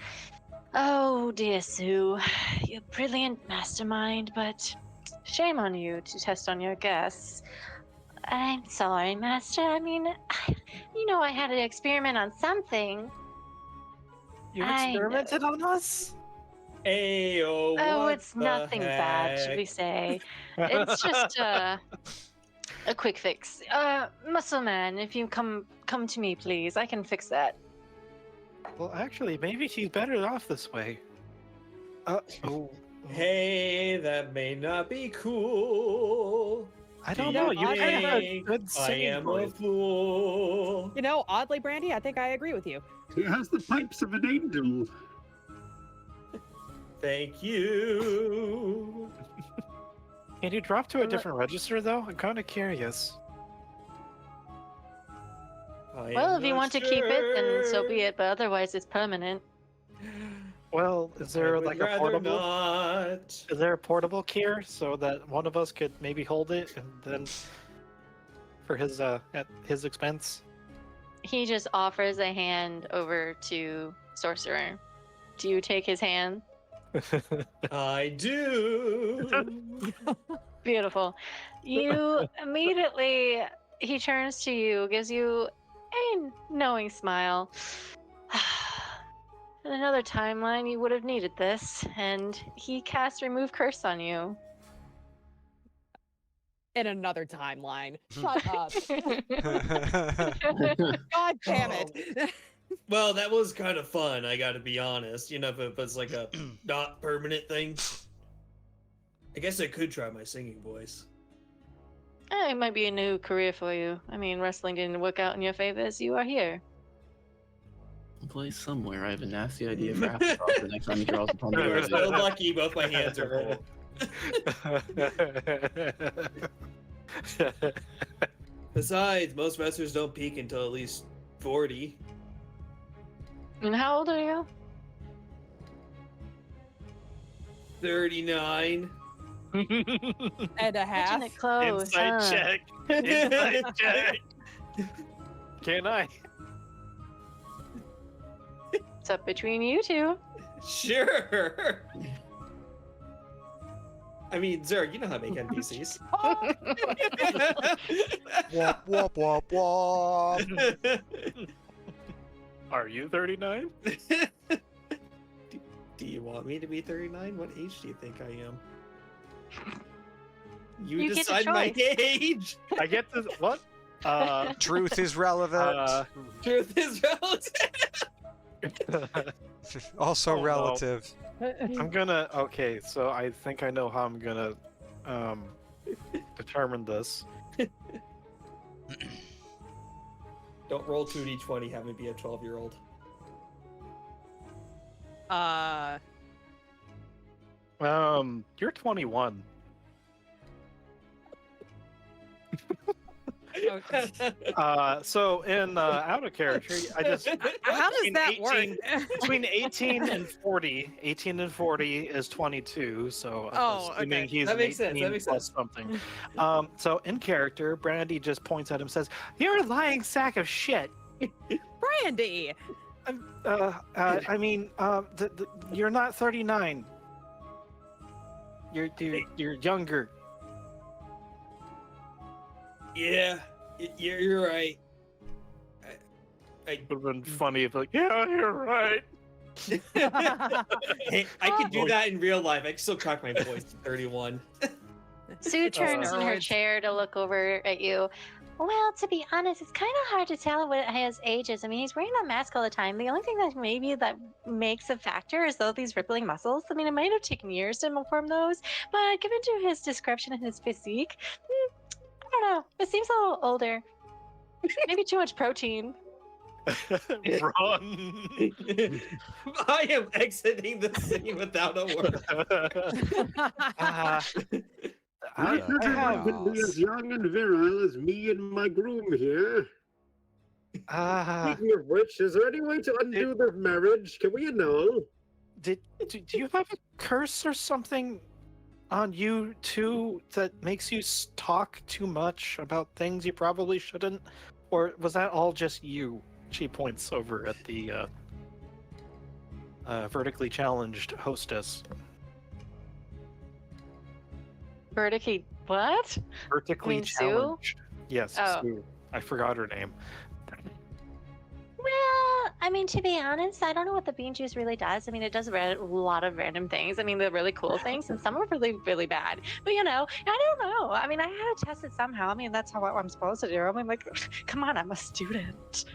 S1: Oh, dear Sue, you brilliant mastermind, but shame on you to test on your guests. I'm sorry, Master. I mean, I had to experiment on something.
S6: You
S1: I
S6: experimented on us?
S4: Ayo,
S1: Oh,
S4: what
S1: it's
S4: the
S1: nothing bad, should we
S4: heck?
S1: say. It's just a quick fix. Muscle Man, if you come to me, please. I can fix that.
S6: Well, actually, maybe he's better off this way. Oh,
S4: Hey, that may not be cool.
S6: I don't
S4: Do
S6: know.
S4: you
S6: You kind of have a
S4: think
S6: good
S4: I
S6: singing
S4: am a
S6: voice.
S4: fool.
S5: You know, oddly, Brandy, I think I agree with you.
S7: He has the pipes of an angel.
S4: Thank you.
S6: Can you drop to a different register, though? I'm kind of curious.
S1: Well, if you want to keep it, then so be it, but otherwise it's permanent.
S6: Well, is there like a portable?
S4: Not.
S6: Is there a portable here so that one of us could maybe hold it and then for his at his expense?
S1: He just offers a hand over to Sorcerer. Do you take his hand?
S4: I do.
S1: Beautiful. You immediately, he turns to you, gives you a knowing smile. In another timeline, you would have needed this, and he casts Remove Curse on you.
S5: In another timeline. Shut up. God damn it.
S4: Well, that was kind of fun, I gotta be honest. You know, if it was like a not permanent thing. I guess I could try my singing voice.
S1: It might be a new career for you. I mean, wrestling didn't work out in your favor, as you are here.
S9: Place somewhere. I have a nasty idea for after the next time he draws upon the
S4: You're so
S9: area.
S4: lucky, both my hands are full. Besides, most wrestlers don't peak until at least 40.
S1: And how old are you?
S4: 39.
S5: And a half.
S1: Touching it close.
S6: Insight
S1: huh?
S6: check. Insight check. Can I?
S1: It's up between you two.
S4: Sure. I mean, Zerg, you know how to make NPCs.
S2: Wop wop wop wop.
S6: Are you 39?
S4: Do you want me to be 39? What age do you think I am? You,
S1: You get the
S4: decide my
S1: choice.
S4: age.
S6: I get this. What?
S2: Truth is relevant.
S4: Truth is relative.
S2: Also
S6: oh, no.
S2: relative.
S6: I'm gonna. Okay, so I think I know how I'm gonna determine this.
S4: Don't roll 2d20, have me be a 12-year-old.
S6: You're 21. So in out of character, I just
S5: How does
S6: between
S5: that
S6: 18
S5: work?
S6: between 18 and 40. 18 and 40 is 22. So
S5: Oh,
S6: assuming
S5: okay.
S6: he's
S4: That
S6: an
S4: makes sense,
S6: 18
S4: that makes
S6: plus something. So in character, Brandy just points at him and says, "You're a lying sack of shit."
S5: Brandy.
S6: I mean, you're not 39. You're younger.
S4: Yeah, you're right.
S6: It would have been funny if like, yeah, you're right.
S4: Hey, I could do that in real life. I can still crack my voice at 31.
S1: Sue turns in her
S5: steroids.
S1: chair to look over at you. Well, to be honest, it's kind of hard to tell what his age is. I mean, he's wearing that mask all the time. The only thing that maybe that makes a factor is though these rippling muscles. I mean, it might have taken years to form those, but given to his description and his physique, I don't know. It seems a little older. Maybe too much protein.
S6: Run.
S4: I am exiting the scene without a word.
S7: My
S2: Uh,
S7: cousin can be as young and virile as me and my groom here. Speaking of which, is there any way to undo this marriage? Can we annul?
S6: Do you have a curse or something on you too that makes you talk too much about things you probably shouldn't? Or was that all just you? She points over at the vertically challenged hostess.
S1: Vertically, what?
S6: Vertically
S1: mean Sue?
S6: challenged. Yes,
S1: Oh.
S6: Sue. I forgot her name.
S1: Well, I mean, to be honest, I don't know what the bean juice really does. I mean, it does a lot of random things. I mean, the really cool things, and some are really, really bad. But you know, I don't know. I mean, I had to test it somehow. I mean, that's how I'm supposed to do. I mean, like, come on, I'm a student.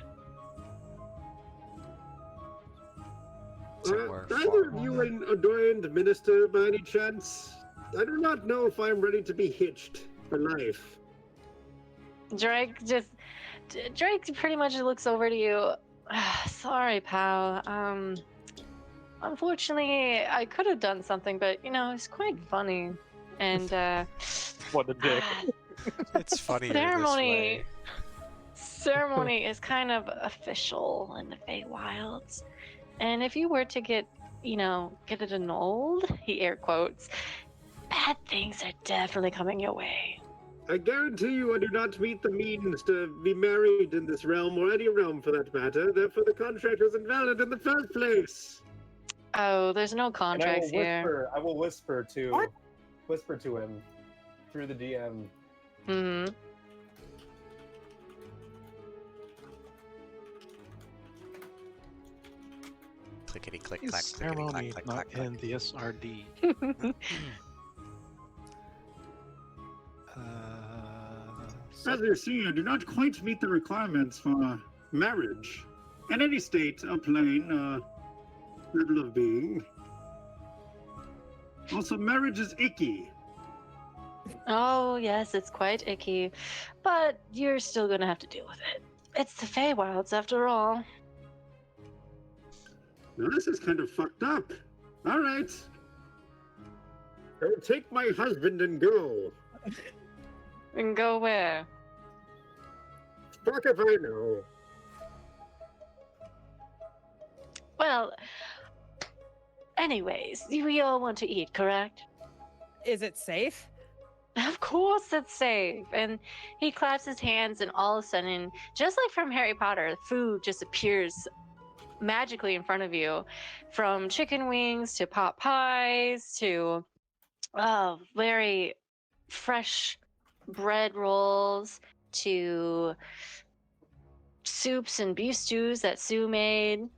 S2: Somewhere
S7: Either of
S2: far.
S7: you an adorned minister by any chance? I do not know if I'm ready to be hitched for life.
S1: Drake pretty much looks over to you. Sorry, pal. Unfortunately, I could have done something, but you know, it's quite funny. And
S6: What a dick.
S2: It's funnier this way.
S1: ceremony is kind of official in the Feywilds. And if you were to get it annulled, he air quotes, bad things are definitely coming your way.
S7: I guarantee you I do not meet the means to be married in this realm, or any realm for that matter. Therefore, the contract was invalid in the first place.
S1: Oh, there's no contracts here.
S3: I will whisper to him through the DM.
S1: Hmm.
S2: Clickety click
S6: Is
S2: clack, clickety
S6: ceremony
S2: clack,
S6: not
S2: clack, clack,
S6: in the SRD?
S7: As you see, I do not quite meet the requirements for marriage. In any state or plane, level of being. Also, marriage is icky.
S1: Oh, yes, it's quite icky. But you're still gonna have to deal with it. It's the Feywilds, after all.
S7: Now, this is kind of fucked up. All right. I will take my husband and go.
S1: And go where?
S7: Fuck if I know.
S1: Well, anyways, we all want to eat, correct?
S5: Is it safe?
S1: Of course it's safe. And he claps his hands, and all of a sudden, just like from Harry Potter, food just appears magically in front of you. From chicken wings to pot pies to very fresh bread rolls to soups and beef stews that Sue made.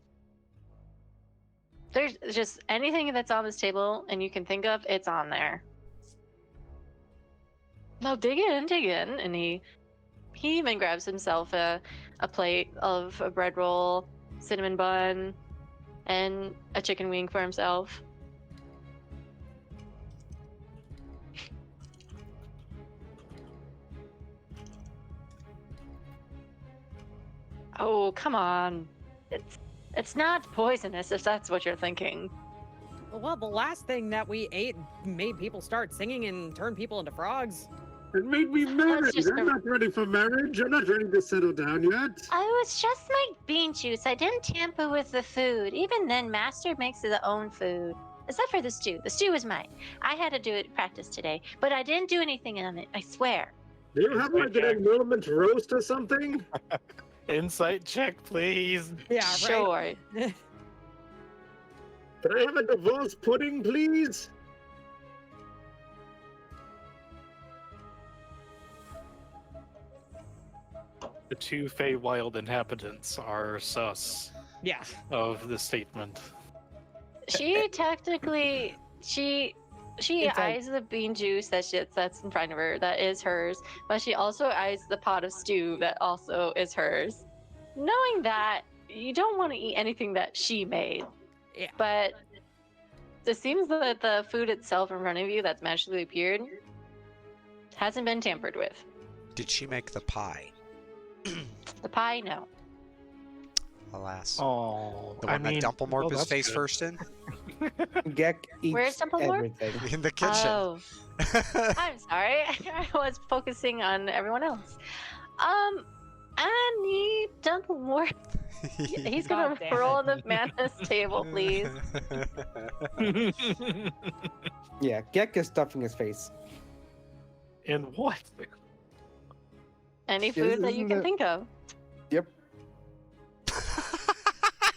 S1: There's just anything that's on this table and you can think of, it's on there. No, dig in. And he even grabs himself a plate of a bread roll, cinnamon bun, and a chicken wing for himself. Oh, come on. It's not poisonous if that's what you're thinking.
S5: Well, the last thing that we ate made people start singing and turn people into frogs.
S7: It made me married.
S1: just
S7: I'm not ready for marriage. I'm not ready to settle down yet.
S1: Oh, it's just my bean juice. I didn't tamper with the food. Even then, Master makes his own food. Except for the stew. The stew was mine. I had to do it practice today, but I didn't do anything on it. I swear.
S7: Do you have like an acknowledgement roast or something?
S6: Insight check, please.
S5: Yeah,
S1: Sure.
S5: right.
S7: Can I have a divorce pudding, please?
S6: The two Feywild inhabitants are sus
S5: Yeah.
S6: of the statement.
S1: She technically she
S5: It's
S1: eyes the bean juice that's in front of her, that is hers, but she also eyes the pot of stew that also is hers. Knowing that, you don't want to eat anything that she made.
S5: Yeah.
S1: But it seems that the food itself in front of you that's magically appeared hasn't been tampered with.
S2: Did she make the pie?
S1: The pie, no.
S2: Alas.
S6: Oh,
S2: The one that Dumplemorph is face first in?
S11: Gek eats
S1: Where's Dumplemorph?
S11: everything.
S2: In the kitchen.
S1: Oh, I'm sorry. I was focusing on everyone else. I need Dumplemorph. He's gonna
S5: God damn
S1: roll
S5: it.
S1: the madness table, please.
S11: Yeah, Gek is stuffing his face.
S6: In what?
S1: Any
S11: Yeah,
S1: food that you
S11: isn't
S1: can
S11: it-
S1: think of.
S11: Yep.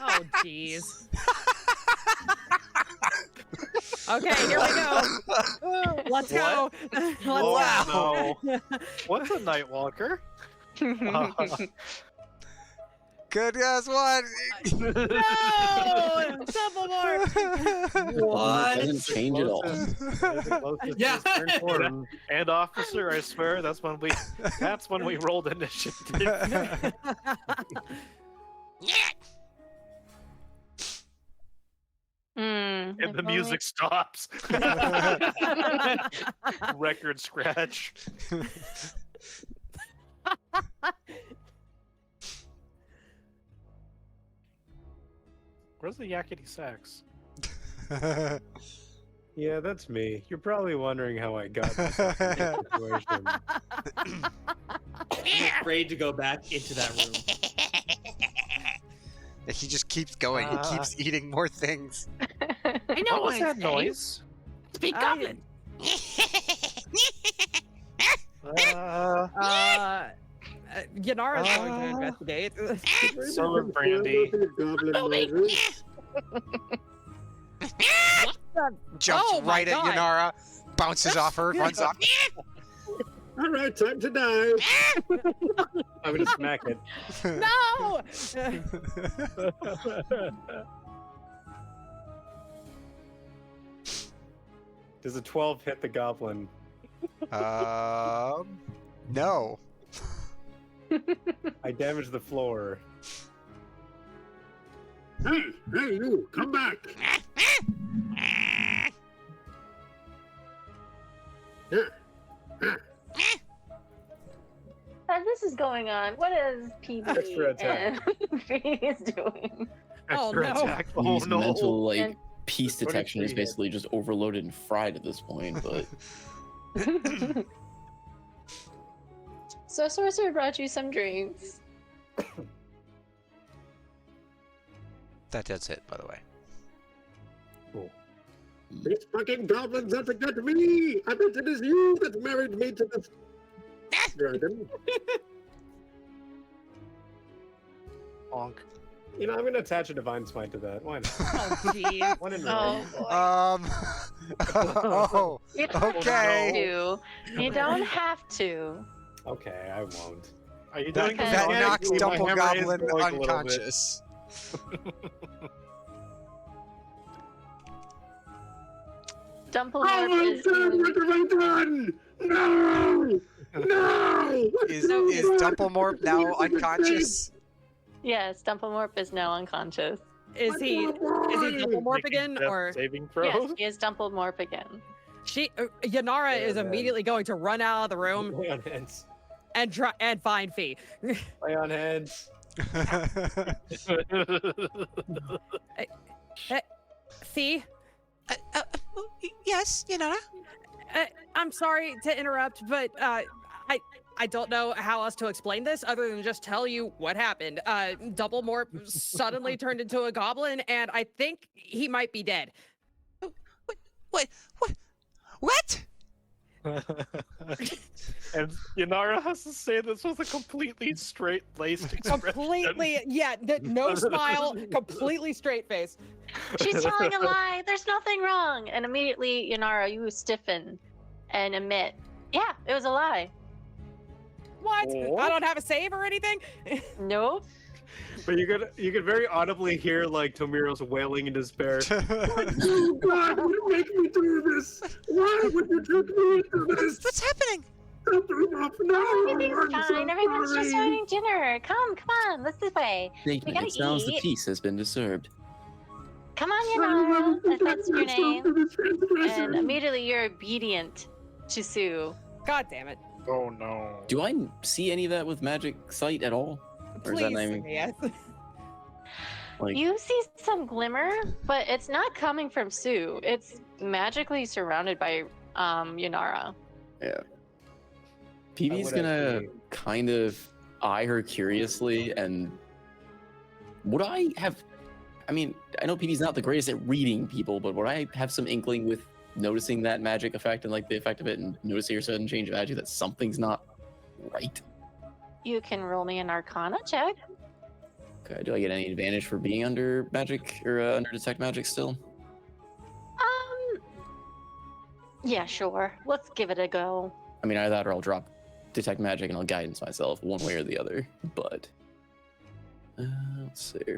S5: Oh, jeez. Okay, here we go. Let's go. Let's
S6: Oh,
S5: go.
S6: no. What's a Nightwalker?
S2: Good guess what?
S5: No! Double more!
S9: It doesn't change at all.
S4: Yeah.
S6: And officer, I swear that's when we rolled initiative. And the music stops. Record scratch. Where's the yakety sax?
S3: Yeah, that's me. You're probably wondering how I got this situation.
S4: I'm afraid to go back into that room.
S2: He just keeps going. He keeps eating more things.
S8: I know
S6: What was that
S8: it's
S6: noise?
S8: It's Big Goblin.
S5: Yanara's going to investigate.
S6: So is Brandy.
S7: Goblin
S2: Jumps
S5: Oh my
S2: right at
S5: God.
S2: Yanara, bounces off her, runs off.
S7: All right, time to die.
S3: I'm gonna smack it.
S5: No!
S3: Does a 12 hit the goblin?
S2: No.
S3: I damage the floor.
S7: Hey, you, come back.
S1: As this is going on, what is
S3: Extra
S1: PB
S3: attack.
S1: and V is doing?
S5: Oh,
S6: Extra
S5: no.
S6: attack. Oh
S9: He's
S6: no.
S9: mental, like,
S1: And
S9: Peace detection is
S3: 23 hits.
S9: basically just overloaded and fried at this point, but
S1: So Sorcerer brought you some drinks.
S2: That does hit, by the way.
S7: These fucking goblins have to get me! I bet it is you that married me to this dragon.
S6: Bonk.
S3: You know, I'm gonna attach a divine smite to that. Why not?
S5: Oh, jeez.
S3: One in
S1: Oh,
S3: row.
S2: Oh,
S1: you don't
S2: okay.
S1: have to. You don't have to.
S3: Okay, I won't.
S6: Are you
S2: That,
S6: doing
S1: Okay.
S2: that
S3: Yeah,
S2: knocks
S3: my
S2: Dumple
S3: hammer is
S2: Goblin
S3: going a little bit.
S2: unconscious.
S1: Dumplemorph
S7: Oh,
S1: is
S7: God, what have I done? No! No!
S2: Is Dumplemorph now unconscious?
S1: yes, Dumplemorph is now unconscious.
S5: Is he double morph
S6: Making
S5: again,
S6: death
S5: or
S6: saving throws?
S1: Yes, he is Dumplemorph again.
S5: Yanara is
S3: man.
S5: immediately going to run out of the room
S3: Lay on hands.
S5: and find Fee.
S3: Lay on hands.
S5: Fee,
S10: Yes, Yanara?
S5: I'm sorry to interrupt, but I don't know how else to explain this other than just tell you what happened. Double Morp suddenly turned into a goblin, and I think he might be dead.
S10: What?
S6: And Yanara has to say this with a completely straight-laced expression.
S5: Completely, yeah, no smile, completely straight face.
S1: She's telling a lie. There's nothing wrong. And immediately, Yanara, you stiffen and admit, yeah, it was a lie.
S5: What?
S6: Oh.
S5: I don't have a save or anything?
S1: Nope.
S3: But you could very audibly hear like Tomiro's wailing in despair.
S7: Oh, God, you make me do this? Why would you take me into this?
S10: What's happening?
S7: No,
S1: Everything's
S7: I'm so
S1: fine. Everyone's just
S7: sorry.
S1: having dinner. Come on. This way.
S9: statement.
S1: gotta
S9: It sounds the
S1: eat.
S9: peace has been disturbed.
S1: Come on, Yanara, if that's your name. And immediately you're obedient to Sue.
S5: God damn it.
S6: Oh no.
S9: Do I see any of that with magic sight at all? Or is that
S5: Please,
S9: not even
S5: yes.
S9: like
S1: You see some glimmer, but it's not coming from Sue. It's magically surrounded by Yanara.
S9: PB's
S3: would
S9: gonna
S3: actually-
S9: kind of eye her curiously, and would I have? I mean, I know PB's not the greatest at reading people, but would I have some inkling with noticing that magic effect and like the effect of it, and noticing your sudden change of attitude that something's not right?
S1: You can roll me an Arcana check.
S9: Okay, do I get any advantage for being under magic or under detect magic still?
S1: Yeah, sure. Let's give it a go.
S9: I mean, either that or I'll drop detect magic and I'll guidance myself one way or the other. But let's see.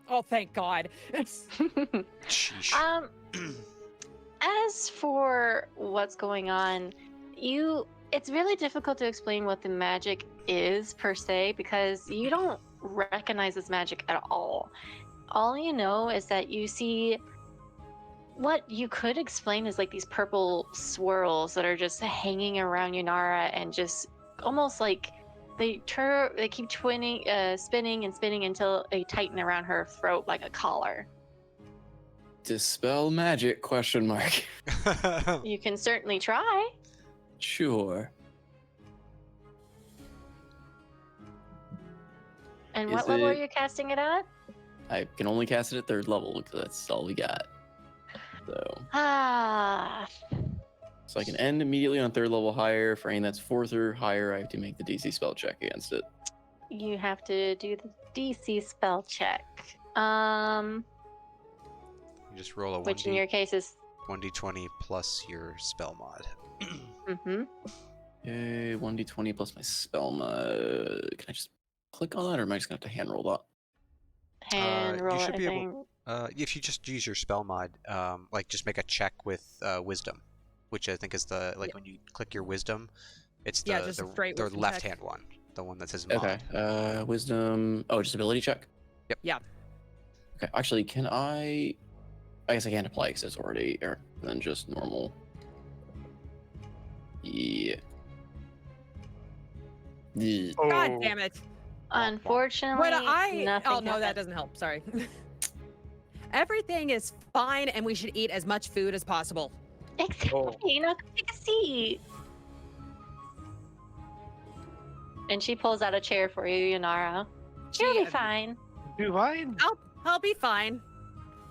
S5: Oh, thank God.
S2: Sheesh.
S1: As for what's going on, it's really difficult to explain what the magic is per se because you don't recognize this magic at all. All you know is that you see what you could explain is like these purple swirls that are just hanging around Yanara and just almost like they keep spinning and spinning until they tighten around her throat like a collar.
S9: Dispel magic? Question mark.
S1: You can certainly try.
S9: Sure.
S1: And
S9: Is
S1: what level are
S9: it-
S1: you casting it at?
S9: I can only cast it at 3rd level because that's all we got. So I can end immediately on 3rd level higher. For anything that's 4th or higher, I have to make the DC spell check against it.
S1: You have to do the DC spell check.
S2: You just roll a
S1: Which in your case is
S2: 1d20 plus your spell mod.
S9: Okay, 1d20 plus my spell mod. Can I just click on that, or am I just gonna have to hand roll that?
S1: hand roll.
S2: you should
S1: I
S2: be
S1: think.
S2: able. If you just use your spell mod, like just make a check with wisdom, which I think is the when you click your wisdom, it's the
S5: Yeah, just a straight
S2: the
S5: wisdom
S2: left
S5: check.
S2: hand one, the one that says mod.
S9: Okay, wisdom. Oh, just ability check.
S2: Yep.
S5: Yeah.
S9: Okay, actually, can I? I guess I can't apply because it's already or then just normal. Yeah.
S5: God damn it.
S1: Unfortunately,
S5: What I?
S1: nothing
S5: Oh no, that
S1: happened.
S5: doesn't help. Sorry. Everything is fine, and we should eat as much food as possible.
S1: Exactly. Come take a seat. And she pulls out a chair for you, Yanara. You'll be fine.
S6: Do I?
S5: I'll be fine.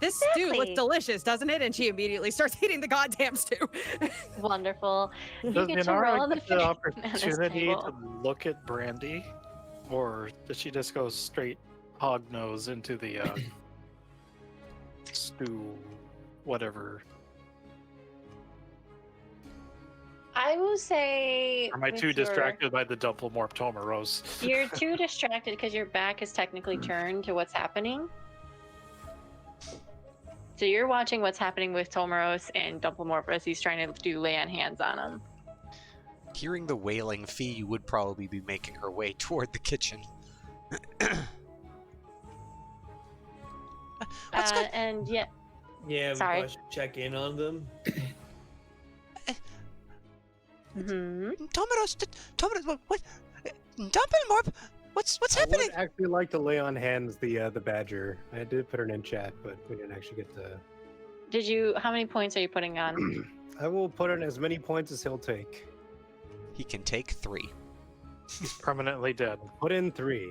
S5: This stew looks
S1: Exactly.
S5: delicious, doesn't it? And she immediately starts eating the goddamn stew.
S1: Wonderful. You
S6: Does
S1: get to roll
S6: Minara
S1: the
S6: get the
S1: food on this
S6: opportunity
S1: table.
S6: to look at Brandy? Or does she just go straight hog nose into the stew, whatever?
S1: I will say.
S6: Or am I
S1: with
S6: too
S1: your-
S6: distracted by the Dumplemorp Tomaros?
S1: You're too distracted because your back is technically turned to what's happening. So you're watching what's happening with Tomaros and Dumplemorph as he's trying to lay on hands on him.
S2: Hearing the wailing, Fee would probably be making her way toward the kitchen.
S1: And yeah,
S4: Yeah, we
S1: Sorry.
S4: probably should check in on them.
S10: Tomaros, what? Dumplemorp? What's
S3: I
S10: happening?
S3: would actually like to lay on hands the badger. I did put it in chat, but we didn't actually get to.
S1: did you? How many points are you putting on?
S3: I will put in as many points as he'll take.
S2: He can take 3.
S6: He's permanently dead.
S3: Put in 3.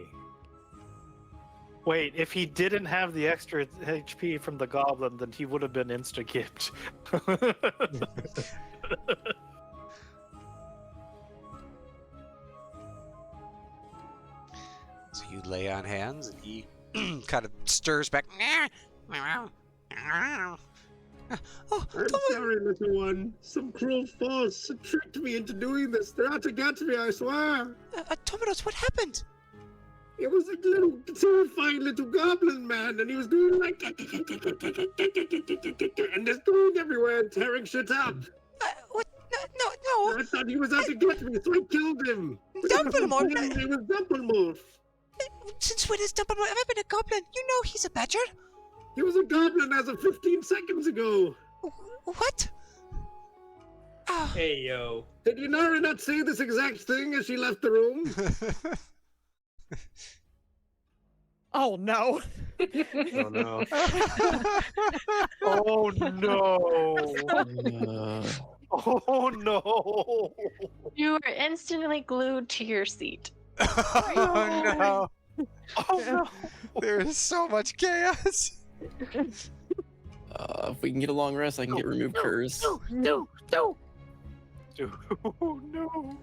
S6: Wait, if he didn't have the extra HP from the goblin, then he would have been insta-gipped.
S2: So you lay on hands, and he kind of stirs back.
S10: Oh,
S7: I'm sorry, little one. Some cruel force tricked me into doing this. They're out to get me, I swear.
S10: Tomaros, what happened?
S7: It was a little terrifying little goblin man, and he was doing like and just going everywhere and tearing shit up.
S10: What? No.
S7: I thought he was out to get me, so I killed him.
S10: Dumplemorph?
S7: It was Dumplemorph.
S10: Since when has Dumplemorph ever been a goblin? You know he's a badger.
S7: He was a goblin as of 15 seconds ago.
S10: What? Oh,
S4: Hey, yo.
S7: Did Yanara not say this exact thing as she left the room?
S5: Oh no.
S3: Oh no.
S6: Oh no! Oh no!
S1: You were instantly glued to your seat.
S2: Oh no!
S6: Oh no!
S2: There is so much chaos.
S9: If we can get a long rest, I can get removed curse.
S8: No.
S6: Oh no!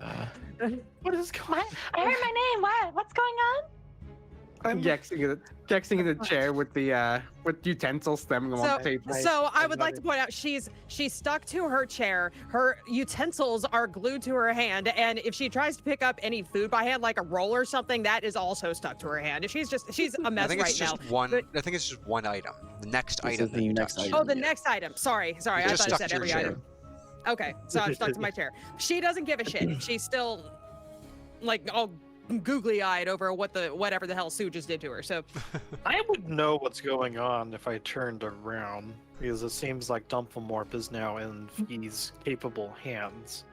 S6: What is going on?
S1: I heard my name. What? What's going on?
S11: I'm Jexing in the chair with the with utensils stemming on the table.
S5: So I would like to point out she's stuck to her chair. Her utensils are glued to her hand, and if she tries to pick up any food by hand, like a roll or something, that is also stuck to her hand. She's a mess
S2: I think
S5: right
S2: it's
S5: now.
S2: just one.
S5: But-
S2: I think it's just one item. The next
S9: This
S2: item.
S9: is
S2: that
S9: the
S2: you
S9: next
S2: touch.
S9: item.
S5: Oh, the
S9: Yeah.
S5: next item. Sorry.
S2: It's
S5: I
S2: just
S5: thought it
S2: stuck
S5: said
S2: to your
S5: every
S2: chair.
S5: item. Okay, so I'm stuck to my chair. She doesn't give a shit. She's still like all googly-eyed over whatever the hell Sue just did to her. So
S6: I would know what's going on if I turned around, because it seems like Dumplemorp is now in Fee's capable hands.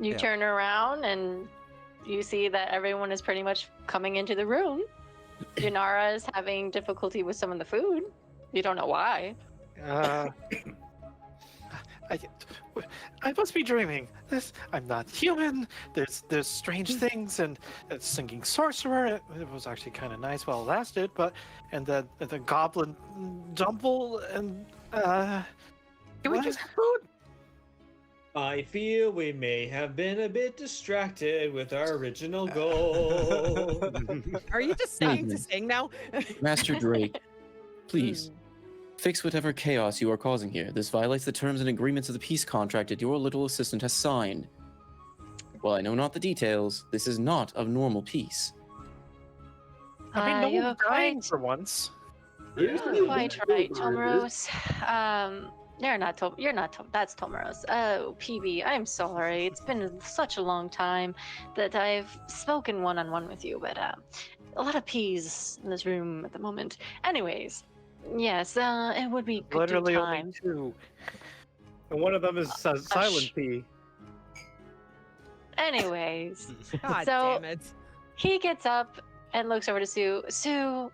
S1: You
S2: Yeah.
S1: turn around and you see that everyone is pretty much coming into the room. Yanara is having difficulty with some of the food. You don't know why.
S6: I must be dreaming. I'm not human. There's strange things, and a singing sorcerer. It was actually kind of nice while it lasted, and the goblin Dumple and
S8: Can we
S6: what?
S8: just have food?
S4: I feel we may have been a bit distracted with our original goal.
S5: are you just saying to sing now?
S9: Master Drake, please. Fix whatever chaos you are causing here. This violates the terms and agreements of the peace contract that your little assistant has signed. While I know not the details, this is not of normal peace.
S6: I mean, no
S1: You're
S6: one's dying
S1: quite,
S6: for once.
S1: quite right, Tomaros. You're not that's Tomaros. Oh, PB, I'm sorry. It's been such a long time that I've spoken one-on-one with you, but a lot of peas in this room at the moment. Anyways, yes, it would be good
S6: Literally
S1: time.
S6: only two.
S3: And one of them is Silent P.
S1: Anyways,
S5: God
S1: So-
S5: damn it.
S1: he gets up and looks over to Sue. Sue,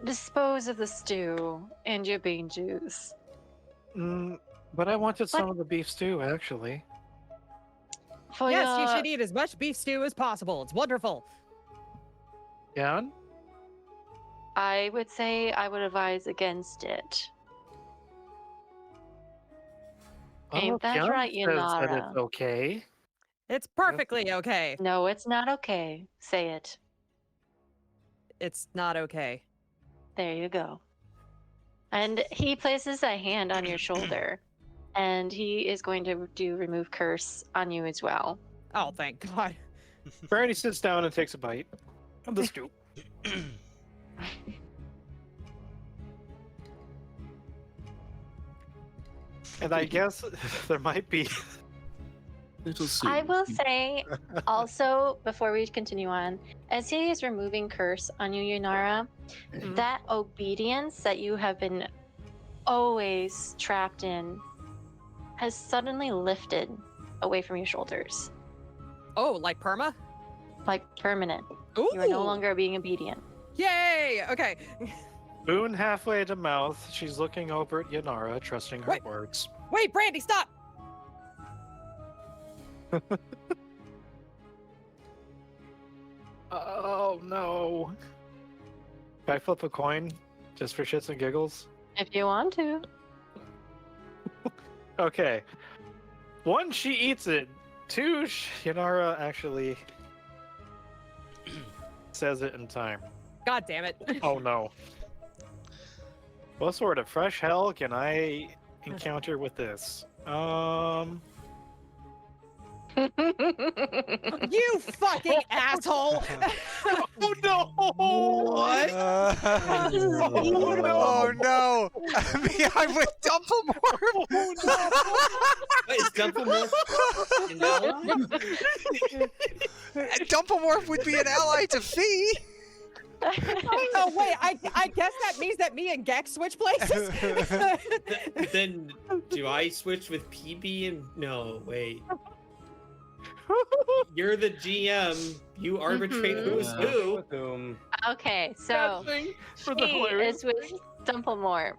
S1: dispose of the stew and your bean juice.
S6: But I wanted some of the beef stew, actually.
S1: For
S5: Yes, you
S1: your-
S5: should eat as much beef stew as possible. It's wonderful.
S6: Jan?
S1: I would say I would advise against it. Ain't that
S6: Jan
S1: right,
S6: says that
S1: Yanara?
S6: it's okay.
S5: It's perfectly okay.
S1: No, it's not okay. Say it.
S5: It's not okay.
S1: There you go. And he places a hand on your shoulder, and he is going to do remove curse on you as well.
S5: Oh, thank God.
S6: Brandy sits down and takes a bite of the stew. And I guess there might be.
S9: Little soup.
S1: I will say also, before we continue on, as he is removing curse on you, Yunara, that obedience that you have been always trapped in has suddenly lifted away from your shoulders.
S5: Oh, like perma?
S1: Like permanent.
S5: Ooh.
S1: You are no longer being obedient.
S5: Yay! Okay.
S6: Spoon halfway to mouth, she's looking over at Yanara, trusting her
S5: Wait.
S6: words.
S5: Wait, Brandy, stop!
S6: Oh no. Can I flip a coin just for shits and giggles?
S1: If you want to.
S6: Okay. 1, she eats it. 2, Yanara actually says it in time.
S5: God damn it.
S6: Oh no. What sort of fresh hell can I encounter with this?
S5: You fucking asshole!
S6: Oh no!
S11: What?
S2: Oh no! I'm with Dumplemore!
S4: Wait, is Dumplemore an ally?
S2: Dumplemorph would be an ally to Fee!
S5: Oh, wait, I guess that means that me and Gex switch places?
S4: Then do I switch with PB and no, wait. You're the GM. You arbitrate who's who.
S3: With whom?
S1: Okay, so
S6: For the
S1: he
S6: hilarious
S1: is with Dumplemore.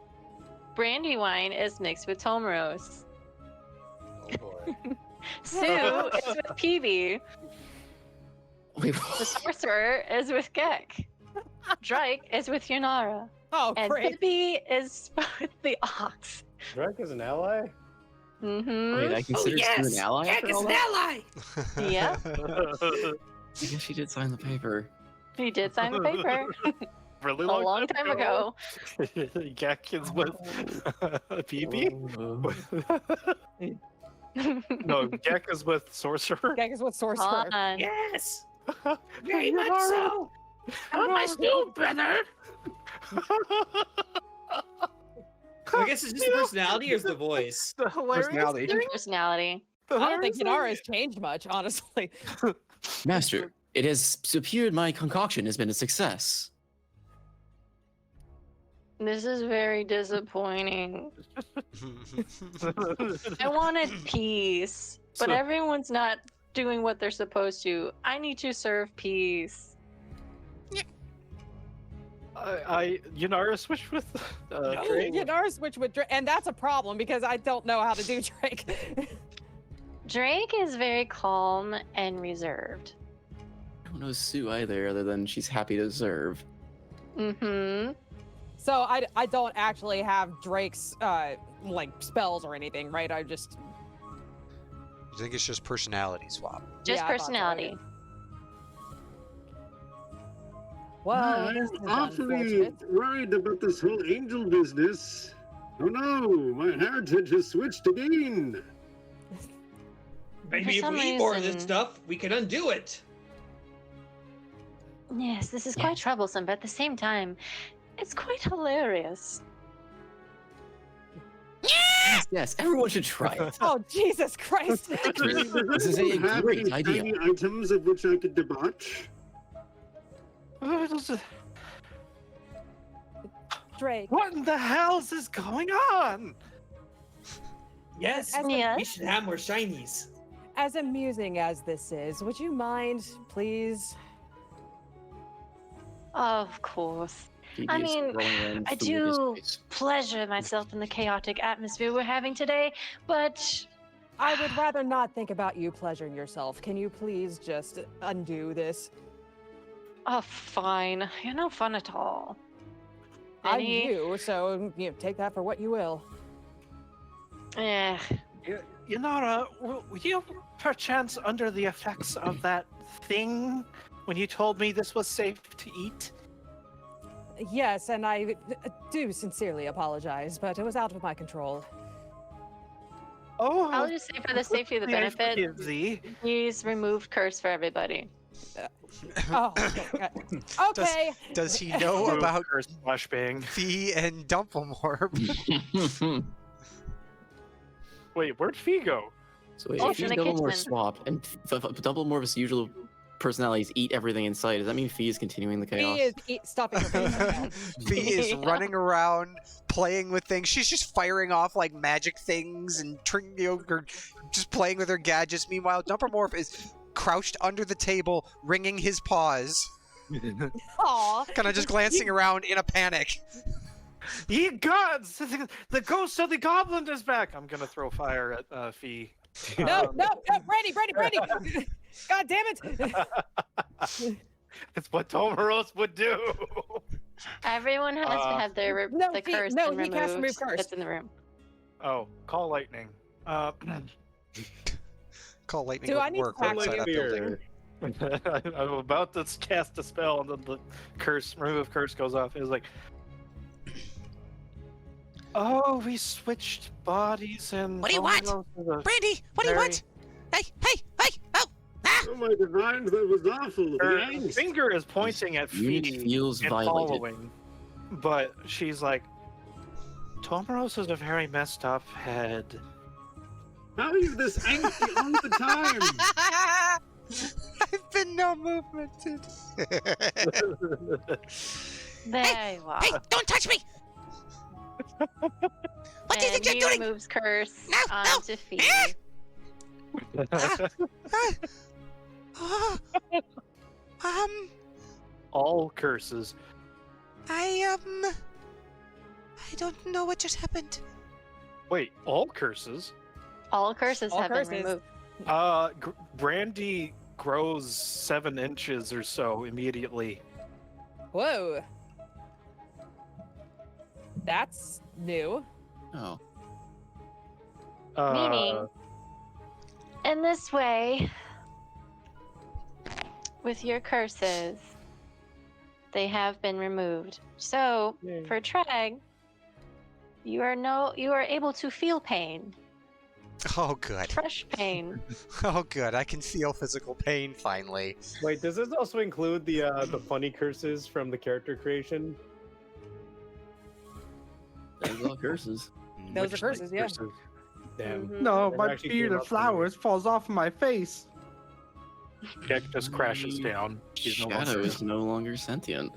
S1: Brandywine is mixed with Tomrose.
S3: Oh boy.
S1: Sue is with Peavy.
S9: Wait,
S1: The sorcerer is with Gek. Drake is with Yunara.
S5: Oh,
S1: And
S5: great.
S1: Pippi is with the ox.
S3: Drake is an ally?
S1: Mm-hmm.
S9: wait, I consider Sue an ally
S8: Heck,
S9: after
S8: it's
S9: all
S8: an
S9: that?
S8: ally.
S1: Yeah,
S9: I guess she did sign the paper.
S1: he did sign the paper
S6: really
S1: a long time ago.
S6: Gek is with PB? No, Gek is with Sorcerer.
S5: Gex is with sorcerer.
S1: Hold on.
S8: Yes. Very much so. I want my stew, brother.
S4: I guess it's just the personality or is the voice?
S6: The hilarious
S11: Personality.
S1: Personality.
S5: I don't think Yanara has changed much, honestly.
S9: Master, it has appeared my concoction has been a success.
S1: This is very disappointing. I wanted peace, but
S6: So-
S1: everyone's not doing what they're supposed to. I need to serve peace.
S6: Yanara switched with Drake.
S5: Yanara switch with Drake, and that's a problem because I don't know how to do Drake.
S1: Drake is very calm and reserved.
S9: I don't know Sue either, other than she's happy to serve.
S1: Mm-hmm.
S5: So I don't actually have Drake's like spells or anything, right? I just
S2: I think it's just personality swap.
S1: Just
S5: Yeah, I thought so,
S1: personality.
S5: yeah. Well,
S7: I'm
S5: this is
S7: awfully
S5: unfortunate.
S7: worried about this whole angel business. Oh no, my heritage has switched again.
S4: Maybe if
S1: some
S4: we eat more of this
S1: reason-
S4: stuff, we can undo it.
S1: Yes, this is quite troublesome, but at the same time, it's quite hilarious.
S9: Yes, everyone should try it.
S5: Oh, Jesus Christ.
S9: This is a
S7: Have
S9: great
S7: any
S9: idea.
S7: tiny items of which I could debauch?
S5: Drake.
S6: What in the hell is going on?
S4: Yes,
S5: As a-
S1: Yeah.
S4: we should have more shinies.
S5: As amusing as this is, would you mind, please?
S1: Of course.
S9: He
S1: I
S9: is
S1: mean,
S9: rolling around
S1: I
S9: food in his
S1: do
S9: face.
S1: pleasure myself in the chaotic atmosphere we're having today, but
S5: I would rather not think about you pleasuring yourself. Can you please just undo this?
S1: oh, fine. You're no fun at all.
S5: I'm
S1: Any-
S5: you, so take that for what you will.
S1: Eh,
S6: Yanara, were you perchance under the effects of that thing when you told me this was safe to eat?
S5: Yes, and I do sincerely apologize, but it was out of my control.
S6: Oh,
S1: I'll just say for the safety of the
S6: I forgive
S1: benefit,
S6: thee.
S1: he's removed curse for everybody.
S5: Oh, okay.
S2: Does he know
S6: Remove
S2: about
S6: curse flashbang.
S2: Fee and Dumplemore?
S6: Wait, where'd Fee go?
S9: So wait,
S1: Oh,
S9: if
S1: in
S9: Fee
S1: the
S9: and Doublemore
S1: kitchen.
S9: swap, and Doublemore's usual personalities eat everything in sight, does that mean Fee is continuing the chaos?
S5: He is stuffing her face right now.
S2: Fee is running around playing with things. She's just firing off like magic things and just playing with her gadgets. Meanwhile, Dumplemorph is crouched under the table, wringing his paws,
S5: Aw.
S2: kind of just glancing around in a panic.
S6: Ye gods! The ghost of the goblin is back! I'm gonna throw fire at Fee.
S5: No, Brandy! God damn it!
S6: It's what Tomaros would do!
S1: Everyone has to have their
S5: no,
S1: the
S5: he-
S1: curse
S5: no,
S1: and
S5: he can't remove
S1: removed
S5: curse.
S1: that's in the room.
S6: Oh, call lightning.
S2: Call lightning
S5: Do
S2: would
S5: I need to
S2: work
S5: crack
S2: outside
S5: my
S2: a building.
S6: I'm about to cast a spell, and then the remove curse goes off. It was like, oh, we switched bodies, and
S10: What do you want?
S6: Tomaros is a
S10: Brandy, what do you
S6: very-
S10: want? Hey, oh! Ah!
S7: Oh my divines, that was awful. The
S6: Her
S7: angst.
S6: finger is pointing at
S9: Unit
S6: Fee
S9: feels
S6: and
S9: violated.
S6: following, but she's like, Tomaros is a very messed up head.
S7: How are you this angsty all the time?
S2: I've been no movemented.
S1: There you are.
S10: Hey, don't touch me! What do you think
S1: And
S10: you're
S1: he
S10: doing?
S1: removes curse
S10: No, no.
S1: onto Fee.
S10: Oh,
S6: All curses.
S10: I don't know what just happened.
S6: Wait, all curses?
S1: All curses
S5: All
S1: have
S5: curses.
S1: been removed.
S6: Brandy grows 7 inches or so immediately.
S5: Whoa. That's new.
S9: Oh.
S1: Meaning, in this way, with your curses, they have been removed. So, for Treg, you are able to feel pain,
S2: Oh, good.
S1: fresh pain.
S2: Oh, good. I can feel physical pain finally.
S3: Wait, does this also include the funny curses from the character creation?
S9: Those are all curses.
S5: Those are curses, yeah.
S3: Damn.
S1: Mhm.
S11: No,
S3: Never
S11: my
S3: actually
S11: beard
S3: came
S11: of
S3: up for me.
S11: flowers falls off my face.
S6: Keck just crashes down. He's no
S9: Shadow
S6: longer.
S9: is no longer sentient.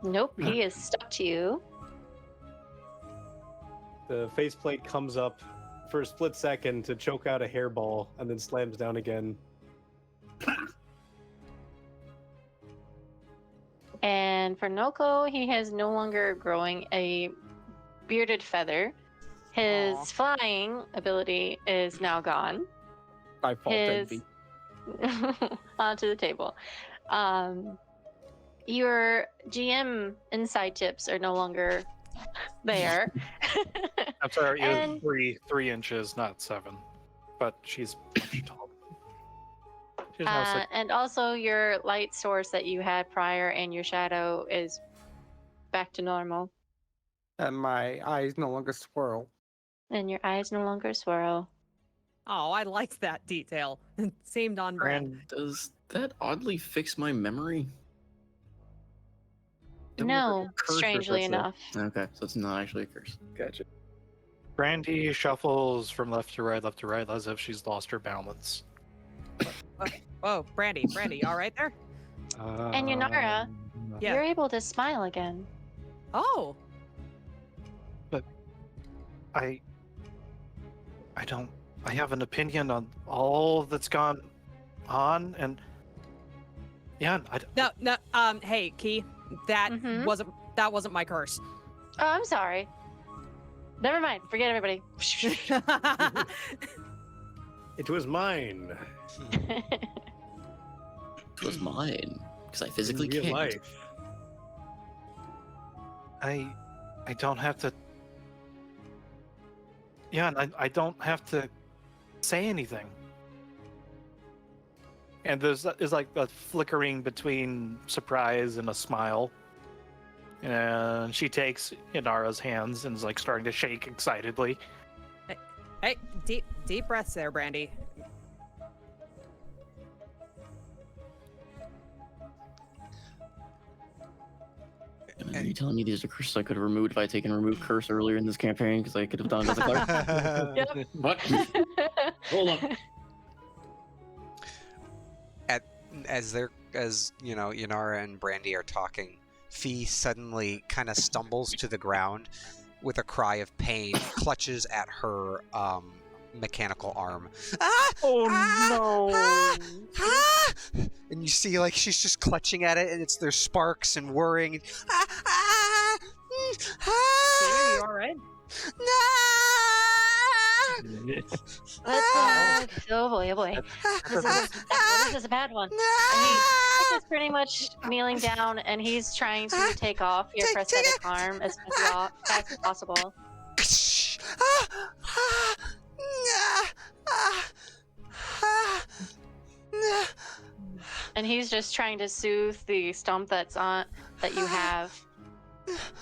S1: Nope, he is stuck to you.
S3: The faceplate comes up for a split second to choke out a hairball and then slams down again.
S1: And for Noko, he has no longer growing a bearded feather. His
S5: Aw.
S1: flying ability is now gone.
S11: By fault
S1: His
S11: envy.
S1: onto the table. Your GM inside tips are no longer there.
S6: I'm sorry, it
S1: And-
S6: was 3 inches, not 7. But she's much taller. She's now 6.
S1: And also your light source that you had prior and your shadow is back to normal.
S11: And my eyes no longer swirl.
S1: And your eyes no longer swirl.
S5: Oh, I liked that detail. It seemed on brand.
S9: Does that oddly fix my memory?
S1: No,
S9: curse or
S1: strangely
S9: that's a-
S1: enough.
S9: Okay, so it's not actually a curse.
S11: Gotcha.
S6: Brandy shuffles from left to right, as if she's lost her balance.
S5: Oh, Brandy, all right there?
S1: And Yunara,
S5: Yeah.
S1: you're able to smile again.
S5: Oh,
S6: I have an opinion on all that's gone on, and yeah,
S5: no, hey, Key, that
S1: Mhm.
S5: wasn't That wasn't my curse.
S1: Oh, I'm sorry. Never mind. Forget everybody.
S3: It was mine.
S9: It was mine because I physically
S3: in real
S9: can't.
S3: life.
S6: I don't have to. Yeah, and I don't have to say anything. And there's like a flickering between surprise and a smile. And she takes Inara's hands and is like starting to shake excitedly.
S5: Hey, deep breaths there, Brandy.
S9: And are you telling me these are curses I could have removed if I had taken remove curse earlier in this campaign because I could have done it as a cleric?
S1: Yep.
S11: What? Hold up.
S2: As Inara and Brandy are talking, Fee suddenly kind of stumbles to the ground with a cry of pain, clutches at her mechanical arm.
S6: Oh no!
S2: And you see, like, she's just clutching at it, and there's sparks and whirring.
S5: Are you all right?
S1: Oh boy, oh boy. This is a bad one. He is pretty much kneeling down, and he's trying to take off your prosthetic arm as fast as possible. And he's just trying to soothe the stump that you have.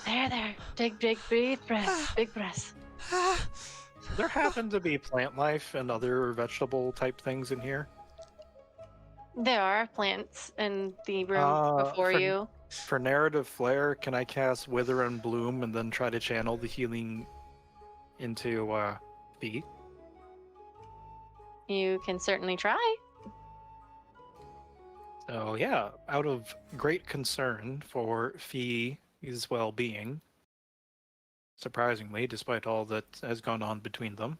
S1: There. Big breath. Big breath.
S6: There happen to be plant life and other vegetable type things in here.
S1: There are plants in the room before you.
S6: For narrative flair, can I cast Wither and Bloom and then try to channel the healing into Fee?
S1: You can certainly try.
S6: So yeah, out of great concern for Fee's well-being, surprisingly, despite all that has gone on between them,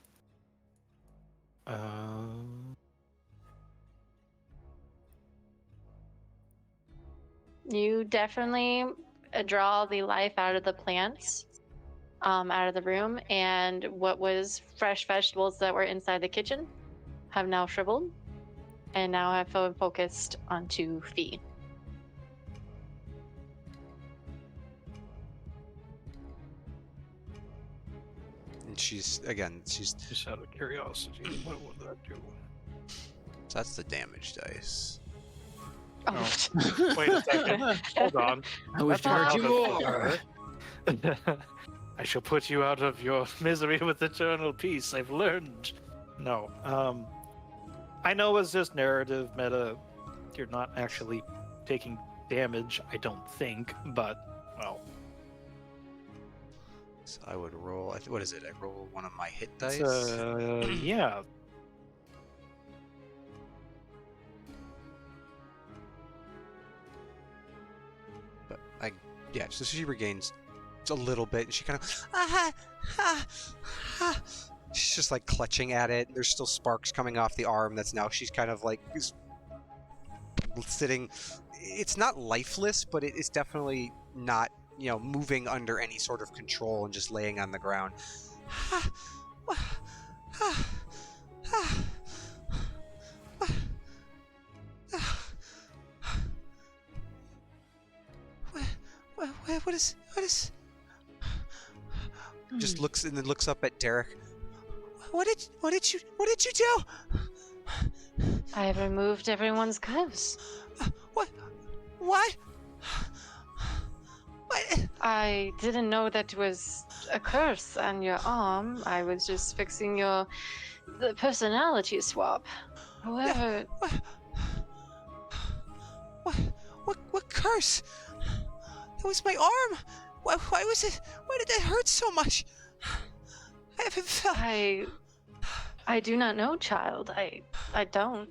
S1: you definitely draw the life out of the plants, out of the room, and what was fresh vegetables that were inside the kitchen have now shriveled and now have focused onto Fee.
S2: And she's
S6: just out of curiosity, what would that do?
S2: So that's the damage dice.
S1: Oh.
S6: Wait a second. Hold on.
S9: I wish to hurt you more.
S6: I shall put you out of your misery with eternal peace. I've learned. No. I know it's just narrative meta. You're not actually taking damage, I don't think, but, well.
S2: So I would roll. What is it? I roll one of my hit dice.
S6: Yeah.
S2: But so she regains a little bit, and she kind of she's just like clutching at it. There's still sparks coming off the arm. She's kind of like sitting. It's not lifeless, but it is definitely not moving under any sort of control and just laying on the ground. What is? Just looks and then looks up at Derek. What did you do?
S1: I have removed everyone's curse.
S10: What?
S1: I didn't know that was a curse on your arm. I was just fixing the personality swap. However,
S10: What curse? That was my arm. Why was it? Why did it hurt so much? I haven't felt.
S1: I do not know, child. I don't.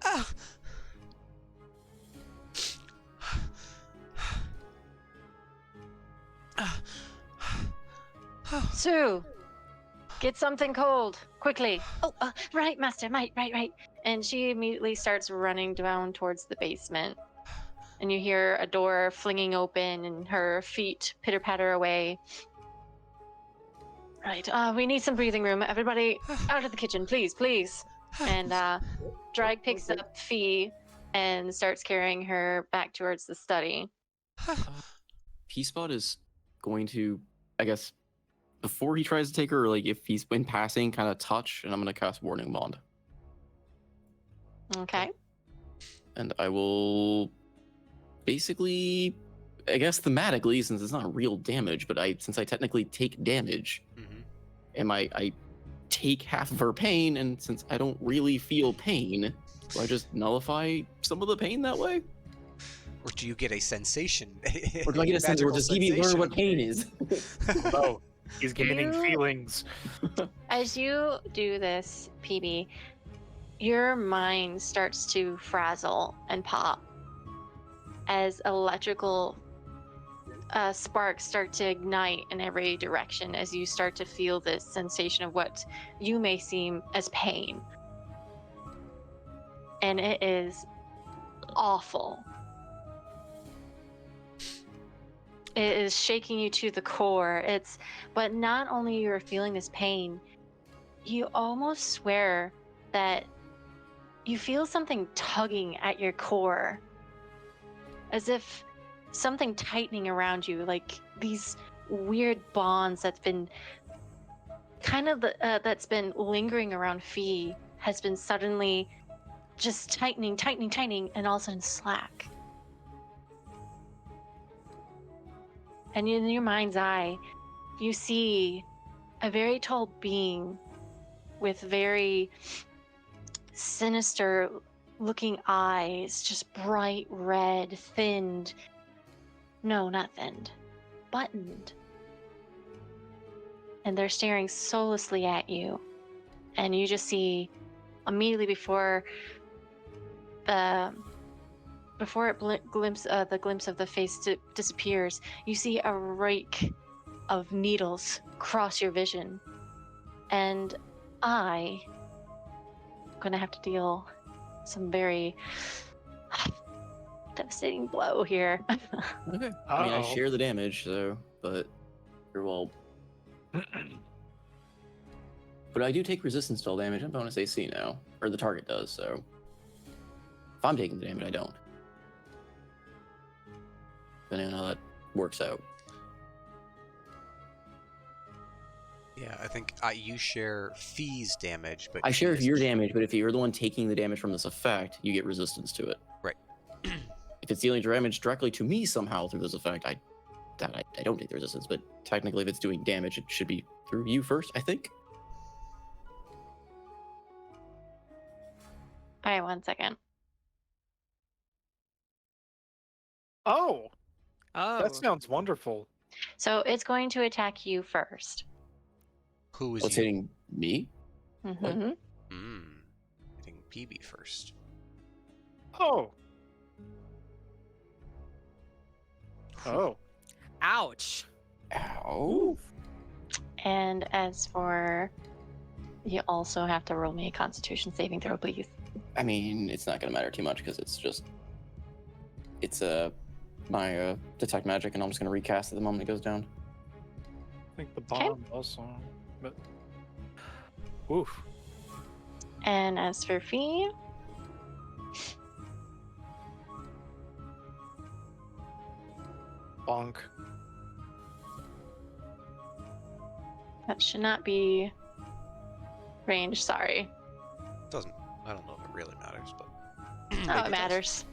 S10: Oh.
S1: Sue, get something cold, quickly. Oh, right, Master, right. And she immediately starts running down towards the basement. and you hear a door flinging open and her feet pitter patter away. Right, we need some breathing room. Everybody out of the kitchen, please, please. And Drag picks up Fee and starts carrying her back towards the study.
S9: Peaspot is going to, I guess, before he tries to take her, like if he's in passing, kind of touch, and I'm going to cast Warning Bond.
S1: Okay.
S9: And I will basically, I guess thematically, since it's not real damage, but since I technically take damage, I take half of her pain, and since I don't really feel pain, do I just nullify some of the pain that way?
S2: Or do you get a sensation?
S9: Or do I get a sense, or does Gibi learn what pain is?
S6: Oh, he's gaining
S1: You-
S6: feelings.
S1: As you do this, PB, your mind starts to frazzle and pop as electrical sparks start to ignite in every direction as you start to feel this sensation of what you may seem as pain. And it is awful. It is shaking you to the core. But not only you're feeling this pain, you almost swear that you feel something tugging at your core, as if something tightening around you, like these weird bonds that's been that's been lingering around Fee has been suddenly just tightening, and all of a sudden slack. And in your mind's eye, you see a very tall being with very sinister looking eyes, just bright red, thinned. No, not thinned, buttoned. And they're staring soullessly at you. And you just see immediately before the glimpse of the face disappears, you see a rake of needles cross your vision. And I'm gonna have to deal some very devastating blow here.
S9: Okay. I mean, I share the damage, so, but you're well. But I do take resistance to all damage and bonus AC now, or the target does, so. If I'm taking the damage, I don't. Depending on how that works out.
S2: Yeah, I think you share Fee's damage, but
S9: I share
S2: she
S9: your
S2: doesn't
S9: damage, but if you're the one taking the damage from this effect, you get resistance to it.
S2: Right.
S9: If it's dealing damage directly to me somehow through this effect, I don't take the resistance, but technically if it's doing damage, it should be through you first, I think.
S1: All right, 1 second.
S6: Oh,
S5: Oh,
S6: that sounds wonderful.
S1: So it's going to attack you first.
S2: Who is
S9: What's
S2: you?
S9: hitting me?
S1: Mm-hmm.
S2: Hitting PB first.
S6: Oh. Oh.
S5: ouch.
S9: Ow.
S1: And as for, you also have to roll me a Constitution saving throw, please.
S9: I mean, it's not gonna matter too much because it's my detect magic, and I'm just gonna recast it the moment it goes down.
S6: I think the bomb also, but oof.
S1: And as for Fee,
S6: Bonk.
S1: that should not be range, sorry.
S2: Doesn't. I don't know if it really matters, but.
S1: Oh,
S2: maybe
S1: it
S2: does.
S1: matters.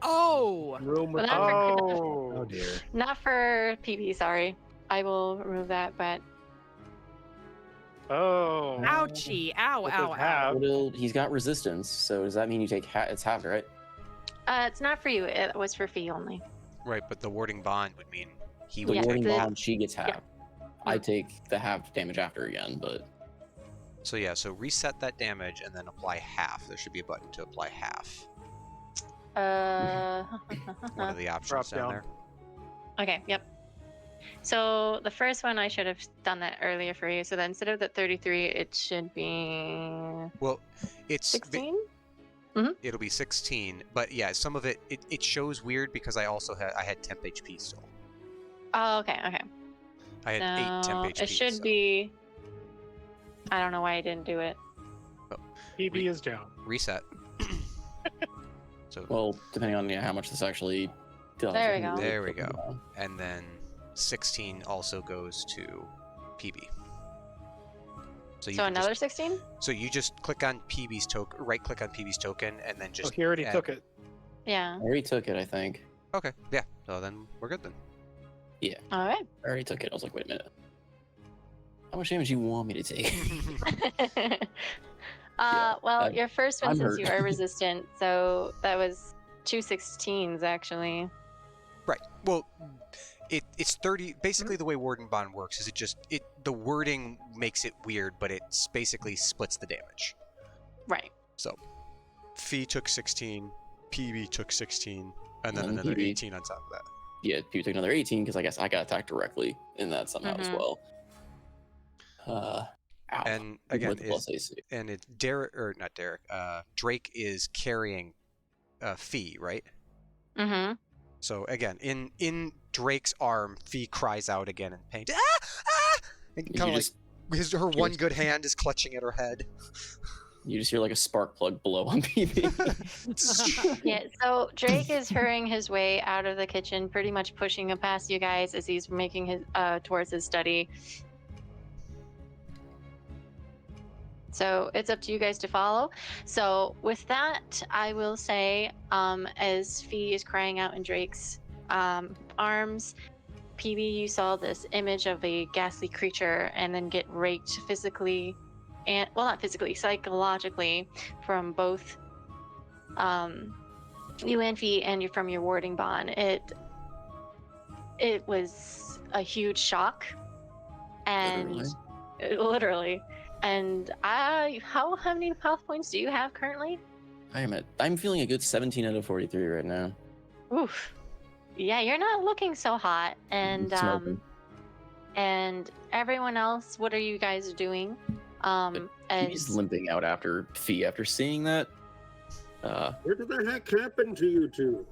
S5: Oh,
S3: Room with
S1: Well, that-
S6: Oh.
S3: Oh dear.
S1: Not for PB, sorry. I will remove that, but
S6: Oh.
S5: ouchie. Ow,
S6: What
S5: ow,
S6: does
S5: ow.
S6: have?
S9: Well, he's got resistance, so does that mean you take it's halved, right?
S1: it's not for you. It was for Fee only.
S2: Right, but the warding bond would mean he
S9: The
S2: would
S1: Yeah,
S2: take
S9: warding
S1: the-
S9: bond, she gets halved. I
S1: Yeah.
S9: take the halved damage after again, but
S2: So yeah, so reset that damage and then apply half. There should be a button to apply half. One of the options
S6: Drop
S2: down
S6: down.
S2: there.
S1: Okay, yep. So the first one, I should have done that earlier for you. So then instead of the 33, it should be
S2: Well, it's
S1: 16?
S2: It'll be 16, but yeah, some of it shows weird because I also had temp HP still.
S1: Oh, okay.
S2: I had 8 temp HP.
S1: It should be. I don't know why I didn't do it.
S6: PB is down.
S2: Reset. So
S9: Well, depending on how much this actually does.
S1: There we
S9: I can
S1: go.
S9: really
S2: There we
S9: put them
S2: go.
S9: down.
S2: And then 16 also goes to PB. So
S1: So
S2: can
S1: another
S2: just,
S1: 16?
S2: So you just click on PB's token, right click on PB's token, and then just.
S6: Oh, he already
S2: add-
S6: took it.
S1: Yeah.
S9: I already took it, I think.
S2: Okay, yeah. So then we're good then.
S1: All right.
S9: I already took it. I was like, wait a minute. How much damage do you want me to take?
S1: Well,
S9: I'm-
S1: your first one,
S9: I'm
S1: since you
S9: hurt.
S1: are resistant, so that was 2 16s actually.
S2: Right. Well, it's 30. Basically, the way Warden Bond works is the wording makes it weird, but it's basically splits the damage.
S1: Right.
S2: So, Fee took 16, PB took 16, and then
S9: And
S2: another
S9: PB.
S2: 18 on top of that.
S9: Yeah, people took another 18 because I guess I got attacked directly in that somehow as
S1: Mhm.
S9: well. Ow.
S2: And again,
S9: With plus AC.
S2: and it's Derek or not Derek. Drake is carrying Fee, right?
S1: Mm-hmm.
S2: So again, in Drake's arm, Fee cries out again in pain. Ah! Ah! And
S9: You
S2: kind of like
S9: just
S2: her one good hand is clutching at her head.
S9: you just hear like a spark plug blow on PB.
S1: Yeah, so Drake is hurrying his way out of the kitchen, pretty much pushing him past you guys as he's making his towards his study. So it's up to you guys to follow. So with that, I will say, as Fee is crying out in Drake's arms, PB, you saw this image of a ghastly creature and then get raped physically, and well, not physically, psychologically, from both you and Fee and from your warding bond. It was a huge shock, and literally. And how many health points do you have currently?
S9: I'm feeling a good 17 out of 43 right now.
S1: Oof. Yeah, you're not looking so hot. And
S9: Smoking.
S1: and everyone else, what are you guys doing?
S9: He's limping out after Fee after seeing that.
S7: What the heck happened to you two?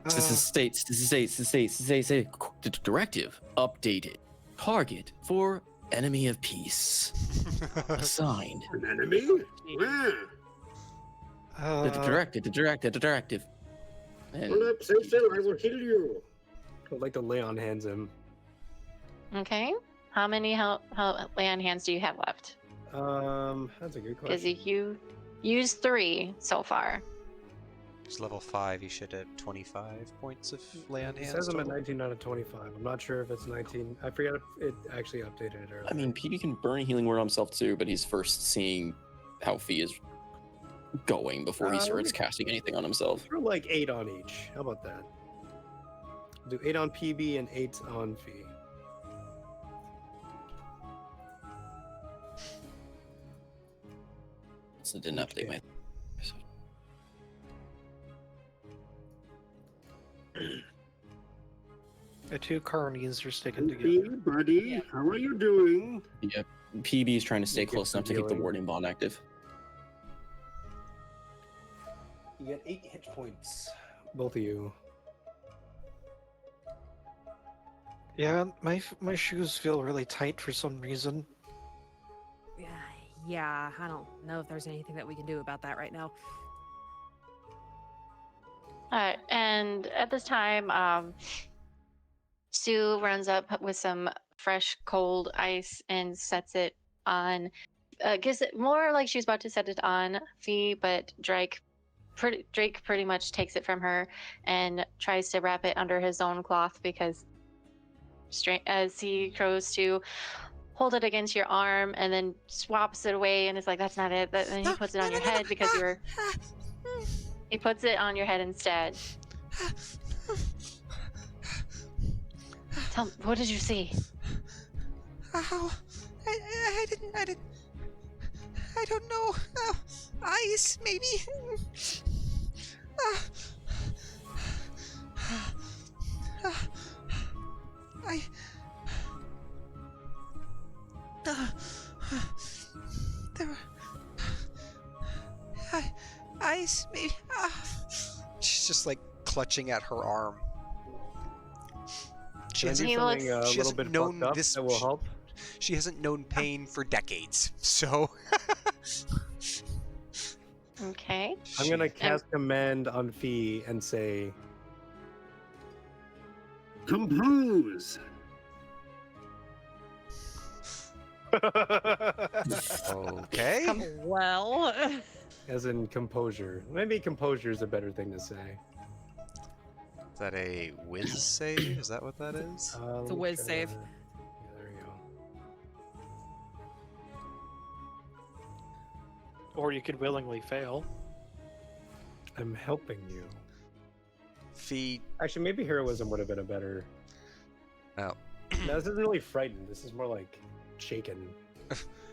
S9: This is states. Directive updated. Target for enemy of peace. Assigned.
S7: An enemy? Where?
S9: The directive. And
S7: Hold up, stay still, I will kill you.
S3: I'd like to lay on hands him.
S1: Okay. How many lay on hands do you have left?
S3: That's a good
S1: Because
S3: question.
S1: you used 3 so far.
S2: It's level 5. You should have 25 points of lay on
S3: It
S2: hands.
S3: says I'm at
S2: total.
S3: 19 out of 25. I'm not sure if it's 19. I forget if it actually updated it earlier.
S9: I mean, PB can burn a healing word on himself too, but he's first seeing how Fee is going before he starts casting anything on himself.
S3: throw like 8 on each. How about that? Do 8 on PB and 8 on Fee.
S9: So it didn't update my.
S6: The two carnies are sticking
S7: Hey,
S6: together.
S7: buddy, how are you doing?
S9: Yeah, PB is trying to stay
S3: You get
S9: close
S3: some
S9: enough to keep the
S3: healing.
S9: warding bond active.
S3: You get 8 hit points. Both of you.
S6: Yeah, my shoes feel really tight for some reason.
S5: Yeah, I don't know if there's anything that we can do about that right now.
S1: Alright, and at this time, Sue runs up with some fresh cold ice and sets it on. Gives it more like she's about to set it on Fee, but Drake pretty much takes it from her and tries to wrap it under his own cloth because as he goes to hold it against your arm and then swaps it away and is like, that's not it. Then he puts it on your head because you were. He puts it on your head instead. Tell me, what did you see?
S10: Oh, I don't know. Eyes, maybe. There were please? Maybe.
S2: She's just like clutching at her arm. She
S3: Can I do
S2: hasn't,
S1: He
S3: something
S1: looks-
S3: a
S2: she
S3: little
S2: hasn't
S3: bit
S2: known
S3: fucked up
S2: this-
S3: that will help?
S2: she hasn't known pain for decades, so
S1: Okay.
S3: I'm gonna cast command on Fee and say,
S7: Compose!
S2: okay.
S5: Well,
S3: as in composure. Maybe composure is a better thing to say.
S2: Is that a whiz save? Is that what that is?
S3: Let
S5: a
S3: me
S5: whiz
S3: try
S5: save.
S3: Yeah, there you go.
S6: Or you could willingly fail.
S3: I'm helping you.
S2: Fee.
S3: Actually, maybe heroism would have been a better.
S2: Oh.
S3: No, this isn't really frightened. This is more like shaken.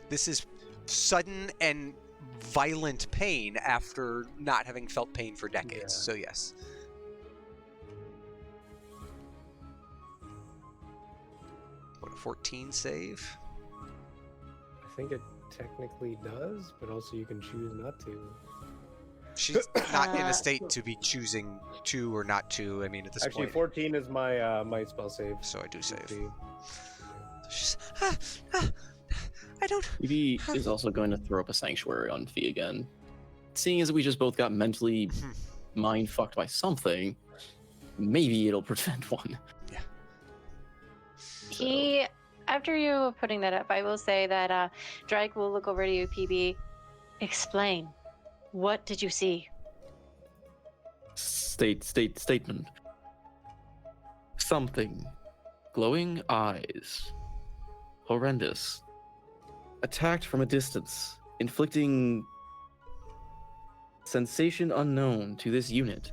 S2: This is sudden and violent pain after not having felt pain for decades.
S3: Yeah.
S2: So yes. What, a 14 save?
S3: I think it technically does, but also you can choose not to.
S2: She's not in a state to be choosing to or not to. I mean, at this
S3: Actually,
S2: point.
S3: 14 is my my spell save.
S2: So I do save.
S3: See.
S10: She's, I don't.
S9: Evie is also going to throw up a sanctuary on Fee again. Seeing as we just both got mentally mind fucked by something, maybe it'll prevent one.
S1: He, after you putting that up, I will say that Drake will look over to you, PB. Explain. What did you see?
S9: Statement. Something. Glowing eyes. Horrendous. Attacked from a distance, inflicting sensation unknown to this unit.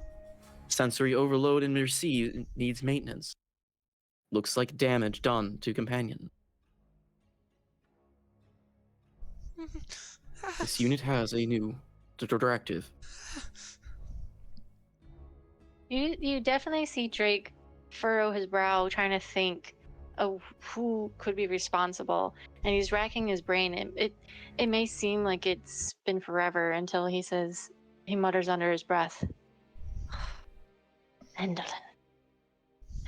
S9: Sensory overload and receive needs maintenance. Looks like damage done to companion. This unit has a new directive.
S1: You definitely see Drake furrow his brow, trying to think of who could be responsible, and he's racking his brain. It may seem like it's been forever until he mutters under his breath,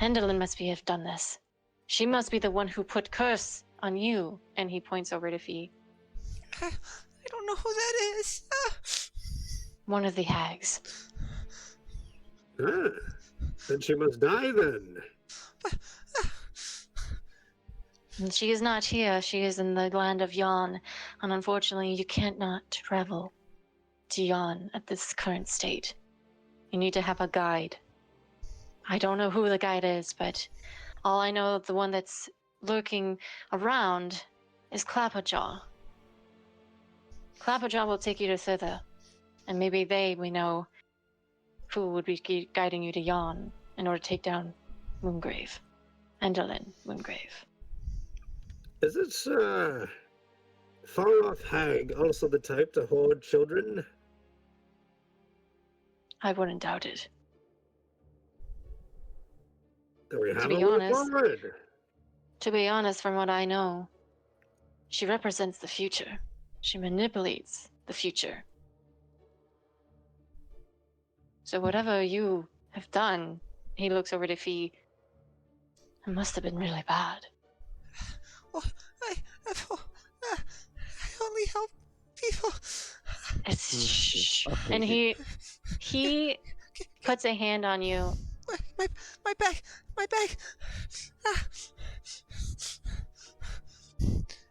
S1: Endelyn must have done this. She must be the one who put curse on you. And he points over to Fee.
S10: I don't know who that is.
S1: One of the hags.
S7: Ah, then she must die then.
S1: And she is not here. She is in the land of Yon. And unfortunately, you can't not travel to Yon at this current state. You need to have a guide. I don't know who the guide is, but all I know, the one that's lurking around, is Clapperjaw. Clapperjaw will take you to thither. And maybe we know who would be guiding you to Yon in order to take down Moongrave. Endelyn Moongrave.
S7: Is this far-off hag also the type to hoard children?
S1: I wouldn't doubt it.
S7: Do we have
S1: be
S7: a way
S1: honest-
S7: forward?
S1: To be honest, from what I know, she represents the future. She manipulates the future. So whatever you have done, he looks over to Fee. It must have been really bad.
S10: Well, I only help people.
S1: It's shh. And he puts a hand on you.
S10: My bag. Ah.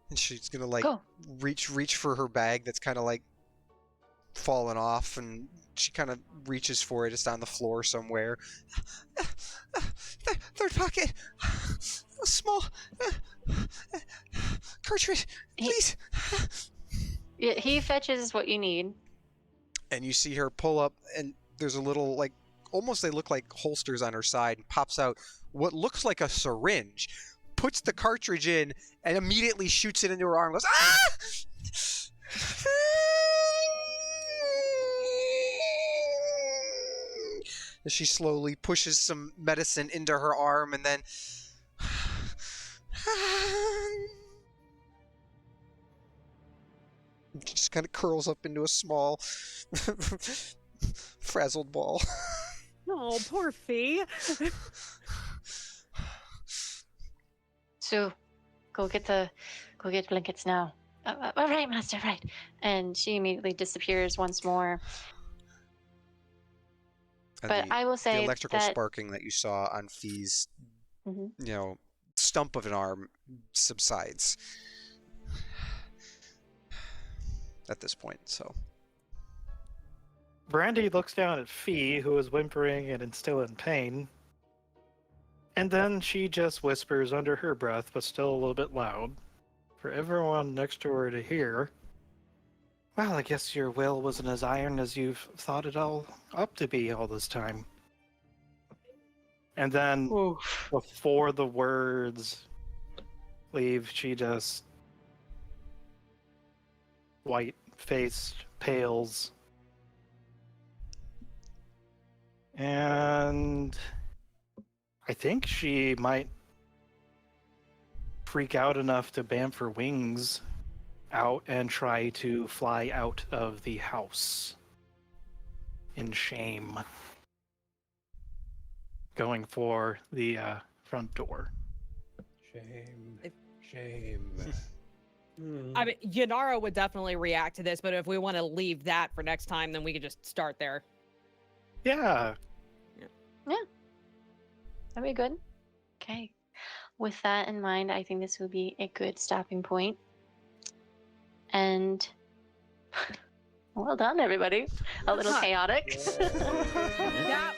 S2: And she's gonna like
S1: Go.
S2: reach for her bag that's kind of like fallen off, and she kind of reaches for it. It's on the floor somewhere.
S10: Third pocket. A small cartridge, please.
S1: Yeah, he fetches what you need.
S2: And you see her pull up, and there's a little like almost they look like holsters on her side, and pops out what looks like a syringe, puts the cartridge in, and immediately shoots it into her arm. Goes as she slowly pushes some medicine into her arm, and then just kind of curls up into a small Frazzled ball.
S5: Oh, poor Fee.
S1: Sue, go get blankets now. All right, Master, right. And she immediately disappears once more.
S2: And
S1: But I will
S2: the
S1: say
S2: electrical
S1: that
S2: sparking that you saw on Fee's,
S1: Mhm.
S2: stump of an arm subsides at this point. So
S6: Brandy looks down at Fee, who is whimpering and still in pain. And then she just whispers under her breath, but still a little bit loud, for everyone next to her to hear. Well, I guess your will wasn't as iron as you've thought it all up to be all this time. And then, before the words leave, she just white-faced, pales. And I think she might freak out enough to bamf her wings out and try to fly out of the house in shame, going for the front door.
S3: Shame.
S5: I mean, Yanara would definitely react to this, but if we want to leave that for next time, then we could just start there.
S6: Yeah.
S1: That'd be good. Okay. With that in mind, I think this would be a good stopping point. And well done, everybody. A little chaotic.
S5: That